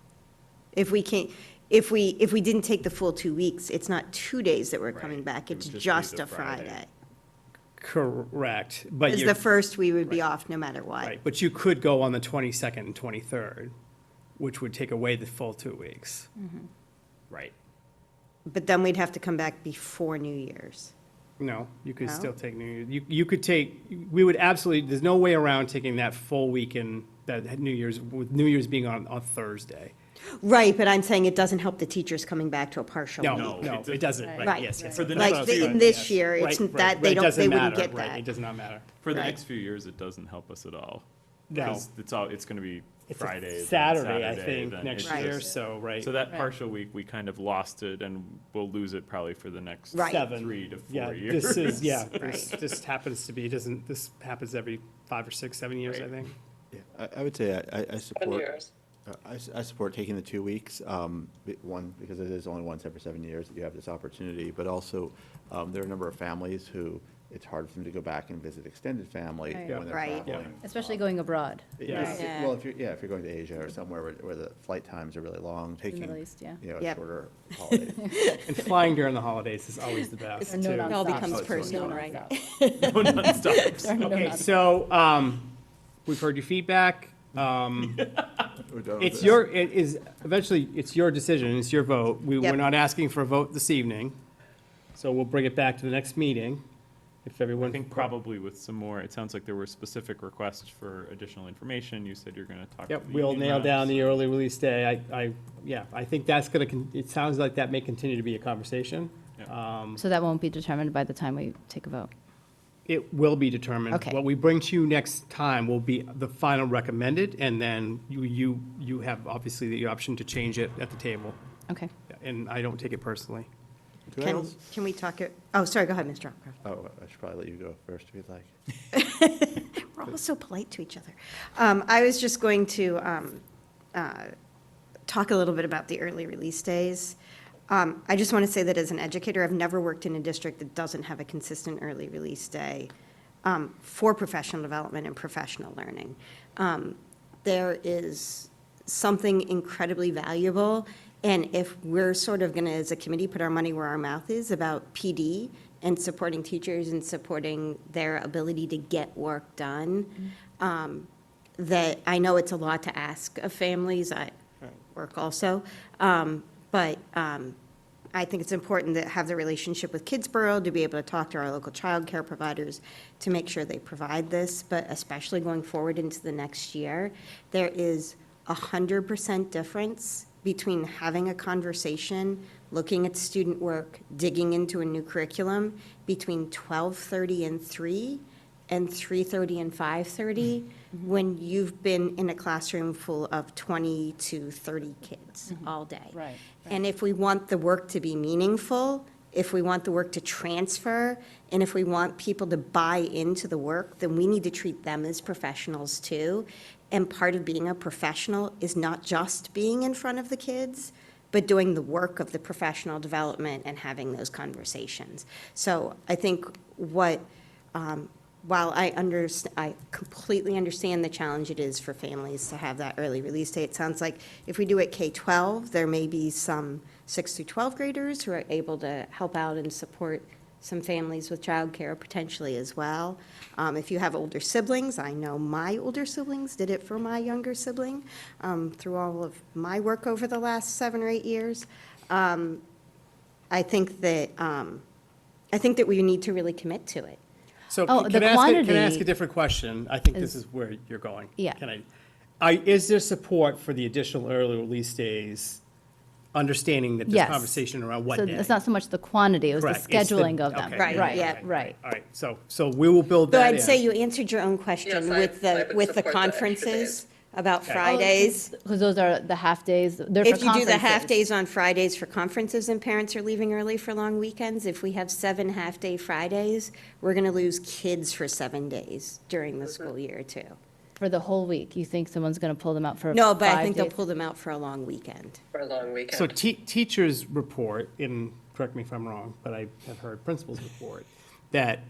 If we can't, if we didn't take the full 2 weeks, it's not 2 days that we're coming Right. back, It it's would just be just the a Friday. Friday. Correct, but Because you're, the first, we would be off no matter what. right, but you could go on the 22nd and 23rd, which would take away the full 2 weeks. Right. But then we'd have to come back before New Year's. No, you could No? still take New Year's, you could take, we would absolutely, there's no way around taking that full weekend, that New Year's, with New Year's being on Thursday. Right, but I'm saying it doesn't help the teachers coming back to a partial No, week. no, it doesn't, right, Right. yes, yes. For the That's next what I was few- Like, in saying, this yes. year, Right, it's right, that, right, they it don't, doesn't they wouldn't matter, get right, that. It does not matter. For the Right. next few years, it doesn't help us at all. No. 'Cause it's gonna be It's a Friday. then Saturday, I Saturday, think, then next it's year, just- so, right. So that partial week, we kind of lost it, and we'll lose it probably for the next Right. 3 to 4 Yeah, years. this is, yeah, Right. this happens to be, this happens every 5 or 6, 7 years, I Right. think. Yeah, I would say I 10 support, years. I support taking the 2 weeks. One, because it is only once every 7 years that you have this opportunity, but also, there are a number of families who, it's hard for them to go back and visit extended family Right. when they're Right. traveling. Especially going abroad. Yes. Right. Well, if you're going to Asia or somewhere where the flight times are really long, taking, Middle East, yeah. you know, Yep. shorter holidays. And flying during the holidays is always the best, Or no too. nonstop. It all becomes Oh, it's personal, No right? nonstop. No nonstops. Okay, so, we've heard your feedback. We're done with It's this. it is, eventually, it's your decision, it's your vote. We're Yep. not asking for a vote this evening, so we'll bring it back to the next meeting, if everyone. I think probably with some more, it sounds like there were specific requests for additional information. You said you're gonna talk to Yep, the we'll union nail down reps. the early release day. I think that's gonna, it sounds like that may continue to be a conversation. So that won't be determined by the time we take a vote. It will be determined. Okay. What we bring to you next time will be the final recommended, and then you have obviously the option to change it at the table. Okay. And I don't take it personally. Do I Can, also- can we talk, oh, sorry, go ahead, Mr. Hopcroft. Oh, I should probably let you go first if you'd like. We're all so polite to each other. I was just going to talk a little bit about the early release days. I just want to say that as an educator, I've never worked in a district that doesn't have a consistent early release day for professional development and professional learning. There is something incredibly valuable, and if we're sort of going to, as a committee, put our money where our mouth is about PD and supporting teachers and supporting their ability to get work done, that I know it's a lot to ask of families. I work also. But I think it's important to have the relationship with Kidsborough, to be able to talk to our local childcare providers to make sure they provide this, but especially going forward into the next year, there is 100% difference between having a conversation, looking at student work, digging into a new curriculum, between 12:30 and 3, and 3:30 and 5:30, when you've been in a classroom full of 20 to 30 kids all day. Right, And if we want the work to be meaningful, if we want the work to transfer, and if we want people to buy into the work, then we need to treat them as professionals too. And part of being a professional is not just being in front of the kids, but doing the work of the professional development and having those conversations. So I think what while I completely understand the challenge it is for families to have that early release date, it sounds like if we do it K-12, there may be some 6 through 12 graders who are able to help out and support some families with childcare potentially as well. If you have older siblings, I know my older siblings did it for my younger sibling through all of my work over the last 7 or 8 years. I think that we need to really commit to it. So Oh, can the I ask can I ask quantity a different question? I think this is- is where you're going. Yeah. Can is there support for the additional early release days, understanding that there's Yes. conversation around what So day? it's not so much the quantity, it was the Correct. It's the- scheduling of them. okay, Right, Right, yeah. right. All right, so we will build Though that in. I'd say you answered your own question Yes, with I the, would with the support the extra conferences days. about Okay. Fridays. Because those are the half-days, they're for If you do the conferences. half-days on Fridays for conferences and parents are leaving early for long weekends, if we have 7 half-day Fridays, we're going to lose kids for 7 days during the school year, too. For the whole week, you think someone's going to pull them out for 5 days? No, but I think they'll pull them out for a long weekend. For a long weekend. So teachers report, and correct me if I'm wrong, but I have heard principals report, that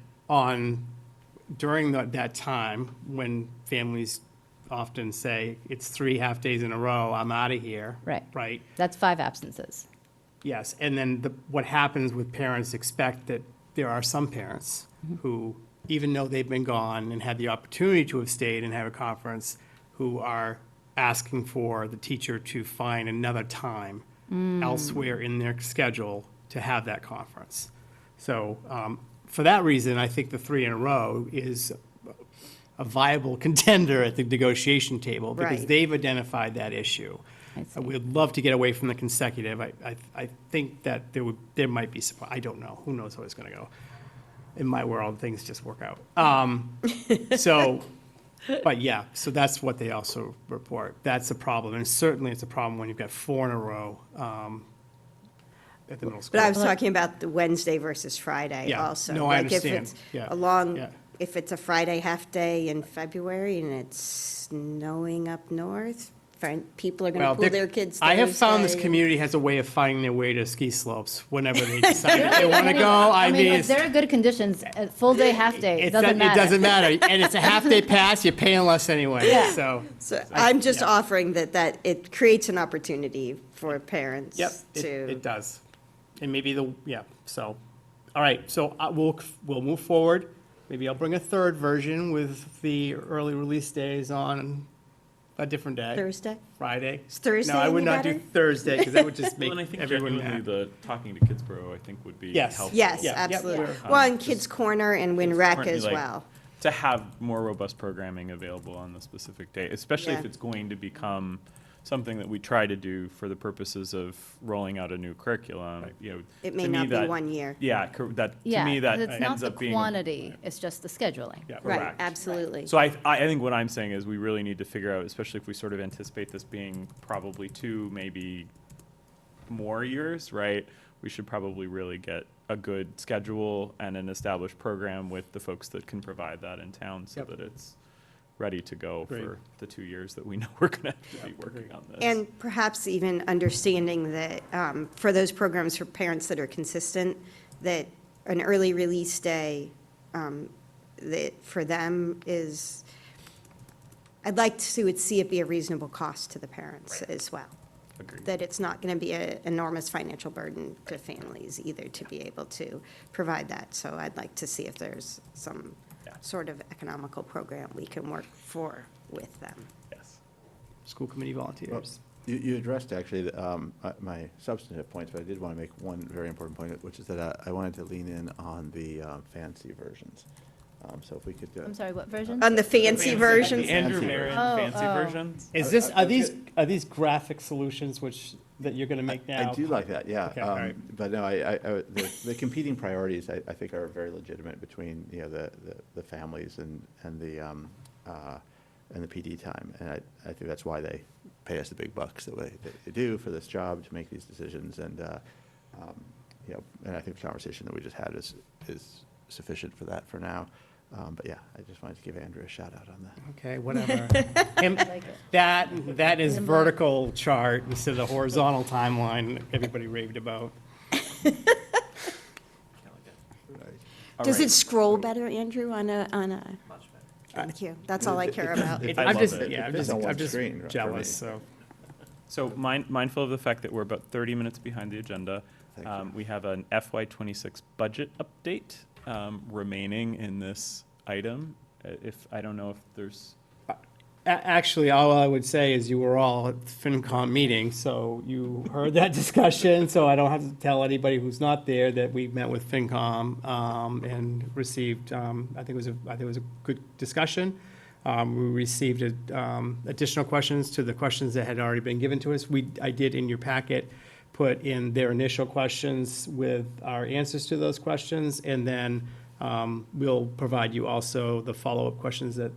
during that time, when families often say, it's 3 half-days in a row, I'm out of here. Right. Right? That's 5 absences. Yes, and then what happens with parents expect that there are some parents who, even though they've been gone and had the opportunity to have stayed and have a conference, who are asking for the teacher to find another time elsewhere in their schedule to have that conference. So for that reason, I think the 3 in a row is a viable contender at the negotiation table because Right. they've identified that issue. I see. We'd love to get away from the consecutive. I think that there might be, I don't know, who knows how it's going to go. In my world, things just work out. But yeah, so that's what they also report. That's a problem, and certainly it's a problem when you've got 4 in a row at the middle school. But I was talking about the Wednesday versus Friday Yeah. also. No, I Like, if understand. it's Yeah. a long, Yeah. if it's a Friday half-day in February and it's snowing up north, people are going to Well, pull their kids I have found this Thursday. community has a way of finding their way to ski slopes whenever they decide that they want to go. I mean, if it's- there are good conditions, a full day, half day, it doesn't matter. It doesn't matter, and it's a half-day pass, you're paying less anyway, Yeah. so. So I'm just yeah. offering that it creates an opportunity for parents Yep, to. it does. And maybe so, all right, so we'll move forward. Maybe I'll bring a third version with the early release days on a different day. Thursday? Friday. Is Thursday No, I would any not do better? Thursday, because that would just make Well, and I think everyone genuinely mad. the talking to Kidsborough, I think, would be Yes. helpful. Yes, Yeah, yep, absolutely. we're- Well, and Kids Corner and Win Rec Currently, as like, well. To have more robust programming available on the specific day, especially if Yeah. it's going to become something that we try to do for the purposes of rolling out a new curriculum, you know. It may to me not be that- 1 year. Yeah, to Yeah, me, that 'cause it's not ends the up being. quantity, it's just the scheduling. Yeah. Right, Correct. absolutely. So I think what I'm saying is we really need to figure out, especially if we sort of anticipate this being probably 2, maybe more years, right? We should probably really get a good schedule and an established program with the folks that can provide that in town so Yep. that it's ready to go Agreed. for the 2 years that we know we're going to have to be working on this. And perhaps even understanding that for those programs for parents that are consistent, that an early release day, that for them is, I'd like to see it be a reasonable cost to the parents as well. Agreed. That it's not going to be an enormous financial burden to families either to be able to provide that. So I'd like to see if there's some Yeah. sort of economical program we can work for with them. Yes. School committee volunteers. You addressed actually my substantive points, but I did want to make one very important point, which is that I wanted to lean in on the fancy versions. So if we could. I'm sorry, what version? On the fancy versions? The Andrew Fancy Marion Oh, fancy oh. versions? Are these graphic solutions that you're going to make now? I do like that, yeah. Okay, all right. But no, the competing priorities, I think, are very legitimate between, the families and the PD time. And I think that's why they pay us the big bucks the way they do for this job to make these decisions. And, and I think the conversation that we just had is sufficient for that for now. But yeah, I just wanted to give Andrew a shout out on that. Okay, whatever. That is vertical chart instead of the horizontal timeline everybody raved about. Does right. it scroll better, Andrew, on a, Much better. thank you, that's all I care about. It- I I'm love just, it. yeah, It fits on one screen for jealous, me. so. So mindful of the fact that we're about 30 minutes behind the agenda. Thank you. We have an FY26 budget update remaining in this item. If, I don't know if there's, Actually, all I would say is you were all at the FinCom meeting, so you heard that discussion, so I don't have to tell anybody who's not there that we met with FinCom, and received, I think it was a good discussion. We received, additional questions to the questions that had already been given to us. I did in your packet, put in their initial questions with our answers to those questions, and then, we'll provide you also the follow-up questions that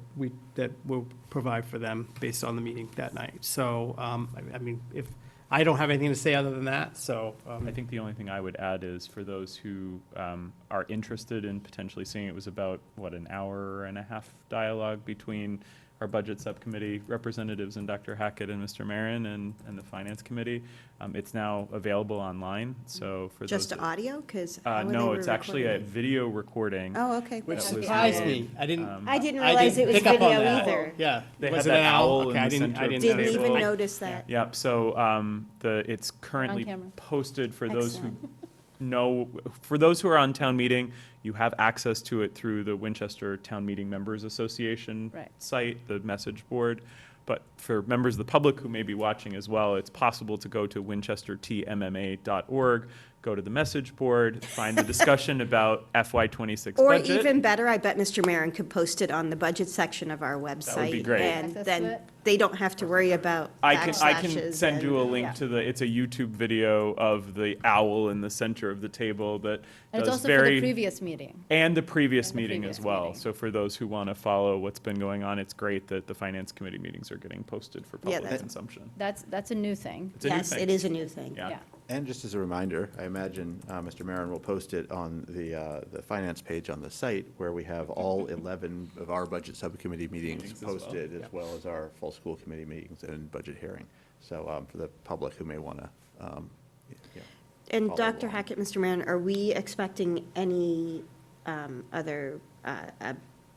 we'll provide for them based on the meeting that night. So, I mean, if, I don't have anything to say other than that, so. I think the only thing I would add is for those who are interested in potentially seeing, it was about, what, an hour and a half dialogue between our budget subcommittee representatives and Dr. Hackett and Mr. Marin and the finance committee. It's now available online, so for those. Just that- audio, because. No, it's actually a video recording. Oh, okay. Which That was surprised made, me. I didn't. I didn't realize it was pick up on video that. either. Yeah. They Was had it that an owl? owl in Okay, the I didn't, center I of didn't. the Didn't table. even notice that. Yep, so it's currently camera. posted for those who Excellent. know, for those who are on town meeting, you have access to it through the Winchester Town Meeting Members Association Right. site, the message board. But for members of the public who may be watching as well, it's possible to go to winchestertmma.org, go to the message board, find the discussion about FY26 Or budget. even better, I bet Mr. Marin could post it on the budget section of our website. would be great. And Access to then it? they don't have to worry about I can backslashes send you a and- link yeah. to it's a YouTube video of the owl in the center of the table that And it's does also for the very, previous meeting. and the previous And the meeting previous as well. meeting. So for those who want to follow what's been going on, it's great that the finance committee meetings are getting posted for Yeah, public that's- consumption. That's a new thing. It's a new Yes, thing. it is a new thing. Yeah. Yeah. And just as a reminder, I imagine Mr. Marin will post it on the finance page on the site where we have all 11 of our budget subcommittee meetings Meetings as well, posted, yeah. as well as our full school committee meetings and budget hearing. So for the public who may want to, And follow Dr. along. Hackett, Mr. Marin, are we expecting any other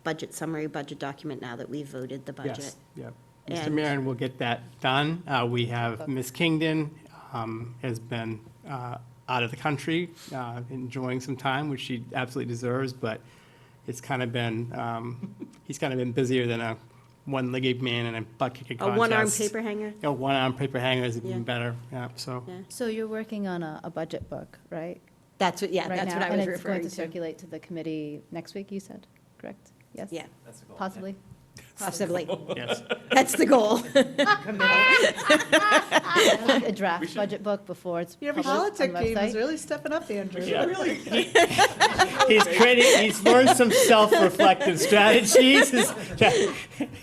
budget summary, budget document now that we've voted the budget? Yes, yeah. Mr. And- Marin will get that done. We have Ms. Kingdon has been out of the country, enjoying some time, which she absolutely deserves, but it's kind of been, he's kind of been busier than a one-legged man in a butt kicking A contest. one-arm paper hanger? A one-arm paper hanger is Yeah. even better, yeah, so. Yeah. So you're working on a budget book, right? That's what, yeah, Right that's now, what I was And it's going referring to to. circulate to the committee next week, you said, correct? Yes? Yeah, That's the goal. Possibly? possibly. Yes. That's the goal. A draft budget book before it's Your published on the politic game is website? really stepping up, Andrew. He's learned some self-reflective strategies.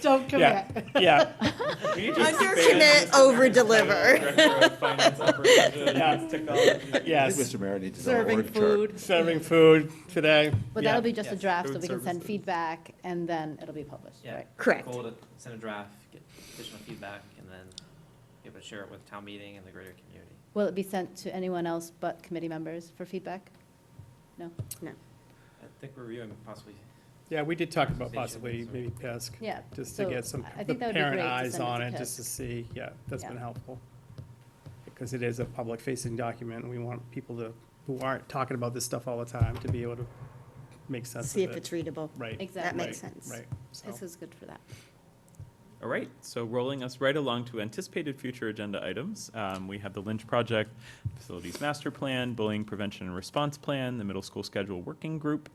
Don't Yeah, commit. yeah, Undercommit, over-deliver. I yes. think Mr. Marin needs his own Serving org chart. food. Serving food today. But yeah. that'll be just a Yes. draft, so Food we can send services. feedback, and then it'll be published, Yeah. right? Correct. Goal to send a draft, get additional feedback, and then be able to share it with town meeting and the greater community. Will it be sent to anyone else but committee members for feedback? No? No. I think we're reviewing possibly, Yeah, we did talk about possibly Station, maybe PESC. Yeah, Just to so get some, I the think that would be parent great to eyes send it on to it, just to PESC. see, yeah, that's been Yeah. helpful. Because it is a public-facing document, and we want people who aren't talking about this stuff all the time to be able to make sense of it. See if it's readable. Right. Exactly. That makes right, sense. Right, so. This is good for that. All right, so rolling us right along to anticipated future agenda items. We have the Lynch Project, Facilities Master Plan, Bullying Prevention and Response Plan, the Middle School Schedule Working Group.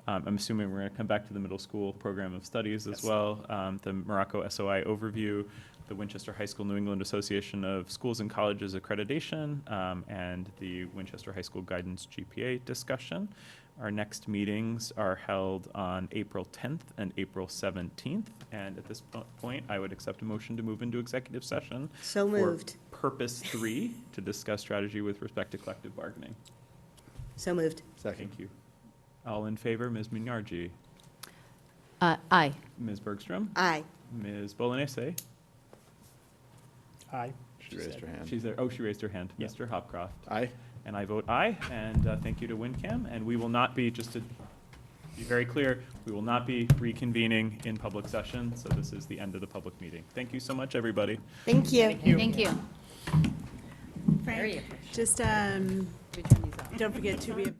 I'm assuming we're going to come back to the Middle School Program of Studies as Yes. well, the Morocco SOI overview, the Winchester High School New England Association of Schools and Colleges accreditation, and the Winchester High School Guidance GPA discussion. Our next meetings are held on April 10th and April 17th. And at this point, I would accept a motion to move into executive session. So for moved. Purpose 3, to discuss strategy with respect to collective bargaining. So moved. Second. Thank you. All in favor, Ms. Mignardi? Aye. Ms. Bergstrom? Aye. Ms. Bolognese? Aye. She raised her hand. She's there. Oh, she raised her hand. Yeah. Mr. Hopcroft? Aye. And I vote aye, and thank you to WinCam. And we will not be, just to be very clear, we will not be reconvening in public session, so this is the end of the public meeting. Thank you so much, everybody. Thank you. Thank you. Frank, just, don't forget to be.